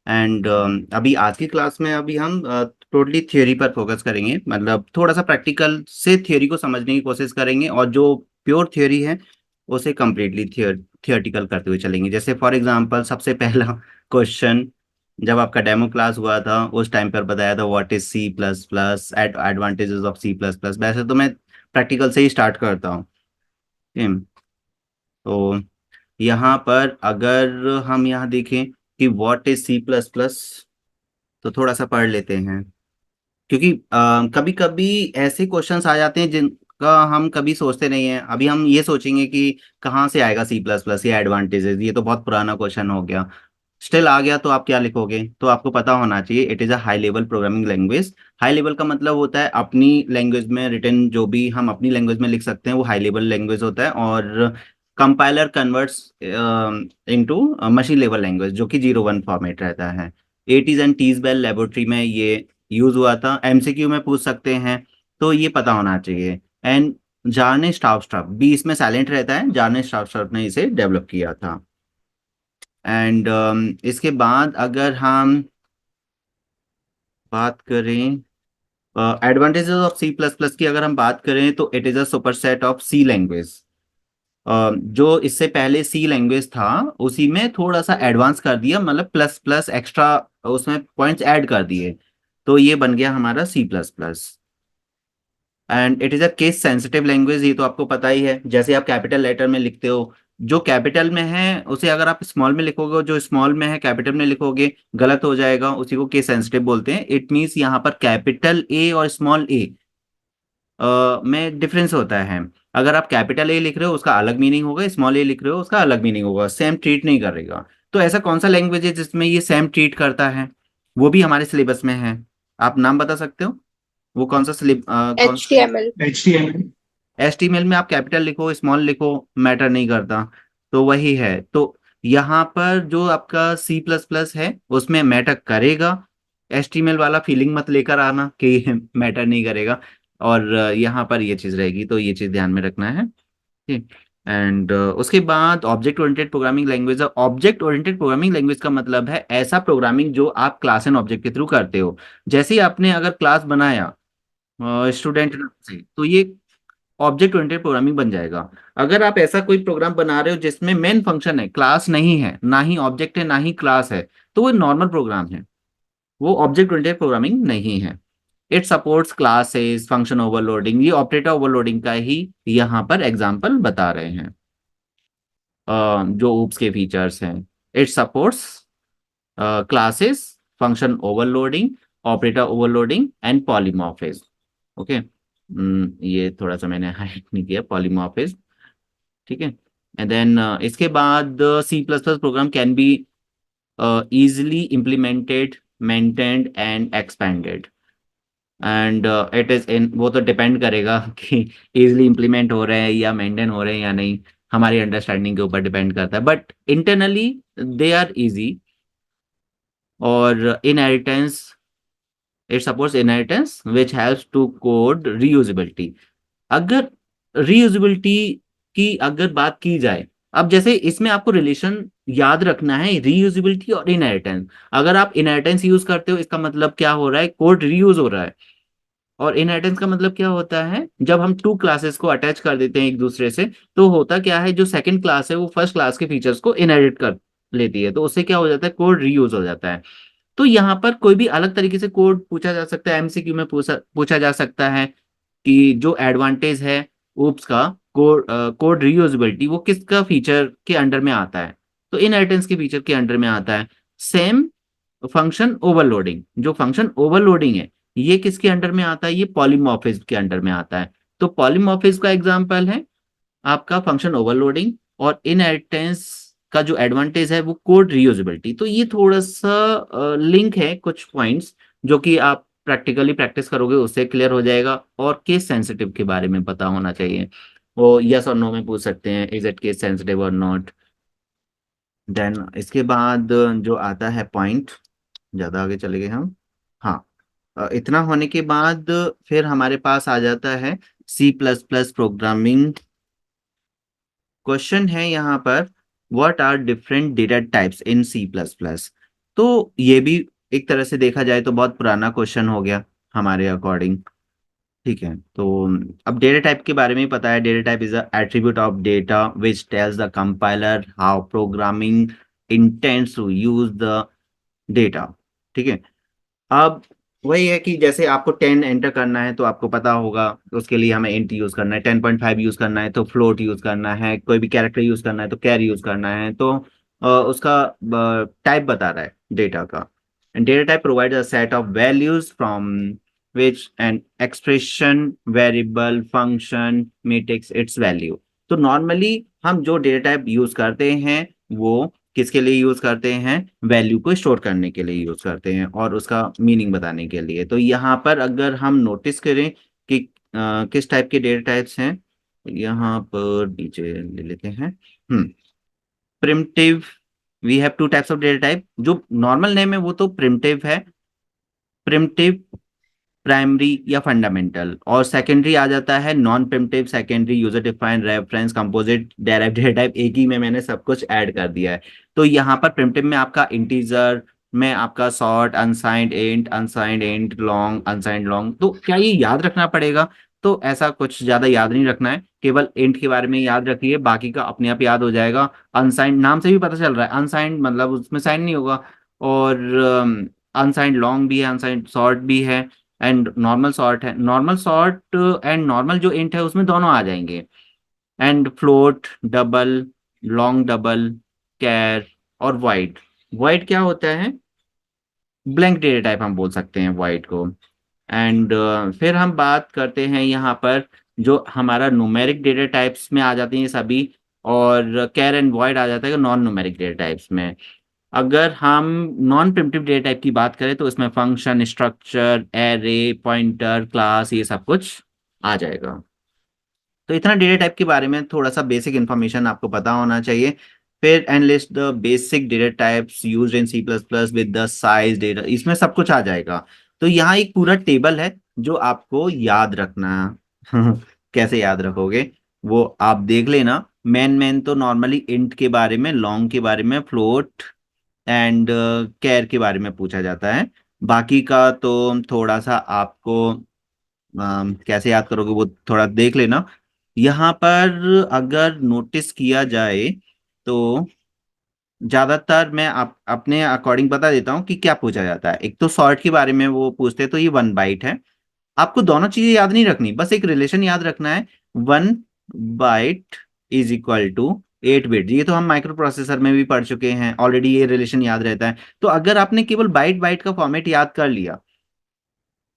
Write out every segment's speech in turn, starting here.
And अभी आज की क्लास में अभी हम टोटली थ्योरी पर फोकस करेंगे, मतलब थोड़ा सा प्रैक्टिकल से थ्योरी को समझने की कोशिश करेंगे, और जो प्योर थ्योरी है उसे कम्प्लीटली थियोरटिकल करते हुए चलेंगे। जैसे फॉर एग्जांपल सबसे पहला क्वेश्चन जब आपका डेमो क्लास हुआ था उस टाइम पर बताया था what is C plus plus, advantages of C plus plus. वैसे तो मैं प्रैक्टिकल से ही स्टार्ट करता हूँ। तो यहाँ पर अगर हम यहाँ देखें कि what is C plus plus, तो थोड़ा सा पढ़ लेते हैं, क्योंकि कभी कभी ऐसे क्वेश्चंस आ जाते हैं जिनका हम कभी सोचते नहीं है। अभी हम ये सोचेंगे कि कहाँ से आएगा सी प्लस प्लस, ये एडवांटेजेस, ये तो बहुत पुराना क्वेश्चन हो गया। स्टिल आ गया तो आप क्या लिखोगे? तो आपको पता होना चाहिए it is a high level programming language. High level का मतलब होता है अपनी लैंग्वेज में रिटर्न, जो भी हम अपनी लैंग्वेज में लिख सकते हैं वो हाई लेवल लैंग्वेज होता है। और compiler converts into machine level language, जो कि 0-1 फॉर्मेट रहता है। AT and T Bell Laboratory में ये यूज हुआ था, एमसीक्यू में पूछ सकते हैं, तो ये पता होना चाहिए। एंड जार्ने स्ट्राउस्ट्रप बी इसमें साइलेंट रहता है, जार्ने स्ट्राउस्ट्रप ने इसे डेवलप किया था। एंड इसके बाद अगर हम बात करें advantages of C plus plus की, अगर हम बात करें तो it is a superset of C language. जो इससे पहले सी लैंग्वेज था उसी में थोड़ा सा एडवांस कर दिया, मतलब प्लस प्लस एक्स्ट्रा उसमें पॉइंट्स ऐड कर दिए, तो ये बन गया हमारा C plus plus. And it is a case sensitive language, ये तो आपको पता ही है। जैसे आप कैपिटल लेटर में लिखते हो, जो कैपिटल में है उसे अगर आप स्मॉल में लिखोगे, जो स्मॉल में है कैपिटल में लिखोगे, गलत हो जाएगा, उसी को केस सेंसिटिव बोलते हैं। इट मीन्स यहाँ पर कैपिटल ए और स्मॉल ए में डिफरेंस होता है। अगर आप कैपिटल ए लिख रहे हो उसका अलग मीनिंग होगा, स्मॉल ए लिख रहे हो उसका अलग मीनिंग होगा, सेम ट्रीट नहीं करेगा। तो ऐसा कौन सा लैंग्वेज है जिसमें ये सेम ट्रीट करता है? वो भी हमारे सिलेबस में है। आप नाम बता सकते हो वो कौन सा कौन? HTML। HTML। HTML में आप कैपिटल लिखो स्मॉल लिखो, मैटर नहीं करता। तो वही है। तो यहाँ पर जो आपका सी प्लस प्लस है उसमें मैटर करेगा। HTML वाला फीलिंग मत लेकर आना कि मैटर नहीं करेगा। और यहाँ पर ये चीज़ रहेगी, तो ये चीज़ ध्यान में रखना है। ठीक। एंड उसके बाद object oriented programming language. Object oriented programming language का मतलब है ऐसा प्रोग्रामिंग जो आप क्लास एंड ऑब्जेक्ट के थ्रू करते हो। जैसे ही आपने अगर क्लास बनाया स्टूडेंट से, तो ये ऑब्जेक्ट ओरिएंटेड प्रोग्रामिंग बन जाएगा। अगर आप ऐसा कोई प्रोग्राम बना रहे हो जिसमें मेन फंक्शन है, क्लास नहीं है, ना ही ऑब्जेक्ट है, ना ही क्लास है, तो वो नॉर्मल प्रोग्राम है, वो ऑब्जेक्ट ओरिएंटेड प्रोग्रामिंग नहीं है। It supports classes, function overloading, ये ऑपरेटर ओवरलोडिंग का ही यहाँ पर एग्जांपल बता रहे हैं। जो ऊप्स के फीचर्स हैं, it supports classes, function overloading, operator overloading and polymorphism. Okay. ये थोड़ा सा मैंने हाईलाइट नहीं किया, पॉलीमॉर्फिज्म। ठीक है। एंड देन इसके बाद C plus plus program can be easily implemented, maintained and expanded। And it is in, वो तो डिपेंड करेगा कि इजीली इम्प्लीमेंट हो रहे हैं या मेंटेन हो रहे हैं या नहीं, हमारी अंडरस्टैंडिंग के ऊपर डिपेंड करता है। But internally they are easy. और inheritance, it supports inheritance which helps to code reusability. अगर रीयूजेबिलिटी की अगर बात की जाए, अब जैसे इसमें आपको रिलेशन याद रखना है, रीयूजेबिलिटी और इनहेरिटेंस। अगर आप इनहेरिटेंस यूज करते हो इसका मतलब क्या हो रहा है, कोड रीयूज हो रहा है। और इनहेरिटेंस का मतलब क्या होता है, जब हम टू क्लासेस को अटैच कर देते हैं एक दूसरे से, तो होता क्या है, जो सेकंड क्लास है वो फर्स्ट क्लास के फीचर्स को इनहेरिट कर लेती है, तो उससे क्या हो जाता है, कोड रीयूज हो जाता है। तो यहाँ पर कोई भी अलग तरीके से कोड पूछा जा सकता है, एमसीक्यू में पूछा जा सकता है कि जो एडवांटेज है ऊप्स का, कोड रीयूजेबिलिटी, वो किसका फीचर के अंडर में आता है? तो इनहेरिटेंस के फीचर के अंडर में आता है। सेम फंक्शन ओवरलोडिंग, जो फंक्शन ओवरलोडिंग है ये किसके अंडर में आता है, ये पॉलीमॉर्फिज्म के अंडर में आता है। तो पॉलीमॉर्फिज्म का एग्जांपल है आपका फंक्शन ओवरलोडिंग, और इनहेरिटेंस का जो एडवांटेज है वो कोड रीयूजेबिलिटी। तो ये थोड़ा सा लिंक है, कुछ पॉइंट्स जो कि आप प्रैक्टिकली प्रैक्टिस करोगे उससे क्लियर हो जाएगा। और केस सेंसिटिव के बारे में पता होना चाहिए, वो यस और नो में पूछ सकते हैं, इज इट केस सेंसिटिव और नॉट। देन इसके बाद जो आता है पॉइंट, ज़्यादा आगे चले गए हम। हाँ। इतना होने के बाद फिर हमारे पास आ जाता है C plus plus programming. Question है यहाँ पर, what are different data types in C plus plus? तो ये भी एक तरह से देखा जाए तो बहुत पुराना क्वेश्चन हो गया हमारे अकॉर्डिंग। ठीक है, तो अब डेटा टाइप के बारे में ही पता है। Data type is a attribute of data which tells the compiler how programming intends to use the data. ठीक है, अब वही है कि जैसे आपको 10 एंटर करना है तो आपको पता होगा उसके लिए हमें इंट यूज करना है, 10.5 यूज करना है तो फ्लोट यूज करना है, कोई भी कैरेक्टर यूज करना है तो कैर यूज करना है। तो उसका टाइप बता रहा है डेटा का। And data type provide a set of values from which an expression variable function में टेक्स इट्स वैल्यू। तो नॉर्मली हम जो डेटा टाइप यूज करते हैं वो किसके लिए यूज करते हैं? वैल्यू को स्टोर करने के लिए यूज करते हैं और उसका मीनिंग बताने के लिए। तो यहाँ पर अगर हम नोटिस करें कि किस टाइप के डेटा टाइप्स हैं, यहाँ पर नीचे ले लेते हैं। Primitive, we have two types of data type. जो नॉर्मल नेम है वो तो प्रिमिटिव है, प्रिमिटिव प्राइमरी या फंडामेंटल। और सेकेंडरी आ जाता है non primitive, secondary, user defined, reference, composite, derived data type. एक ही में मैंने सब कुछ ऐड कर दिया है। तो यहाँ पर प्रिमिटिव में आपका इंटीजर, में आपका short, unsigned int, long, unsigned long. तो क्या ये याद रखना पड़ेगा? तो ऐसा कुछ ज्यादा याद नहीं रखना है, केवल इंट के बारे में याद रखिए, बाकी का अपने आप याद हो जाएगा। अनसाइंड नाम से भी पता चल रहा है, अनसाइंड मतलब उसमें साइन नहीं होगा। और अनसाइंड लॉन्ग भी है, अनसाइंड शॉर्ट भी है, एंड नॉर्मल सॉर्ट है। नॉर्मल सॉर्ट एंड नॉर्मल जो इंट है उसमें दोनों आ जाएंगे। And float, double, long double, char और वाइड। वाइड क्या होता है? ब्लैंक डेटा टाइप हम बोल सकते हैं वाइड को। एंड फिर हम बात करते हैं यहाँ पर जो हमारा न्यूमेरिक डेटा टाइप्स में आ जाती हैं सभी, और कैर एंड वॉइड आ जाता है नॉन न्यूमेरिक डेटा टाइप्स में। अगर हम नॉन प्रिमिटिव डेटा टाइप की बात करें तो इसमें function, structure, array, pointer, class, ये सब कुछ आ जाएगा। तो इतना डेटा टाइप के बारे में थोड़ा सा बेसिक इन्फॉर्मेशन आपको पता होना चाहिए। फिर enlist the basic data types used in C plus plus with the size data, इसमें सब कुछ आ जाएगा। तो यहाँ एक पूरा टेबल है जो आपको याद रखना है। कैसे याद रखोगे वो आप देख लेना। मेन तो नॉर्मली इंट के बारे में, लॉन्ग के बारे में, फ्लोट एंड कैर के बारे में पूछा जाता है। बाकी का तो थोड़ा सा आपको कैसे याद करोगे वो थोड़ा देख लेना। यहाँ पर अगर नोटिस किया जाए तो ज्यादातर मैं अपने अकॉर्डिंग बता देता हूँ कि क्या पूछा जाता है। एक तो सॉर्ट के बारे में वो पूछते हैं, तो ये 1 बाइट है। आपको दोनों चीजें याद नहीं रखनी, बस एक रिलेशन याद रखना है। 1 byte is equal to 8 bit. ये तो हम माइक्रो प्रोसेसर में भी पढ़ चुके हैं ऑलरेडी, ये रिलेशन याद रहता है। तो अगर आपने केवल बाइट बाइट का फॉर्मेट याद कर लिया,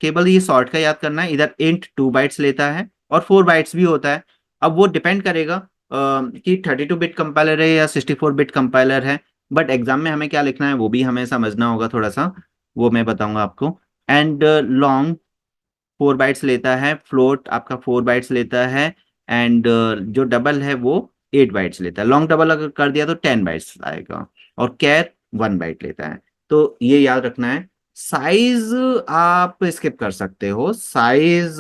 केवल ये सॉर्ट का याद करना है। इधर इंट 2 बाइट्स लेता है और 4 बाइट्स भी होता है। अब वो डिपेंड करेगा कि 32 बिट कंपाइलर है या 64 बिट कंपाइलर है। बट एग्जाम में हमें क्या लिखना है वो भी हमें समझना होगा थोड़ा सा, वो मैं बताऊंगा आपको। एंड लॉन्ग 4 बाइट्स लेता है, फ्लोट आपका 4 बाइट्स लेता है, एंड जो डबल है वो 8 बाइट्स लेता है। लॉन्ग डबल अगर कर दिया तो 10 बाइट्स आएगा। और कैर 1 बाइट लेता है। तो ये याद रखना है। साइज आप स्किप कर सकते हो, साइज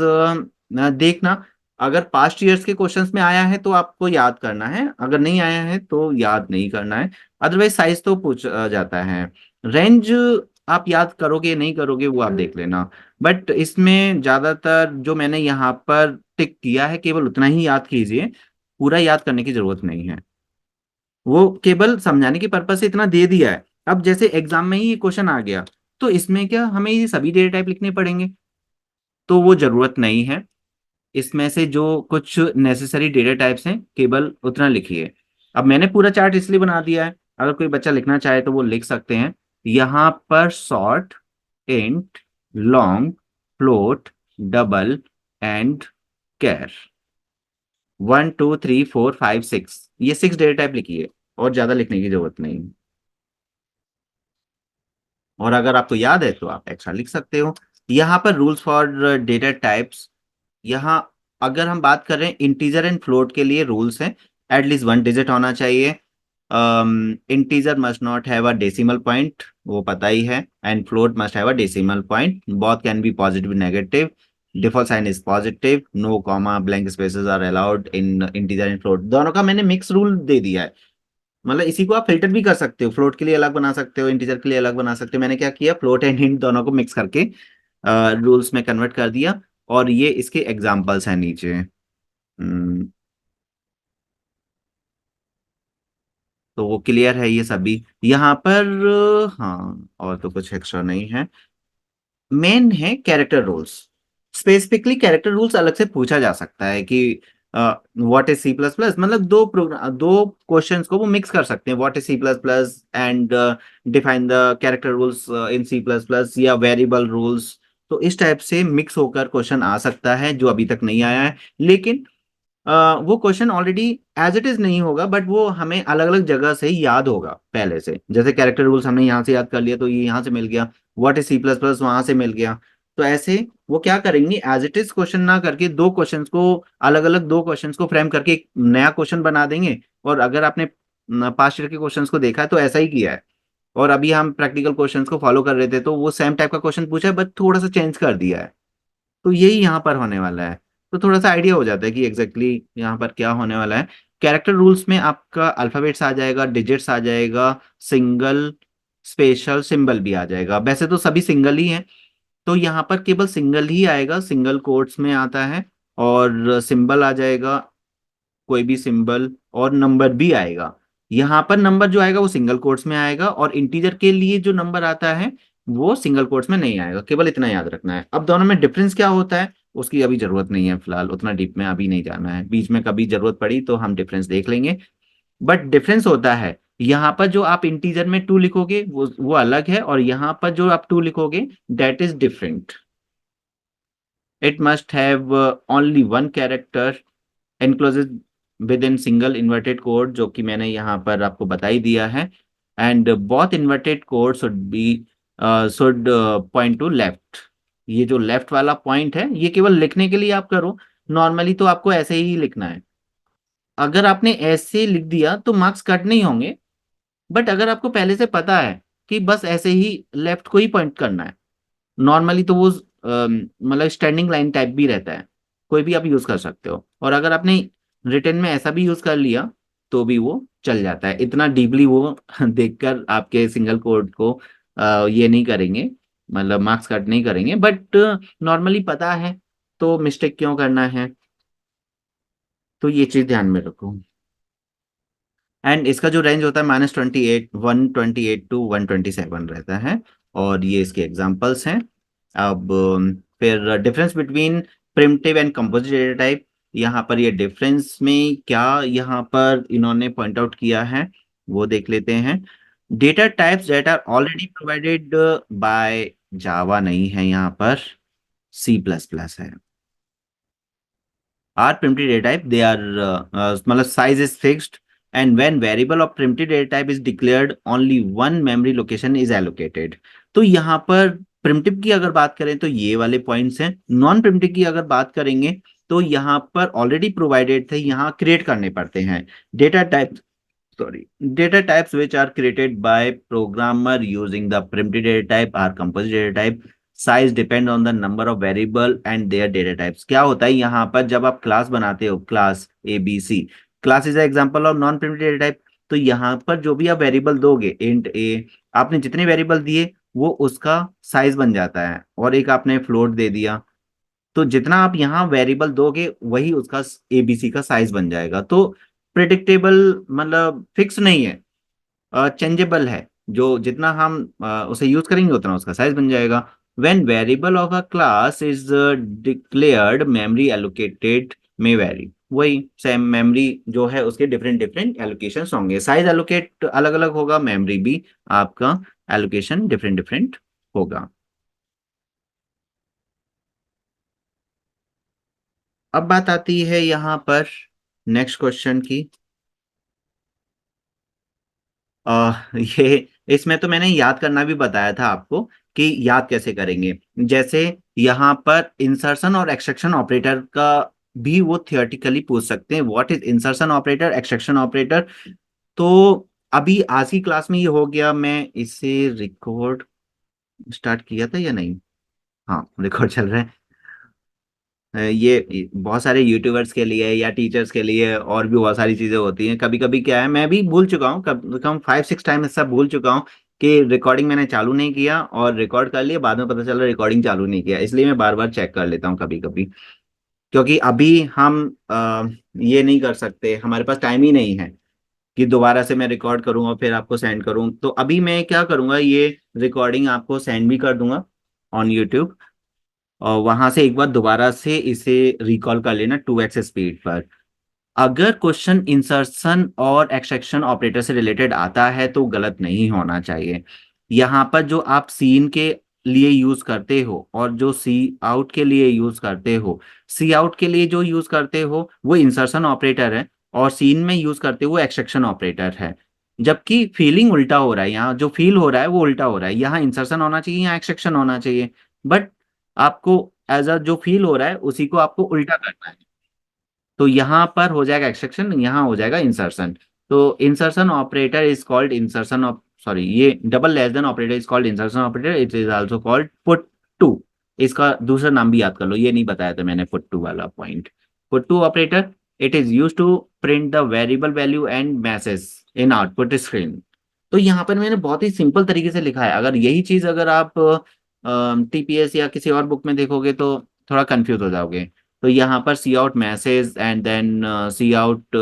देखना। अगर पास्ट ईयर्स के क्वेश्चंस में आया है तो आपको याद करना है, अगर नहीं आया है तो याद नहीं करना है। अदरवाइज साइज तो पूछ जाता है। रेंज आप याद करोगे नहीं करोगे वो आप देख लेना। बट इसमें ज्यादातर जो मैंने यहाँ पर टिक किया है केवल उतना ही याद कीजिए, पूरा याद करने की जरूरत नहीं है। वो केवल समझाने के पर्पज से इतना दे दिया है। अब जैसे एग्जाम में ही ये क्वेश्चन आ गया तो इसमें क्या हमें ये सभी डेटा टाइप लिखने पड़ेंगे? तो वो जरूरत नहीं है। इसमें से जो कुछ नेसेसरी डेटा टाइप्स हैं केवल उतना लिखिए। अब मैंने पूरा चार्ट इसलिए बना दिया है, अगर कोई बच्चा लिखना चाहे तो वो लिख सकते हैं। यहाँ पर short, int, long, float, double and char, 1 2 3 4 5 6, ये 6 डेटा टाइप लिखिए और ज्यादा लिखने की जरूरत नहीं। और अगर आपको याद है तो आप एक्स्ट्रा लिख सकते हो। यहाँ पर रूल्स फॉर डेटा टाइप्स, यहाँ अगर हम बात कर रहे हैं इंटीजर एंड फ्लोट के लिए रूल्स हैं। एटलीस्ट 1 डिजिट होना चाहिए। Integer must not have a decimal point, वो पता ही है। And float must have a decimal point. Both can be positive negative. Default sign is positive. No comma blank spaces are allowed in integer and float. दोनों का मैंने mix rule दे दिया है। मतलब इसी को आप फिल्टर भी कर सकते हो, फ्लोट के लिए अलग बना सकते हो, इंटीजर के लिए अलग बना सकते हो। मैंने क्या किया, फ्लोट एंड इंट दोनों को मिक्स करके रूल्स में कन्वर्ट कर दिया। और ये इसके एग्जाम्पल्स हैं नीचे। हम्म, तो वो क्लियर है ये सभी यहाँ पर। हाँ, और तो कुछ एक्स्ट्रा नहीं है। मेन है character rules. Specifically character rules अलग से पूछा जा सकता है कि what is C plus plus, मतलब दो प्रोग्राम, दो क्वेश्चंस को वो मिक्स कर सकते हैं, what is C plus plus and define the character rules in C plus plus, या वेरिएबल रूल्स। तो इस टाइप से मिक्स होकर क्वेश्चन आ सकता है, जो अभी तक नहीं आया है। लेकिन वो question already as it is नहीं होगा, बट वो हमें अलग अलग जगह से ही याद होगा पहले से। जैसे कैरेक्टर रूल्स हमने यहाँ से याद कर लिया, तो ये यहाँ से मिल गया। What is C plus plus वहां से मिल गया। तो ऐसे वो क्या करेंगे, एज इट इज क्वेश्चन ना करके दो क्वेश्चंस को, अलग अलग दो क्वेश्चंस को फ्रेम करके एक नया क्वेश्चन बना देंगे। और अगर आपने पास्ट ईयर के क्वेश्चंस को देखा है तो ऐसा ही किया है। और अभी हम प्रैक्टिकल क्वेश्चंस को फॉलो कर रहे थे, तो वो सेम टाइप का क्वेश्चन पूछा है, बट थोड़ा सा चेंज कर दिया है। तो यही यहाँ पर होने वाला है। तो थोड़ा सा आइडिया हो जाता है कि एग्जैक्टली यहाँ पर क्या होने वाला है। कैरेक्टर रूल्स में आपका अल्फाबेट्स आ जाएगा, डिजिट्स आ जाएगा, सिंगल, स्पेशल, सिंबल भी आ जाएगा। वैसे तो सभी सिंगल ही हैं, तो यहाँ पर केवल सिंगल ही आएगा, सिंगल कोट्स में आता है। और सिंबल आ जाएगा, कोई भी सिंबल, और नंबर भी आएगा। यहाँ पर नंबर जो आएगा वो सिंगल कोट्स में आएगा, और इंटीजर के लिए जो नंबर आता है वो सिंगल कोट्स में नहीं आएगा। केवल इतना याद रखना है। अब दोनों में डिफरेंस क्या होता है उसकी अभी जरूरत नहीं है, फिलहाल उतना डीप में अभी नहीं जाना है। बीच में कभी जरूरत पड़ी तो हम डिफरेंस देख लेंगे। बट डिफरेंस होता है, यहाँ पर जो आप इंटीजर में टू लिखोगे वो अलग है, और यहाँ पर जो आप टू लिखोगे that is different. It must have only one character enclosed within single inverted quote, जो कि मैंने यहाँ पर आपको बता ही दिया है। And both inverted code should be should point two left. ये जो लेफ्ट वाला पॉइंट है ये केवल लिखने के लिए आप करो। नॉर्मली तो आपको ऐसे ही लिखना है। अगर आपने ऐसे लिख दिया तो मार्क्स कट नहीं होंगे। बट अगर आपको पहले से पता है कि बस ऐसे ही लेफ्ट को ही पॉइंट करना है, नॉर्मली तो वो मतलब स्टैंडिंग लाइन टाइप भी रहता है, कोई भी आप यूज कर सकते हो। और अगर आपने रिटर्न में ऐसा भी यूज कर लिया तो भी वो चल जाता है। इतना डीपली वो देखकर आपके सिंगल कोड को ये नहीं करेंगे, मतलब मार्क्स कट नहीं करेंगे। बट नॉर्मली पता है तो मिस्टेक क्यों करना है, तो ये चीज ध्यान में रखो। एंड इसका जो रेंज होता है -28, 128 टू 127 रहता है। और ये इसके एग्जांपल्स हैं। अब फिर difference between primitive and composite data type. यहाँ पर ये डिफरेंस में क्या यहाँ पर इन्होंने पॉइंट आउट किया है वो देख लेते हैं। Data types that are already provided by Java नहीं है, यहाँ पर सी प्लस प्लस है। are primitive data type, they are मतलब size is fixed, and when variable of primitive data type is declared only one memory location is allocated। तो यहाँ पर primitive की अगर बात करें तो ये वाले पॉइंट्स हैं। नॉन प्रिमिटिव की अगर बात करेंगे तो यहाँ पर ऑलरेडी प्रोवाइडेड थे, यहाँ क्रिएट करने पड़ते हैं। Data type, sorry, data types which are created by programmer using the primitive data type are composite data type। Size depend on the number of variable and there data types. क्या होता है यहाँ पर, जब आप क्लास बनाते हो, class ABC, class is example of non primitive data type. तो यहाँ पर जो भी आप वेरिएबल दोगे, इंट ए, आपने जितने वेरिएबल दिए वो उसका साइज बन जाता है। और एक आपने फ्लोट दे दिया, तो जितना आप यहाँ वेरिएबल दोगे वही उसका ABC का साइज बन जाएगा। तो प्रिडिक्टेबल, मतलब फिक्स नहीं है, चेंजेबल है। जो जितना हम उसे यूज करेंगे उतना उसका साइज बन जाएगा। When variable of a class is declared, memory allocated में वेरी। वही सेम मेमोरी जो है उसके डिफरेंट डिफरेंट एलोकेशन होंगे, साइज एलोकेट अलग अलग होगा, मेमोरी भी आपका एलोकेशन डिफरेंट डिफरेंट होगा। अब बात आती है यहाँ पर नेक्स्ट क्वेश्चन की। ये इसमें तो मैंने याद करना भी बताया था आपको कि याद कैसे करेंगे। जैसे यहाँ पर इंसर्शन और एक्सट्रैक्शन ऑपरेटर का भी वो थियोरेटिकली पूछ सकते हैं, what is insertion operator, extraction operator. तो अभी आज की क्लास में ये हो गया। मैं इसे रिकॉर्ड स्टार्ट किया था या नहीं? हाँ, रिकॉर्ड चल रहा है। ये बहुत सारे यूट्यूबर्स के लिए या टीचर्स के लिए और भी बहुत सारी चीजें होती हैं। कभी कभी क्या है, मैं भी भूल चुका हूँ, कम से कम 5-6 टाइम ऐसा भूल चुका हूँ कि रिकॉर्डिंग मैंने चालू नहीं किया और रिकॉर्ड कर लिया, बाद में पता चला रिकॉर्डिंग चालू नहीं किया। इसलिए मैं बार बार चेक कर लेता हूँ कभी कभी, क्योंकि अभी हम ये नहीं कर सकते, हमारे पास टाइम ही नहीं है कि दोबारा से मैं रिकॉर्ड करूँ और फिर आपको सेंड करूँ। तो अभी मैं क्या करूँगा, ये रिकॉर्डिंग आपको सेंड भी कर दूंगा ऑन यूट्यूब, और वहां से एक बार दोबारा से इसे रिकॉल कर लेना 2x स्पीड पर। अगर क्वेश्चन इंसर्शन और एक्सट्रैक्शन ऑपरेटर से रिलेटेड आता है तो गलत नहीं होना चाहिए। यहाँ पर जो आप सीन के लिए यूज करते हो और जो सी आउट के लिए यूज करते हो, सी आउट के लिए जो यूज करते हो वो इंसर्शन ऑपरेटर है, और सीन में यूज करते हो वो एक्सट्रैक्शन ऑपरेटर है। जबकि फीलिंग उल्टा हो रहा है, यहाँ जो फील हो रहा है वो उल्टा हो रहा है, यहाँ इंसर्शन होना चाहिए, यहाँ एक्सट्रैक्शन होना चाहिए। बट आपको एज अ जो फील हो रहा है उसी को आपको उल्टा करना है। तो यहाँ पर हो जाएगा एक्सट्रैक्शन, यहाँ हो जाएगा इंसर्शन। तो insertion operator is called insertion of, sorry, ये double less than operator is called insertion operator, it is also called put to. इसका दूसरा नाम भी याद कर लो, ये नहीं बताया था मैंने पुट टू वाला point. Put to operator, it is use to print the variable value and message in output screen. तो यहाँ पर मैंने बहुत ही सिंपल तरीके से लिखा है। अगर यही चीज अगर आप टीपीएस या किसी और बुक में देखोगे तो थोड़ा कंफ्यूज हो जाओगे। तो यहाँ पर C out message and then C out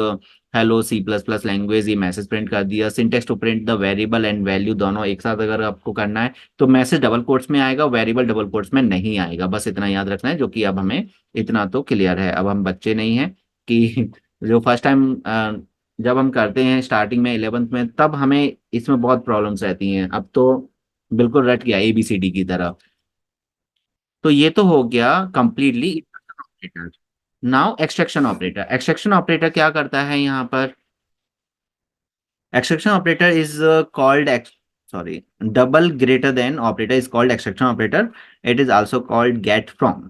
hello C plus plus language, ये मैसेज प्रिंट कर दिया। Syntax to print the variable and value दोनों एक साथ अगर आपको करना है तो मैसेज डबल कोट्स में आएगा, वेरिएबल डबल कोट्स में नहीं आएगा। बस इतना याद रखना है, जो कि अब हमें इतना तो क्लियर है। अब हम बच्चे नहीं हैं कि जो फर्स्ट टाइम जब हम करते हैं स्टार्टिंग में 11th में, तब हमें इसमें बहुत प्रॉब्लम्स रहती हैं। अब तो बिल्कुल रट गया ABCD की तरह। तो ये तो हो गया completely operator. Now extraction operator, extraction operator क्या करता है यहाँ पर? Extraction operator is called sorry, double greater than operator is called extraction operator. It is also called get from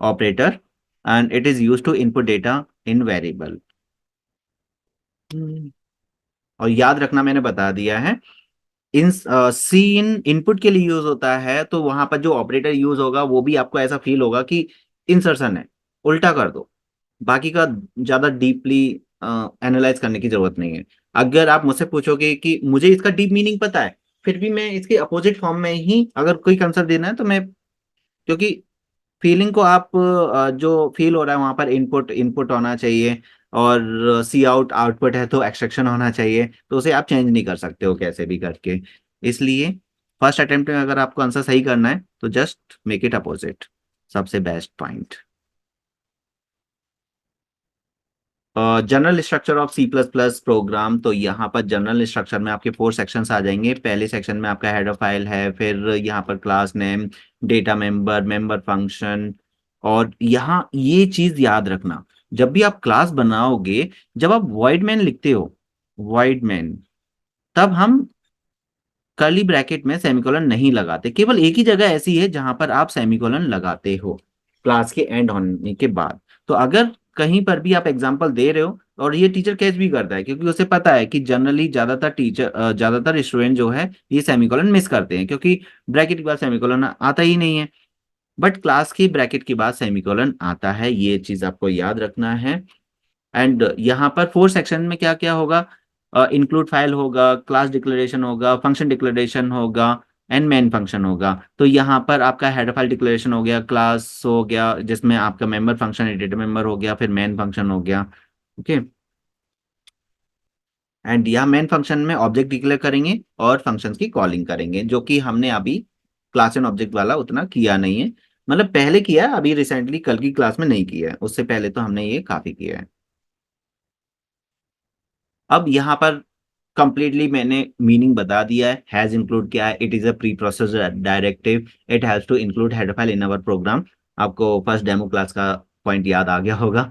operator, and it is use to input data in variable. और याद रखना मैंने बता दिया है, इन सी इन इनपुट के लिए यूज होता है, तो वहां पर जो ऑपरेटर यूज होगा वो भी आपको ऐसा फील होगा कि इंसर्शन है, उल्टा कर दो। बाकी का ज्यादा डीपली एनालाइज करने की जरूरत नहीं है। अगर आप मुझसे पूछोगे कि मुझे इसका डीप मीनिंग पता है, फिर भी मैं इसके अपोजिट फॉर्म में ही अगर कोई कंसेप्ट देना है तो मैं, क्योंकि फीलिंग को आप जो फील हो रहा है वहां पर इनपुट इनपुट होना चाहिए, और सी आउट आउटपुट है तो एक्सट्रैक्शन होना चाहिए, तो उसे आप चेंज नहीं कर सकते हो कैसे भी करके। इसलिए फर्स्ट अटेम्प्ट में अगर आपको आंसर सही करना है तो जस्ट मेक इट अपोजिट, सबसे best point. General structure of C plus plus program, तो यहाँ पर जनरल स्ट्रक्चर में आपके 4 सेक्शंस आ जाएंगे। पहले सेक्शन में आपका हेडर फाइल है, फिर यहाँ पर class name, data member, member function. और यहाँ ये चीज याद रखना, जब भी आप क्लास बनाओगे, जब आप void main लिखते हो, void main, तब हम कर्ली ब्रैकेट में सेमीकोलन नहीं लगाते। केवल एक ही जगह ऐसी है जहां पर आप सेमीकोलन लगाते हो, क्लास के एंड होने के बाद। तो अगर कहीं पर भी आप एग्जांपल दे रहे हो, और ये टीचर कैच भी करता है क्योंकि उसे पता है कि जनरली ज्यादातर स्टूडेंट जो है ये सेमीकोलन मिस करते हैं, क्योंकि ब्रैकेट के बाद सेमीकोलन आता ही नहीं है। बट क्लास की ब्रैकेट के बाद सेमीकोलन आता है, ये चीज आपको याद रखना है। एंड यहाँ पर 4 सेक्शन में क्या क्या होगा? इंक्लूड फाइल होगा, क्लास डिक्लेरेशन होगा, फंक्शन डिक्लेरेशन होगा, एंड मेन फंक्शन होगा। तो यहाँ पर आपका हेडर फाइल डिक्लेरेशन हो गया, क्लास हो गया जिसमें आपका मेंबर फंक्शन एडिटर मेंबर हो गया, फिर मेन फंक्शन हो गया। ओके। एंड यहाँ मेन फंक्शन में ऑब्जेक्ट डिक्लेयर करेंगे और फंक्शंस की कॉलिंग करेंगे, जो कि हमने अभी क्लास एंड ऑब्जेक्ट वाला उतना किया नहीं है। मतलब पहले किया है, अभी रिसेंटली कल की क्लास में नहीं किया है, उससे पहले तो हमने ये काफी किया है। अब यहाँ पर कंप्लीटली मैंने मीनिंग बता दिया है। हैज इंक्लूड क्या है? It is a pre processor directive, it has to include header file in our program. आपको फर्स्ट डेमो क्लास का पॉइंट याद आ गया होगा।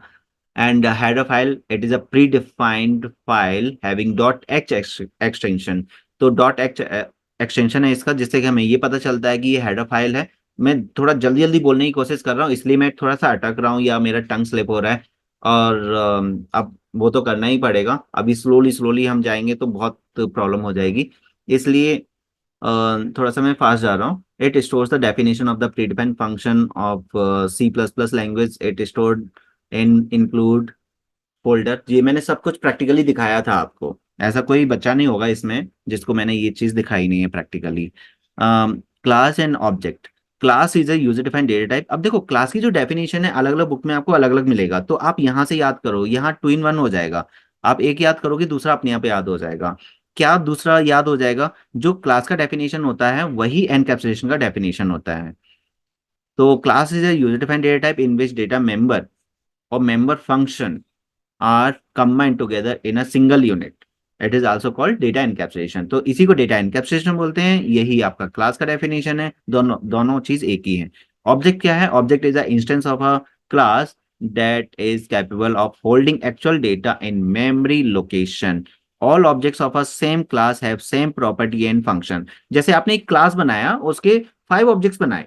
And header file, it is a pre defined file having dot h extension. तो dot h extension है इसका, जिससे कि हमें ये पता चलता है कि ये हेडर फाइल है। मैं थोड़ा जल्दी जल्दी बोलने की कोशिश कर रहा हूँ, इसलिए मैं थोड़ा सा अटक रहा हूँ या मेरा टंग स्लिप हो रहा है। और अब वो तो करना ही पड़ेगा, अभी स्लोली स्लोली हम जाएंगे तो बहुत प्रॉब्लम हो जाएगी। इसलिए थोड़ा सा मैं फास्ट जा रहा हूँ। It stores the definition of the predefined function of C plus plus language. It stored in include folder. ये मैंने सब कुछ प्रैक्टिकली दिखाया था आपको। ऐसा कोई बच्चा नहीं होगा इसमें जिसको मैंने ये चीज दिखाई नहीं है practically. Class and object. Class is a user defined data type. अब देखो क्लास की जो डेफिनेशन है अलग अलग बुक में आपको अलग अलग मिलेगा, तो आप यहाँ से याद करो, यहाँ टू इन वन हो जाएगा। आप एक याद करोगे दूसरा अपने आप याद हो जाएगा। क्या दूसरा याद हो जाएगा? जो क्लास का डेफिनेशन होता है वही एनकैप्सुलेशन का डेफिनेशन होता है। तो class is a user defined data type in which data member और member function are combined together in a single unit. It is also called data encapsulation। तो इसी को डेटा एनकैप्सुलेशन बोलते हैं। यही आपका क्लास का डेफिनेशन है। दोनों दोनों चीज एक ही है। ऑब्जेक्ट क्या है? Object is a instance of a class that is capable of holding actual data in memory location. All objects of a same class have same property and function। जैसे आपने एक क्लास बनाया, उसके 5 ऑब्जेक्ट्स बनाए,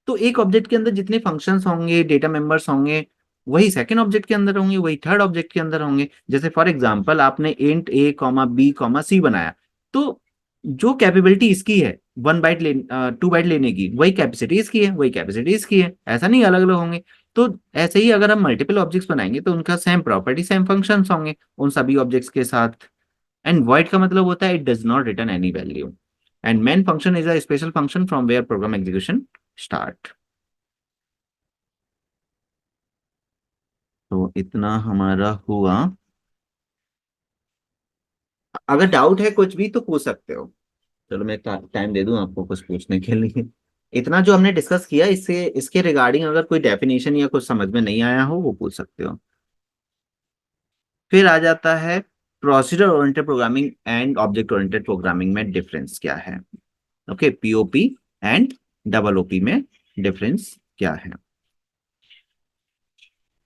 तो एक ऑब्जेक्ट के अंदर जितने फंक्शंस होंगे, डेटा मेंबर्स होंगे, वही सेकंड ऑब्जेक्ट के अंदर होंगे, वही थर्ड ऑब्जेक्ट के अंदर होंगे। जैसे फॉर एग्जांपल आपने int A comma B comma सी बनाया, तो जो कैपेबिलिटी इसकी है 1 बाइट ले 2 बाइट लेने की, वही कैपेसिटी इसकी है, वही कैपेसिटी इसकी है। ऐसा नहीं अलग अलग होंगे। तो ऐसे ही अगर हम मल्टीपल ऑब्जेक्ट्स बनाएंगे तो उनका सेम प्रॉपर्टी सेम फंक्शंस होंगे उन सभी ऑब्जेक्ट्स के साथ। एंड वॉइड का मतलब होता है it does not return any value. And main function is a special function from where program execution start. तो इतना हमारा हुआ। अगर डाउट है कुछ भी तो पूछ सकते हो। चलो मैं टाइम दे दूं आपको कुछ पूछने के लिए। इतना जो हमने डिस्कस किया, इससे इसके रिगार्डिंग अगर कोई डेफिनेशन या कुछ समझ में नहीं आया हो वो पूछ सकते हो। फिर आ जाता है procedure oriented programming and object oriented programming में डिफरेंस क्या है। Okay, POP and double OP में डिफरेंस क्या है।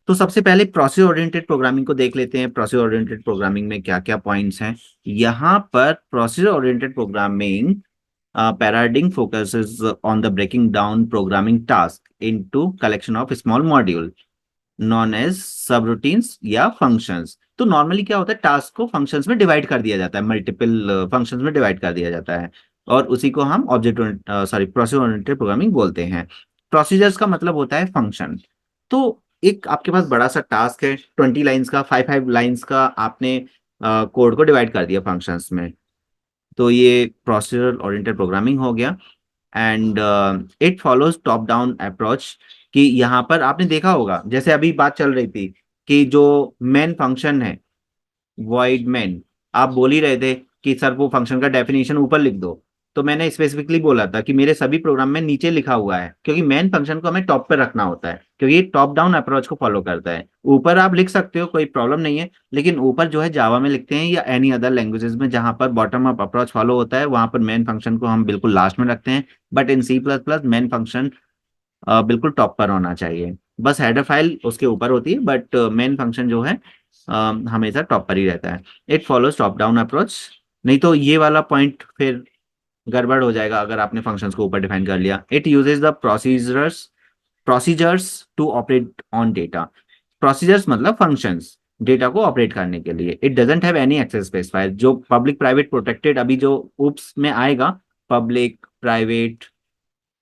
तो सबसे पहले प्रोसेस ओरिएंटेड प्रोग्रामिंग को देख लेते हैं। प्रोसेस ओरिएंटेड प्रोग्रामिंग में क्या क्या पॉइंट्स हैं। यहाँ पर process oriented programming paradigm focuses on the breaking down programming task into collection of small module known as subroutines या functions। तो नॉर्मली क्या होता है, टास्क को फंक्शंस में डिवाइड कर दिया जाता है, मल्टीपल फंक्शंस में डिवाइड कर दिया जाता है, और उसी को हम object sorry process oriented programming बोलते हैं। प्रोसीजर्स का मतलब होता है फंक्शन। तो एक आपके पास बड़ा सा टास्क है, 20 लाइन्स का, 5 5 लाइन्स का, आपने कोड को डिवाइड कर दिया फंक्शंस में। तो ये प्रोसीजरल ओरिएंटेड प्रोग्रामिंग हो गया। And it follows top down approach. कि यहाँ पर आपने देखा होगा, जैसे अभी बात चल रही थी कि जो मेन फंक्शन है वॉइड मेन, आप बोल ही रहे थे कि सर वो फंक्शन का डेफिनेशन ऊपर लिख दो। तो मैंने स्पेसिफिकली बोला था कि मेरे सभी प्रोग्राम में नीचे लिखा हुआ है, क्योंकि मेन फंक्शन को हमें टॉप पे रखना होता है, क्योंकि ये टॉप डाउन अप्रोच को फॉलो करता है। ऊपर आप लिख सकते हो, कोई प्रॉब्लम नहीं है, लेकिन ऊपर जो है जावा में लिखते हैं या एनी अदर लैंग्वेजेस में जहां पर बॉटम अप अप्रोच फॉलो होता है, वहां पर मेन फंक्शन को हम बिल्कुल लास्ट में रखते हैं। But in C plus plus main function बिल्कुल टॉप पर होना चाहिए। बस हेडर फाइल उसके ऊपर होती है, बट मेन फंक्शन जो है हमेशा टॉप पर ही रहता है। It follows top down approach. नहीं तो ये वाला पॉइंट फिर गड़बड़ हो जाएगा अगर आपने फंक्शंस को ऊपर डिफाइन कर लिया। It uses the procedures procedures to operate on data. Procedures मतलब फंक्शंस डेटा को ऑपरेट करने के लिए। It doesn't have any access specifier. जो पब्लिक प्राइवेट प्रोटेक्टेड अभी जो उप्स में आएगा, पब्लिक प्राइवेट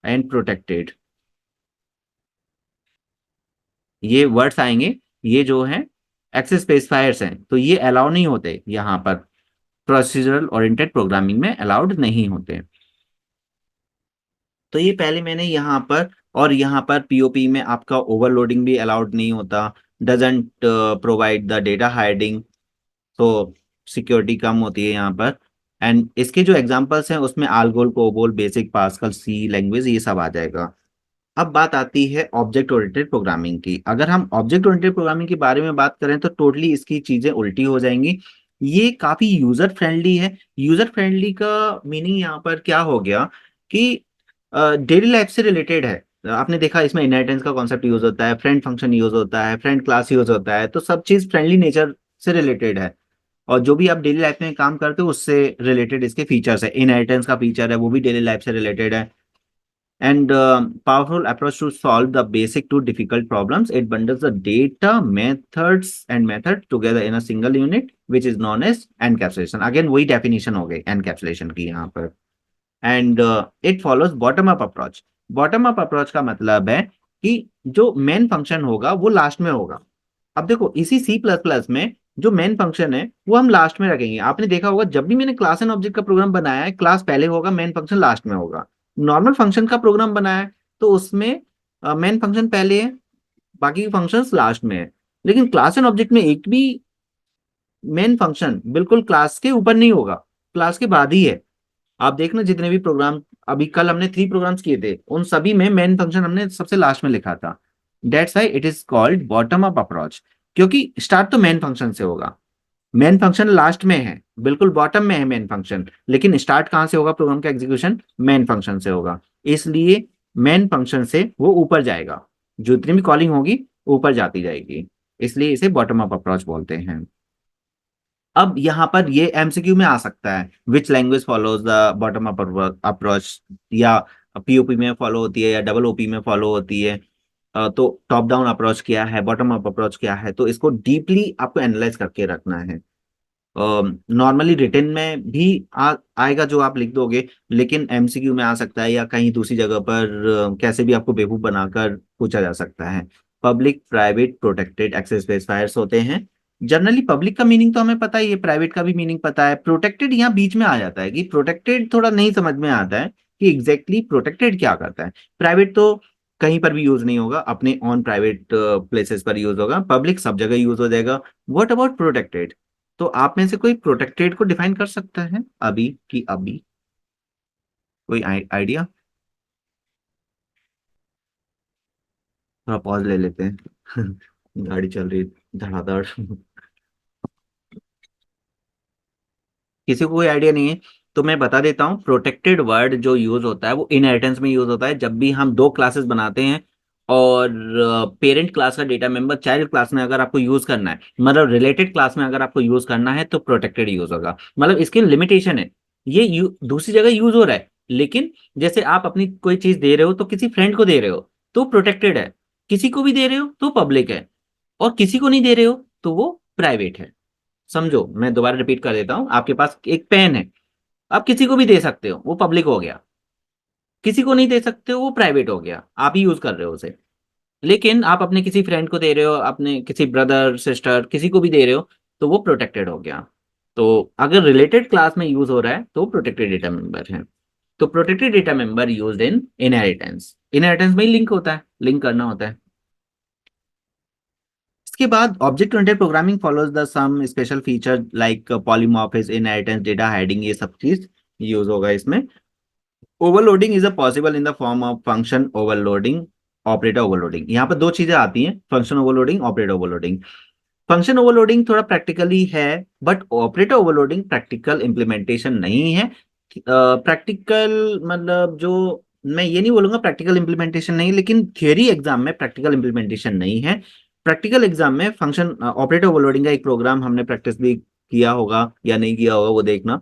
एंड प्रोटेक्टेड, ये वर्ड्स आएंगे, ये जो है एक्सेस स्पेसिफायर्स हैं, तो ये अलाउ नहीं होते यहाँ पर। प्रोसीजरल ओरिएंटेड प्रोग्रामिंग में अलाउड नहीं होते। तो ये पहले मैंने यहाँ पर, और यहाँ पर पीओपी में आपका ओवरलोडिंग भी अलाउड नहीं होता। Doesn't provide the data hiding. तो सिक्योरिटी कम होती है यहाँ पर। एंड इसके जो एग्जांपल्स हैं उसमें आलगोल, कोबोल, बेसिक, पास्कल, सी लैंग्वेज, ये सब आ जाएगा। अब बात आती है ऑब्जेक्ट ओरिएंटेड प्रोग्रामिंग की। अगर हम ऑब्जेक्ट ओरिएंटेड प्रोग्रामिंग के बारे में बात करें तो टोटली इसकी चीजें उल्टी हो जाएंगी। ये काफी यूजर फ्रेंडली है। यूजर फ्रेंडली का मीनिंग यहाँ पर क्या हो गया कि डेली लाइफ से रिलेटेड है। आपने देखा इसमें इनहेरिटेंस का कॉन्सेप्ट यूज होता है, फ्रेंड फंक्शन यूज होता है, फ्रेंड क्लास यूज होता है, तो सब चीज फ्रेंडली नेचर से रिलेटेड है। और जो भी आप डेली लाइफ में काम करते हो उससे रिलेटेड इसके फीचर्स है। इनहेरिटेंस का फीचर है वो भी डेली लाइफ से रिलेटेड है। And powerful approach to solve the basic to difficult problems. It bundles the data, methods and methods together in a single unit, which is known as encapsulation. Again वही definition हो गई encapsulation की यहाँ पर। And it follows bottom up approach. Bottom up approach का मतलब है कि जो मेन फंक्शन होगा वो लास्ट में होगा। अब देखो इसी सी प्लस प्लस में जो मेन फंक्शन है वो हम लास्ट में रखेंगे। आपने देखा होगा जब भी मैंने क्लास एंड ऑब्जेक्ट का प्रोग्राम बनाया है, क्लास पहले होगा, मेन फंक्शन लास्ट में होगा। नॉर्मल फंक्शन का प्रोग्राम बनाया है तो उसमें मेन फंक्शन पहले है, बाकी फंक्शंस लास्ट में है। लेकिन क्लास एंड ऑब्जेक्ट में एक भी मेन फंक्शन बिल्कुल क्लास के ऊपर नहीं होगा, क्लास के बाद ही है। आप देखना जितने भी प्रोग्राम, अभी कल हमने 3 प्रोग्राम्स किए थे, उन सभी में मेन फंक्शन हमने सबसे लास्ट में लिखा था। That's why it is called bottom up approach, क्योंकि स्टार्ट तो मेन फंक्शन से होगा। मेन फंक्शन लास्ट में है, बिल्कुल बॉटम में है मेन फंक्शन, लेकिन स्टार्ट कहां से होगा प्रोग्राम का एग्जीक्यूशन? मेन फंक्शन से होगा। इसलिए मेन फंक्शन से वो ऊपर जाएगा, जो जितनी भी कॉलिंग होगी ऊपर जाती जाएगी, इसलिए इसे बॉटम अप अप्रोच बोलते हैं। अब यहाँ पर ये एमसीक्यू में आ सकता है, which language follows the bottom up approach, या पीओपी में फॉलो होती है या डबल ओपी में फॉलो होती है। तो टॉप डाउन अप्रोच क्या है, बॉटम अप अप्रोच क्या है, तो इसको डीपली आपको एनालाइज करके रखना है। नॉर्मली रिटन में भी आएगा जो आप लिख दोगे, लेकिन एमसीक्यू में आ सकता है या कहीं दूसरी जगह पर कैसे भी आपको बेवकूफ बनाकर पूछा जा सकता है। Public, private, protected access specifiers होते हैं। जनरली पब्लिक का मीनिंग तो हमें पता ही है, प्राइवेट का भी मीनिंग पता है। प्रोटेक्टेड यहाँ बीच में आ जाता है कि प्रोटेक्टेड थोड़ा नहीं समझ में आता है कि एग्जैक्टली प्रोटेक्टेड क्या करता है। प्राइवेट तो कहीं पर भी यूज नहीं होगा, अपने ऑन प्राइवेट प्लेसेस पर यूज होगा। पब्लिक सब जगह यूज हो जाएगा। What about protected? तो आप में से कोई प्रोटेक्टेड को डिफाइन कर सकता है अभी की अभी? कोई आइडिया? थोड़ा पॉज ले लेते हैं। गाड़ी चल रही है धड़ाधड़। किसी को कोई आइडिया नहीं है तो मैं बता देता हूँ। प्रोटेक्टेड वर्ड जो यूज होता है वो इनहेरिटेंस में यूज होता है, जब भी हम दो क्लासेस बनाते हैं और पेरेंट क्लास का डेटा मेंबर चाइल्ड क्लास में अगर आपको यूज करना है, मतलब रिलेटेड क्लास में अगर आपको यूज करना है, तो प्रोटेक्टेड यूज होगा। मतलब इसकी लिमिटेशन है, ये दूसरी जगह यूज हो रहा है, लेकिन जैसे आप अपनी कोई चीज दे रहे हो तो किसी फ्रेंड को दे रहे हो तो प्रोटेक्टेड है, किसी को भी दे रहे हो तो पब्लिक है, और किसी को नहीं दे रहे हो तो वो प्राइवेट है। समझो, मैं दोबारा रिपीट कर देता हूं। आपके पास एक पेन है, आप किसी को भी दे सकते हो, वो पब्लिक हो गया। किसी को नहीं दे सकते हो, वो प्राइवेट हो गया, आप ही यूज कर रहे हो उसे। लेकिन आप अपने किसी फ्रेंड को दे रहे हो, अपने किसी ब्रदर सिस्टर किसी को भी दे रहे हो, तो वो प्रोटेक्टेड हो गया। तो अगर रिलेटेड क्लास में यूज हो रहा है तो प्रोटेक्टेड डेटा मेंबर है। तो protected data member used in inheritance. Inheritance में ही लिंक होता है, लिंक करना होता है। इसके बाद object oriented programming follows the some special feature like polymorphism, inheritance, data hiding, ये सब चीज यूज होगा इसमें। Overloading is a possible in the form of function overloading, operator overloading. यहाँ पर दो चीजें आती हैं, function overloading, operator overloading. Function overloading थोड़ा प्रैक्टिकली है, but operator overloading practical implementation नहीं है। प्रैक्टिकल मतलब जो, मैं ये नहीं बोलूंगा प्रैक्टिकल इंप्लीमेंटेशन नहीं, लेकिन थियरी एग्जाम में प्रैक्टिकल इंप्लीमेंटेशन नहीं है। प्रैक्टिकल एग्जाम में फंक्शन ऑपरेटर ओवरलोडिंग का एक प्रोग्राम हमने प्रैक्टिस भी किया होगा या नहीं किया होगा वो देखना।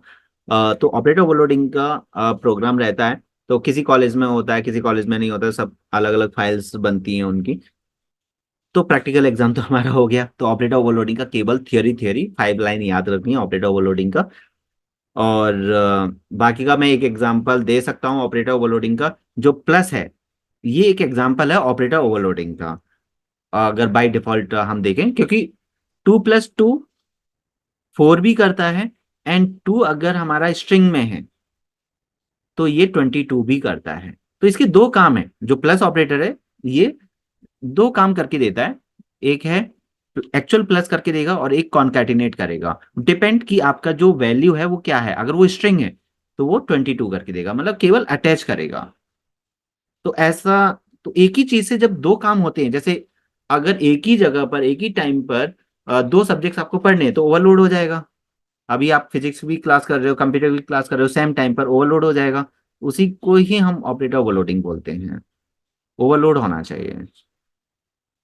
तो ऑपरेटर ओवरलोडिंग का प्रोग्राम रहता है, तो किसी कॉलेज में होता है किसी कॉलेज में नहीं होता है, सब अलग अलग फाइल्स बनती हैं उनकी। तो प्रैक्टिकल एग्जाम तो हमारा हो गया, तो ऑपरेटर ओवरलोडिंग का केवल थियरी थियरी 5 लाइन याद रखनी है ऑपरेटर ओवरलोडिंग का। और बाकी का मैं एक एग्जांपल दे सकता हूँ ऑपरेटर ओवरलोडिंग का। जो प्लस है, ये एक एग्जांपल है ऑपरेटर ओवरलोडिंग का। अगर बाय डिफॉल्ट हम देखें, क्योंकि 2 + 2 4 भी करता है, एंड 2 अगर हमारा स्ट्रिंग में है तो ये 22 भी करता है। तो इसके दो काम है, जो प्लस ऑपरेटर है ये दो काम करके देता है। एक है एक्चुअल प्लस करके देगा, और एक कॉन्कैटिनेट करेगा। डिपेंड कि आपका जो वैल्यू है वो क्या है, अगर वो स्ट्रिंग है तो वो 22 करके देगा, मतलब केवल अटैच करेगा। तो ऐसा, तो एक ही चीज से जब दो काम होते हैं, जैसे अगर एक ही जगह पर एक ही टाइम पर दो सब्जेक्ट्स आपको पढ़ने हैं तो ओवरलोड हो जाएगा। अभी आप फिजिक्स भी क्लास कर रहे हो, कंप्यूटर भी क्लास कर रहे हो, सेम टाइम पर ओवरलोड हो जाएगा। उसी को ही हम ऑपरेटर ओवरलोडिंग बोलते हैं। ओवरलोड होना चाहिए।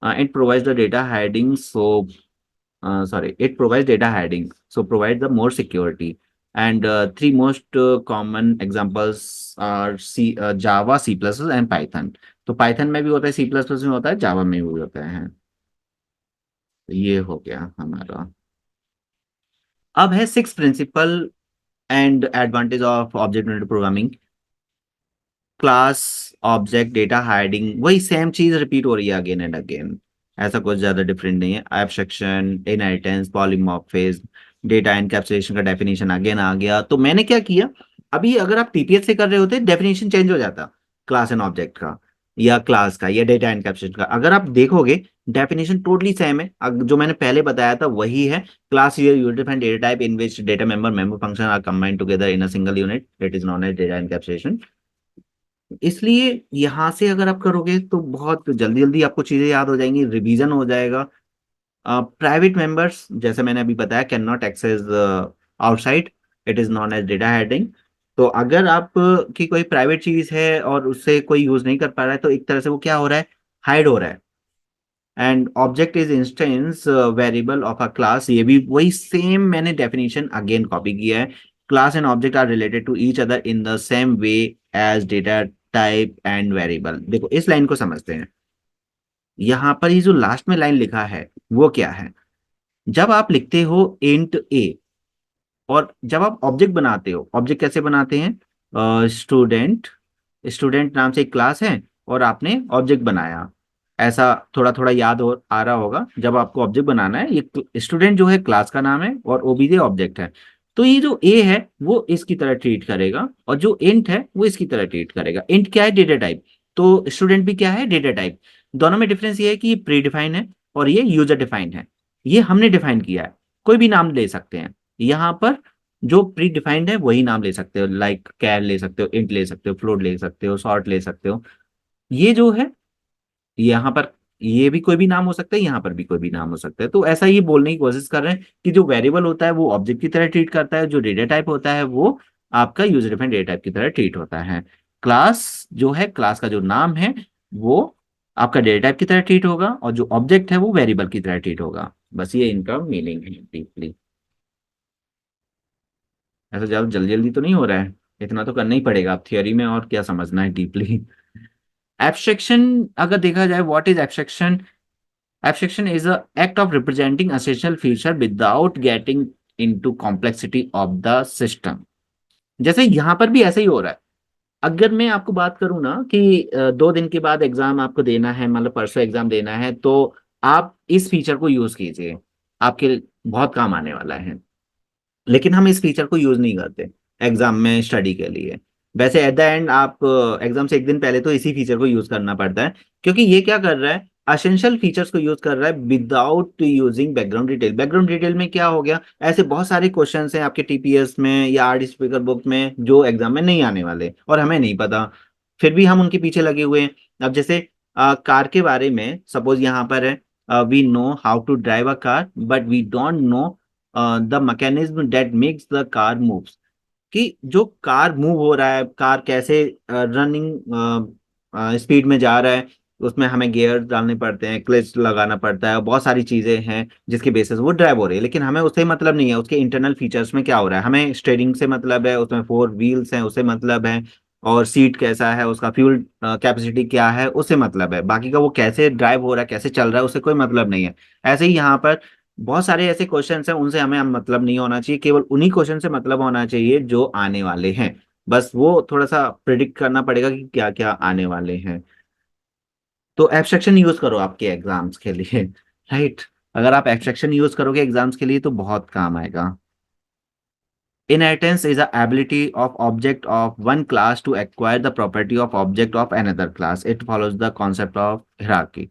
It provides the data hiding, so sorry, it provides data hiding, so provide the more security. And three most common examples are Java, C++ and Python. तो Python में भी होता है, C++ में होता है, Java में भी होता है। तो ये हो गया हमारा। अब है 6 principle and advantage of object oriented programming. Class object data hiding, वही सेम चीज रिपीट हो रही है अगेन एंड अगेन, ऐसा कुछ ज्यादा डिफरेंट नहीं है। Abstraction, inheritance, polymorphism, data encapsulation का डेफिनेशन अगेन आ गया। तो मैंने क्या किया, अभी अगर आप टीपीएस से कर रहे होते डेफिनेशन चेंज हो जाता क्लास एंड ऑब्जेक्ट का या क्लास का या डेटा एनकैप्सुलेशन का। अगर आप देखोगे डेफिनेशन टोटली सेम है, जो मैंने पहले बताया था वही है। Class is a unit-defined data type in which data member function are combined together in a single unit that is known as data encapsulation। इसलिए यहां से अगर आप करोगे तो बहुत जल्दी जल्दी आपको चीजें याद हो जाएंगी, रिवीजन हो जाएगा। प्राइवेट मेंबर्स जैसे मैंने अभी बताया can not access outside, it is known as data hiding. तो अगर आप की कोई प्राइवेट चीज है और उससे कोई यूज नहीं कर पा रहा है तो एक तरह से वो क्या हो रहा है, हाइड हो रहा है। And object is instance variable of a class, ये भी वही सेम मैंने डेफिनेशन अगेन कॉपी किया है। Class and object are related to each other in the same way as data type and variable. देखो इस लाइन को समझते हैं। यहां पर ये जो लास्ट में लाइन लिखा है वो क्या है, जब आप लिखते हो इंट ए और जब आप ऑब्जेक्ट बनाते हो, ऑब्जेक्ट कैसे बनाते हैं, स्टूडेंट, स्टूडेंट नाम से एक क्लास है और आपने ऑब्जेक्ट बनाया, ऐसा थोड़ा थोड़ा याद हो आ रहा होगा। जब आपको ऑब्जेक्ट बनाना है, ये स्टूडेंट जो है क्लास का नाम है और ओबीजे ऑब्जेक्ट है। तो ये जो ए है वो इसकी तरह ट्रीट करेगा और जो इंट है वो इसकी तरह ट्रीट करेगा। इंट क्या है, डेटा टाइप, तो स्टूडेंट भी क्या है, डेटा टाइप। दोनों में डिफरेंस ये है कि ये प्री डिफाइन है और ये यूजर डिफाइंड है। ये हमने डिफाइन किया है, कोई भी नाम ले सकते हैं यहाँ पर। जो प्री डिफाइंड है वही नाम ले सकते हो, लाइक कैर ले सकते हो, इंट ले सकते हो, फ्लोट ले सकते हो, सॉर्ट ले सकते हो। ये जो है यहाँ पर, ये भी कोई भी नाम हो सकता है, यहाँ पर भी कोई भी नाम हो सकता है। तो ऐसा ये बोलने की कोशिश कर रहे हैं कि जो वेरिएबल होता है वो ऑब्जेक्ट की तरह ट्रीट करता है, जो डेटा टाइप होता है वो आपका यूजर डिफाइंड डेटा टाइप की तरह ट्रीट होता है। क्लास जो है, क्लास का जो नाम है वो आपका डेटा टाइप की तरह ट्रीट होगा और जो ऑब्जेक्ट है वो वेरिएबल की तरह ट्रीट होगा। बस ये इनका मीनिंग है डीपली। ऐसा ज्यादा जल्दी जल्दी तो नहीं हो रहा है, इतना तो करना ही पड़ेगा आप थियोरी में, और क्या समझना है डीपली। एब्स्ट्रैक्शन अगर देखा जाए, what is abstraction? Abstraction is the act of representing essential feature without getting into complexity of the system। जैसे यहां पर भी ऐसा ही हो रहा है। अगर मैं आपको बात करूं ना कि 2 दिन के बाद एग्जाम आपको देना है, मतलब परसों एग्जाम देना है, तो आप इस फीचर को यूज कीजिए, आपके बहुत काम आने वाला है। लेकिन हम इस फीचर को यूज नहीं करते एग्जाम में स्टडी के लिए। वैसे एट द एंड आप एग्जाम से एक दिन पहले तो इसी फीचर को यूज करना पड़ता है, क्योंकि ये क्या कर रहा है, असेंशियल फीचर्स को यूज कर रहा है without using background detail. Background detail में क्या हो गया, ऐसे बहुत सारे क्वेश्चंस हैं आपके टीपीएस में या आरडी स्पीकर बुक में जो एग्जाम में नहीं आने वाले और हमें नहीं पता, फिर भी हम उनके पीछे लगे हुए हैं। अब जैसे कार के बारे में सपोज यहाँ पर है, we know how to drive a car but we don't know the mechanism that makes the car moves. कि जो कार मूव हो रहा है, कार कैसे रनिंग स्पीड में जा रहा है, उसमें हमें गियर डालने पड़ते हैं, क्लच लगाना पड़ता है, बहुत सारी चीजें हैं जिसके बेसिस वो ड्राइव हो रही है। लेकिन हमें उससे मतलब नहीं है उसके इंटरनल फीचर्स में क्या हो रहा है, हमें स्टीयरिंग से मतलब है, उसमें 4 व्हील्स हैं उससे मतलब है, और सीट कैसा है, उसका फ्यूल कैपेसिटी क्या है उससे मतलब है। बाकी का वो कैसे ड्राइव हो रहा है, कैसे चल रहा है, उससे कोई मतलब नहीं है। ऐसे ही यहाँ पर बहुत सारे ऐसे क्वेश्चंस हैं, उनसे हमें मतलब नहीं होना चाहिए, केवल उन्हीं क्वेश्चन से मतलब होना चाहिए जो आने वाले हैं। बस वो थोड़ा सा प्रिडिक्ट करना पड़ेगा कि क्या क्या आने वाले हैं। तो एब्स्ट्रैक्शन यूज करो आपके एग्जाम्स के लिए। राइट, अगर आप एब्स्ट्रैक्शन यूज करोगे एग्जाम्स के लिए तो बहुत काम आएगा। Inheritance is the ability of object of one class to acquire the property of object of another class. It follows the concept of hierarchy।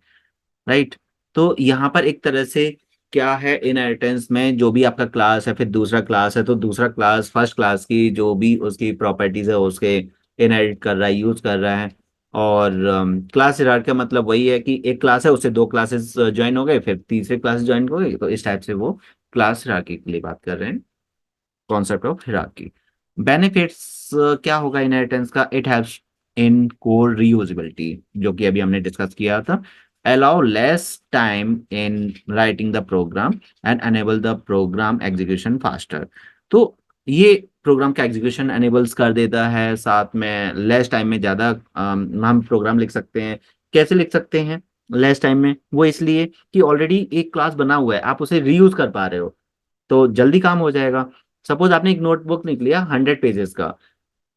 Right, तो यहाँ पर एक तरह से क्या है, इनहेरिटेंस में जो भी आपका क्लास है फिर दूसरा क्लास है, तो दूसरा क्लास फर्स्ट क्लास की जो भी उसकी प्रॉपर्टीज है उसके इनहेरिट कर रहा है, यूज कर रहा है। और क्लास हिरार्की का मतलब वही है कि एक क्लास है उससे 2 क्लासेस ज्वाइन हो गए, फिर तीसरे क्लास ज्वाइन हो गए, तो इस टाइप से वो क्लास हिरार्की के लिए बात कर रहे हैं, कॉन्सेप्ट ऑफ हिरार्की। बेनिफिट्स क्या होगा इनहेरिटेंस का, it helps in code reusability, जो कि अभी हमने डिस्कस किया था। Allow less time in writing the program and enable the program execution faster. तो ये प्रोग्राम का एग्जीक्यूशन एनेबल्स कर देता है, साथ में लेस टाइम में ज्यादा हम प्रोग्राम लिख सकते हैं। कैसे लिख सकते हैं लेस टाइम में, वो इसलिए कि ऑलरेडी एक क्लास बना हुआ है, आप उसे रीयूज कर पा रहे हो, तो जल्दी काम हो जाएगा। सपोज आपने एक नोटबुक निकलिया 100 पेजेस का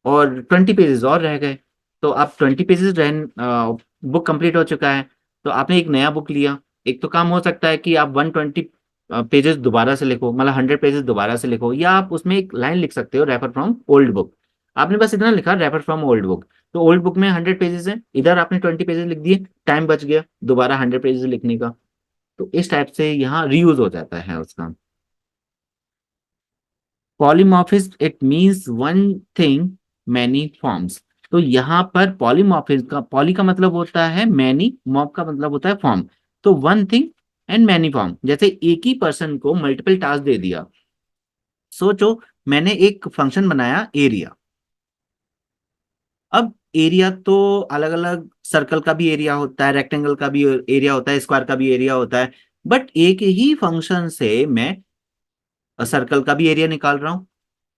और 20 पेजेस और रह गए, तो आप 20 पेजेस बुक कंप्लीट हो चुका है, तो आपने एक नया बुक लिया। एक तो काम हो सकता है कि आप 120 पेजेस दोबारा से लिखो, मतलब 100 पेजेस दोबारा से लिखो, या आप उसमें एक लाइन लिख सकते हो, रेफर फ्रॉम ओल्ड बुक। आपने बस इतना लिखा, रेफर फ्रॉम ओल्ड बुक। तो ओल्ड बुक में 100 पेजेस है, इधर आपने 20 पेजेस लिख दिए, टाइम बच गया दोबारा 100 पेजेस लिखने का। तो इस टाइप से यहाँ रीयूज हो जाता है उसका। Polymorphism it means one thing many forms. तो यहाँ पर पॉलीमॉर्फिज्म का, पॉली का मतलब होता है मैनी, मॉर्फ का मतलब होता है फॉर्म। तो one thing and many form, जैसे एक ही पर्सन को मल्टीपल टास्क दे दिया। सोचो, मैंने एक फंक्शन बनाया एरिया। अब एरिया तो अलग अलग, सर्कल का भी एरिया होता है, रेक्टेंगल का भी एरिया होता है, स्क्वायर का भी एरिया होता है। बट एक ही फंक्शन से मैं सर्कल का भी एरिया निकाल रहा हूँ,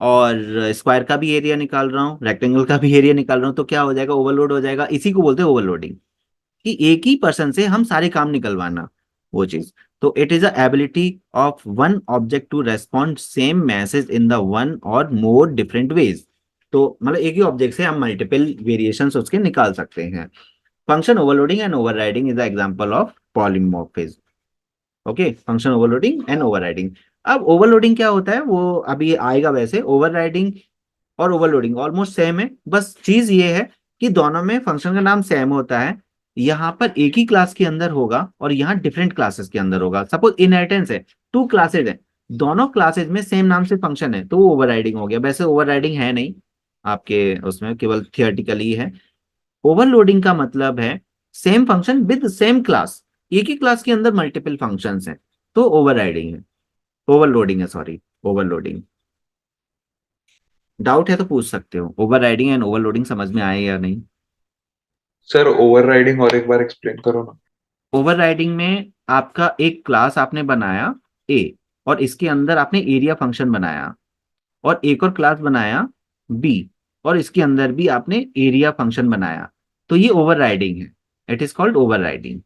और स्क्वायर का भी एरिया निकाल रहा हूँ, रेक्टेंगल का भी एरिया निकाल रहा हूँ। तो क्या हो जाएगा, ओवरलोड हो जाएगा। इसी को बोलते हैं ओवरलोडिंग, कि एक ही पर्सन से हम सारे काम निकलवाना, वो चीज। तो it is a ability of one object to respond same message in the one और मोर डिफरेंट वेज। तो मतलब एक ही ऑब्जेक्ट से हम मल्टीपल वेरिएशंस उसके निकाल सकते हैं। Function overloading and overriding is the example of polymorphism. Okay, function overloading and overriding. अब ओवरलोडिंग क्या होता है वो अभी आएगा। वैसे ओवरराइडिंग और ओवरलोडिंग ऑलमोस्ट सेम है, बस चीज ये है कि दोनों में फंक्शन का नाम सेम होता है। यहाँ पर एक ही क्लास के अंदर होगा और यहाँ डिफरेंट क्लासेस के अंदर होगा। सपोज इनहेरिटेंस है, टू क्लासेज है, दोनों क्लासेज में सेम नाम से फंक्शन है, तो वो ओवरराइडिंग हो गया। वैसे ओवरराइडिंग है नहीं आपके उसमें, केवल थियोरटिकली है। ओवरलोडिंग का मतलब है same function with same class, एक ही क्लास के अंदर मल्टीपल फंक्शंस हैं, तो ओवरराइडिंग है, ओवरलोडिंग है, सॉरी, ओवरलोडिंग। डाउट है तो पूछ सकते हो, ओवरराइडिंग एंड ओवरलोडिंग समझ में आए या नहीं। सर ओवरराइडिंग और एक बार एक्सप्लेन करो ना। ओवरराइडिंग में आपका एक क्लास आपने बनाया ए, और इसके अंदर आपने एरिया फंक्शन बनाया, और एक और क्लास बनाया बी, और इसके अंदर भी आपने एरिया फंक्शन बनाया। तो ये ओवरराइडिंग है, इट इज कॉल्ड ओवरराइडिंग।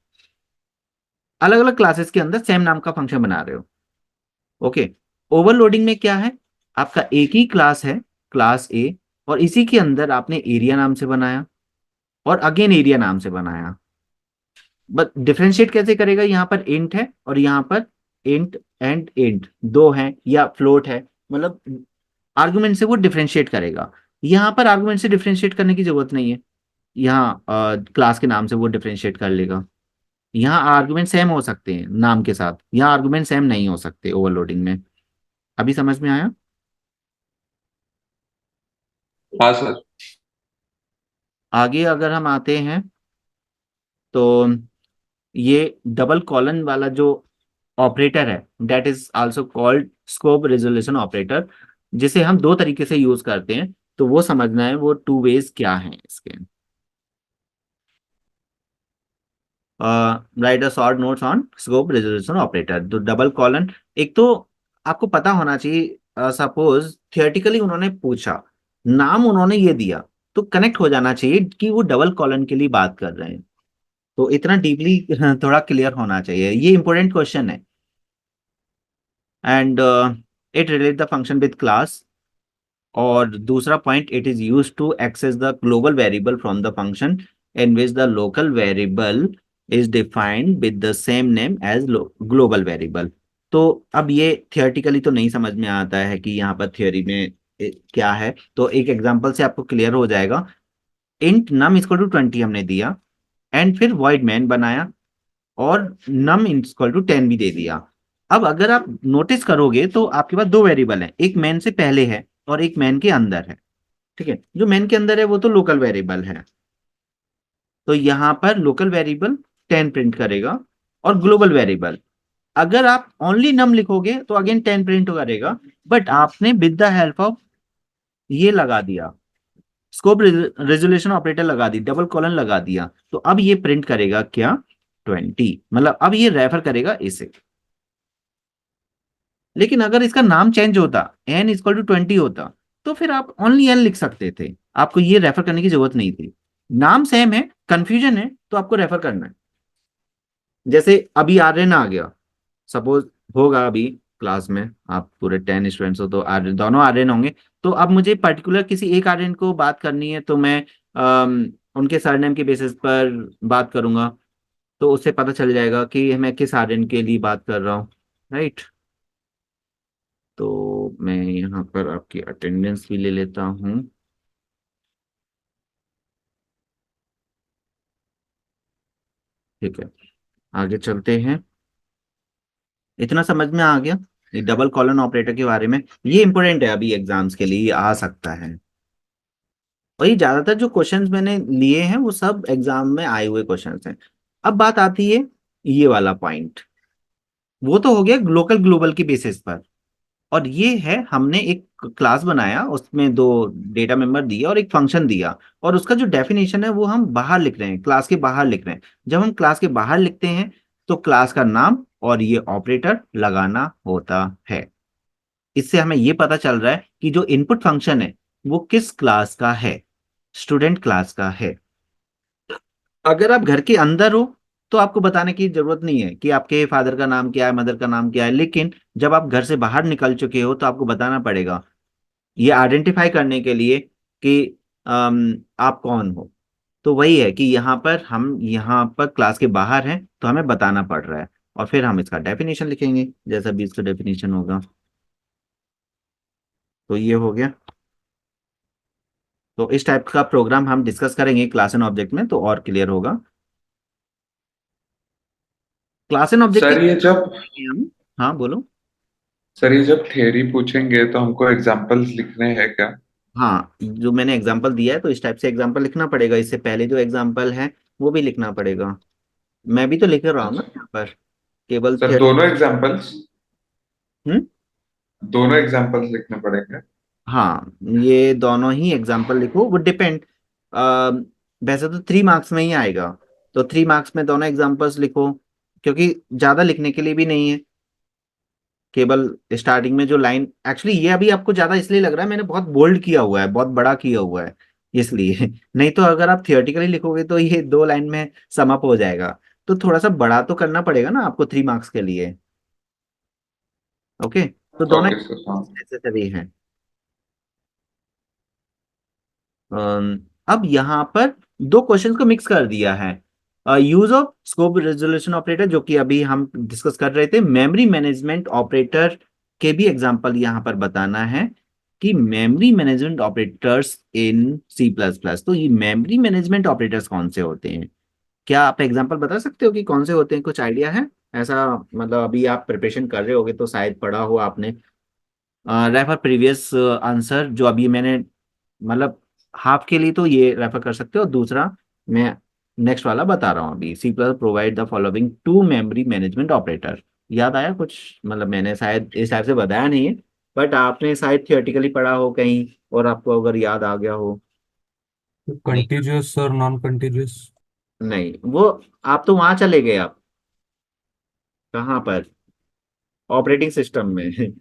अलग अलग क्लासेस के अंदर सेम नाम का फंक्शन बना रहे हो। ओके। ओवरलोडिंग में क्या है, आपका एक ही क्लास है, क्लास ए, और इसी के अंदर आपने एरिया नाम से बनाया, और अगेन एरिया नाम से बनाया। बट डिफरेंशिएट कैसे करेगा, यहाँ पर इंट है और यहाँ पर इंट एंड इंट दो हैं, या फ्लोट है, मतलब आर्गुमेंट से वो डिफरेंशिएट करेगा। यहाँ पर आर्गुमेंट से डिफरेंशिएट करने की जरूरत नहीं है, यहाँ क्लास के नाम से वो डिफरेंशिएट कर लेगा। यहाँ आर्गुमेंट सेम हो सकते हैं नाम के साथ, यहाँ आर्गुमेंट सेम नहीं हो सकते ओवरलोडिंग में। अभी समझ में आया। हाँ सर। आगे अगर हम आते हैं, तो ये डबल कॉलन वाला जो ऑपरेटर है, that is also called scope resolution operator, जिसे हम दो तरीके से यूज करते हैं। तो वो समझना है, वो टू वेज क्या हैं इसके। Right a short notes on scope resolution operator. तो डबल कॉलन, एक तो आपको पता होना चाहिए, सपोज थियोरेटिकली उन्होंने पूछा, नाम उन्होंने ये दिया, तो कनेक्ट हो जाना चाहिए कि वो डबल कॉलन के लिए बात कर रहे हैं। तो इतना डीपली थोड़ा क्लियर होना चाहिए, ये इंपॉर्टेंट क्वेश्चन है। And it relate the function with class. और दूसरा point, it is use to access the global variable from the function in which the local variable is defined with the same name as global variable. तो अब ये theoretically तो नहीं समझ में आता है कि यहाँ पर थ्योरी में क्या है, तो एक एग्जांपल से आपको क्लियर हो जाएगा। इंट नम इक्वल टू 20 हमने दिया, एंड फिर वॉइड मैन बनाया, और नम इक्वल टू 10 भी दे दिया। अब अगर आप नोटिस करोगे तो आपके पास दो वेरिएबल हैं, एक मैन से पहले है और एक मैन के अंदर है। ठीक है, जो मैन के अंदर है वो तो लोकल वेरिएबल है, तो यहां पर लोकल वेरिएबल 10 प्रिंट करेगा। और ग्लोबल वेरिएबल, अगर आप ओनली नम लिखोगे तो अगेन 10 प्रिंट करेगा। बट आपने विद द हेल्प ऑफ ये लगा दिया, स्कोप रेजोल्यूशन ऑपरेटर लगा दी, डबल कॉलन लगा दिया, तो अब ये प्रिंट करेगा क्या, 20, मतलब अब ये रेफर करेगा इसे। लेकिन अगर इसका नाम चेंज होता, एन इक्वल टू 20 होता, तो फिर आप ओनली एन लिख सकते थे, आपको ये रेफर करने की जरूरत नहीं थी। नाम सेम है, कंफ्यूजन है, तो आपको रेफर करना है। जैसे अभी आर्यन आ गया, सपोज होगा अभी क्लास में, आप पूरे 10 स्टूडेंट्स हो, तो दोनों आर्यन होंगे। तो अब मुझे पर्टिकुलर किसी एक आर्यन को बात करनी है, तो मैं उनके सरनेम के बेसिस पर बात करूंगा, तो उससे पता चल जाएगा कि मैं किस आर्यन के लिए बात कर रहा हूँ। राइट। तो मैं यहाँ पर आपकी अटेंडेंस भी ले लेता हूँ। ठीक है, आगे चलते हैं। इतना समझ में आ गया ये डबल कॉलन ऑपरेटर के बारे में। ये इंपॉर्टेंट है, अभी एग्जाम्स के लिए ये आ सकता है। वही ज्यादातर जो क्वेश्चंस मैंने लिए हैं वो सब एग्जाम में आए हुए क्वेश्चंस हैं। अब बात आती है ये वाला पॉइंट। वो तो हो गया लोकल ग्लोबल की बेसिस पर। और ये है, हमने एक क्लास बनाया, उसमें दो डेटा मेंबर दिए और एक फंक्शन दिया। और उसका जो डेफिनेशन है वो हम बाहर लिख रहे हैं, क्लास के बाहर लिख रहे हैं। जब हम क्लास के बाहर लिखते हैं तो क्लास का नाम और ये ऑपरेटर लगाना होता है। इससे हमें ये पता चल रहा है कि जो इनपुट फंक्शन है वो किस क्लास का है, स्टूडेंट क्लास का है। अगर आप घर के अंदर हो तो आपको बताने की जरूरत नहीं है कि आपके फादर का नाम क्या है, मदर का नाम क्या है। लेकिन जब आप घर से बाहर निकल चुके हो तो आपको बताना पड़ेगा, ये आइडेंटिफाई करने के लिए कि आप कौन हो। तो वही है कि यहाँ पर हम यहाँ पर क्लास के बाहर हैं तो हमें बताना पड़ रहा है। और फिर हम इसका डेफिनेशन लिखेंगे, जैसा भी इसका डेफिनेशन होगा। तो ये हो गया। तो इस टाइप का प्रोग्राम हम डिस्कस करेंगे क्लास एंड ऑब्जेक्ट में, तो और क्लियर होगा। क्लास एंड ऑब्जेक्ट की सर ये जब हम, हाँ बोलो। सर ये जब थ्योरी पूछेंगे तो हमको एग्जांपल्स लिखने हैं क्या? हाँ, जो मैंने एग्जांपल दिया है तो इस टाइप से एग्जांपल लिखना पड़ेगा। इससे पहले जो एग्जांपल है वो भी लिखना पड़ेगा। मैं भी तो लिख रहा हूँ ना अच्छा यहाँ पर, केवल सर, थियोरी। हम्म। दोनों एग्जांपल्स लिखने पड़ेंगे। हाँ, ये दोनों ही एग्जांपल लिखो, वो डिपेंड। वैसे तो 3 मार्क्स में ही आएगा, तो 3 मार्क्स में दोनों एग्जांपल्स लिखो, क्योंकि ज्यादा लिखने के लिए भी नहीं है। केवल स्टार्टिंग में जो लाइन, एक्चुअली ये अभी आपको ज्यादा इसलिए लग रहा है मैंने बहुत बोल्ड किया हुआ है, बहुत बड़ा किया हुआ है, इसलिए। नहीं तो अगर आप थियोरेटिकली लिखोगे तो ये 2 लाइन में समअप हो जाएगा। तो थोड़ा सा बड़ा तो करना पड़ेगा ना आपको 3 मार्क्स के लिए। ओके, तो दोनों ओके सर, हाँ। नेसेसरी हैं। अब यहाँ पर दो क्वेश्चंस को मिक्स कर दिया है। Use of scope resolution operator, जो कि अभी हम डिस्कस कर रहे थे, मेमोरी मैनेजमेंट ऑपरेटर के भी एग्जांपल यहाँ पर बताना है कि memory management operators in C plus plus. तो ये मेमोरी मैनेजमेंट ऑपरेटर्स कौन से होते हैं? क्या आप एग्जांपल बता सकते हो कि कौन से होते हैं? कुछ आइडिया है ऐसा? मतलब अभी आप प्रिपरेशन कर रहे होगे तो शायद पढ़ा हो आपने। रेफर प्रीवियस आंसर जो अभी मैंने, मतलब हाफ के लिए तो ये रेफर कर सकते हो। दूसरा मैं नेक्स्ट वाला बता रहा हूँ अभी, C plus provide the following two memory management operator. याद आया कुछ? मतलब मैंने शायद इस टाइप से बताया नहीं है, बट आपने शायद थियोरेटिकली पढ़ा हो कहीं और आपको अगर याद आ गया हो। नहीं, कंटिन्यूअस सर, नॉन कंटिन्यूअस। नहीं वो आप तो वहां चले गए। आप कहाँ पर? ऑपरेटिंग सिस्टम में।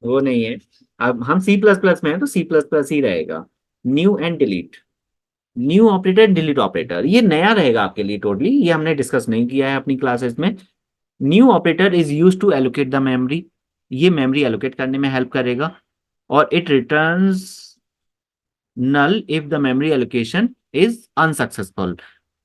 वो नहीं है। अब हम सी प्लस प्लस में है तो सी प्लस प्लस ही रहेगा। New and delete, new operator delete operator, ये नया रहेगा आपके लिए टोटली, ये हमने डिस्कस नहीं किया है अपनी क्लासेस में। New operator is use to allocate the memory, ये मेमोरी एलोकेट करने में हेल्प करेगा। और it returns null if the memory allocation is unsuccessful.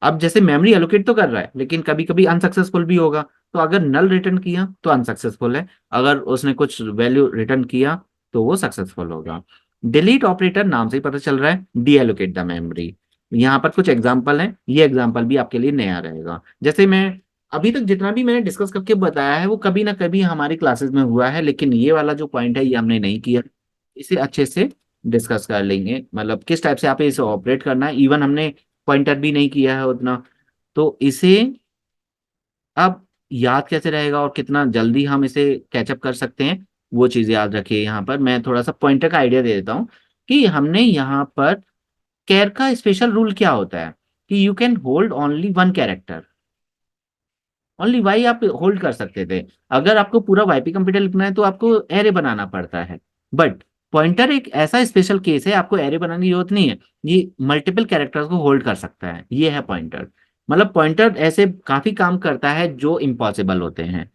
अब जैसे मेमोरी एलोकेट तो कर रहा है लेकिन कभी कभी अनसक्सेसफुल भी होगा, तो अगर नल रिटर्न किया तो अनसक्सेसफुल है, अगर उसने कुछ वैल्यू रिटर्न किया तो वो सक्सेसफुल होगा। डिलीट ऑपरेटर नाम से ही पता चल रहा है, डी एलोकेट द मेमोरी। यहाँ पर कुछ एग्जाम्पल है, ये एग्जाम्पल भी आपके लिए नया रहेगा। जैसे मैं अभी तक जितना भी मैंने डिस्कस करके बताया है वो कभी ना कभी हमारी क्लासेस में हुआ है, लेकिन ये वाला जो पॉइंट है ये हमने नहीं किया। इसे अच्छे से डिस्कस कर लेंगे, मतलब किस टाइप से आप इसे ऑपरेट करना है। इवन हमने पॉइंटर भी नहीं किया है उतना। तो इसे अब याद कैसे रहेगा और कितना जल्दी हम इसे कैचअप कर सकते हैं, वो चीज याद रखिए। यहाँ पर मैं थोड़ा सा पॉइंटर का आइडिया दे देता हूँ कि हमने यहाँ पर कैर का स्पेशल रूल क्या होता है कि you can hold only one character. Only Y आप होल्ड कर सकते थे। अगर आपको पूरा वाईपी कंप्यूटर लिखना है तो आपको एरे बनाना पड़ता है। बट पॉइंटर एक ऐसा स्पेशल केस है, आपको एरे बनाने की जरूरत नहीं है। ये मल्टीपल कैरेक्टर्स को होल्ड कर सकता है, ये है पॉइंटर। मतलब पॉइंटर ऐसे काफी काम करता है जो इम्पॉसिबल होते हैं।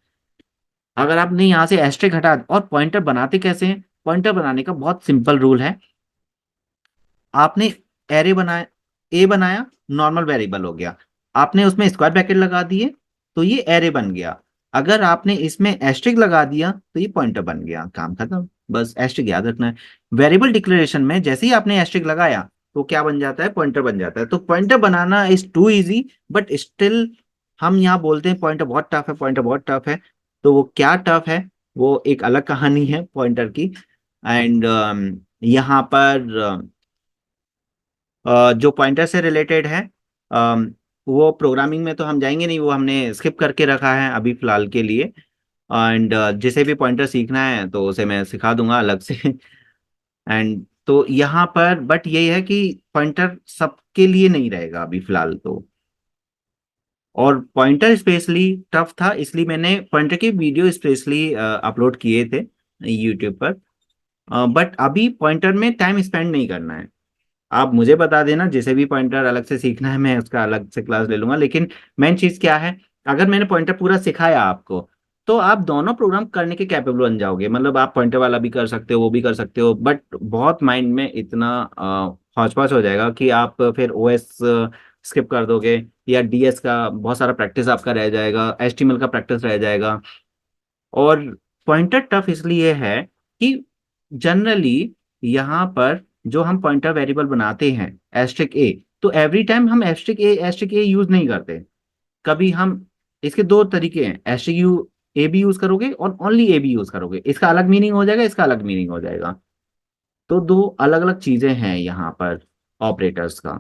अगर आपने यहाँ से एस्ट्रिक हटा, और पॉइंटर बनाते कैसे हैं? पॉइंटर बनाने का बहुत सिंपल रूल है। आपने एरे बनाया, ए बनाया, नॉर्मल वेरिएबल हो गया। आपने उसमें स्क्वायर ब्रैकेट लगा दिए तो ये एरे बन गया। अगर आपने इसमें एस्ट्रिक लगा दिया तो ये पॉइंटर बन गया, काम खत्म। बस एस्ट्रिक याद रखना है। वेरिएबल डिक्लेरेशन में जैसे ही आपने एस्ट्रिक लगाया तो क्या बन जाता है, पॉइंटर बन जाता है। तो पॉइंटर बनाना is too easy, but still हम यहाँ बोलते हैं पॉइंटर बहुत टफ है, पॉइंटर बहुत टफ है। तो वो क्या टफ है, वो एक अलग कहानी है पॉइंटर की। एंड यहाँ पर जो पॉइंटर से रिलेटेड है, वो प्रोग्रामिंग में तो हम जाएंगे नहीं, वो हमने स्किप करके रखा है अभी फिलहाल के लिए। एंड जिसे भी पॉइंटर सीखना है तो उसे मैं सिखा दूंगा अलग से। एंड तो यहाँ पर बट यही है कि पॉइंटर सबके लिए नहीं रहेगा अभी फिलहाल तो। और पॉइंटर स्पेशली टफ था, इसलिए मैंने पॉइंटर की वीडियो स्पेशली अपलोड किए थे यूट्यूब पर। बट अभी पॉइंटर में टाइम स्पेंड नहीं करना है। आप मुझे बता देना, जिसे भी पॉइंटर अलग से सीखना है मैं उसका अलग से क्लास ले लूंगा। लेकिन मेन चीज क्या है, अगर मैंने पॉइंटर पूरा सिखाया आपको तो आप दोनों प्रोग्राम करने के कैपेबल बन जाओगे। मतलब आप पॉइंटर वाला भी कर सकते हो, वो भी कर सकते हो, बट बहुत माइंड में इतना हौच पौच हो जाएगा कि आप फिर ओएस स्किप कर दोगे, या डीएस का बहुत सारा प्रैक्टिस आपका रह जाएगा, एचटीएमएल का प्रैक्टिस रह जाएगा। और पॉइंटर टफ इसलिए है कि जनरली यहाँ पर जो हम पॉइंटर वेरिएबल बनाते हैं एस्ट्रिक ए, तो एवरी टाइम हम एस्ट्रिक ए यूज नहीं करते। कभी हम, इसके दो तरीके हैं, एस्ट्रिक यू ए भी यूज करोगे और ओनली ए भी यूज करोगे, इसका अलग मीनिंग हो जाएगा, इसका अलग मीनिंग हो जाएगा। तो दो अलग अलग चीजें हैं यहाँ पर ऑपरेटर्स का।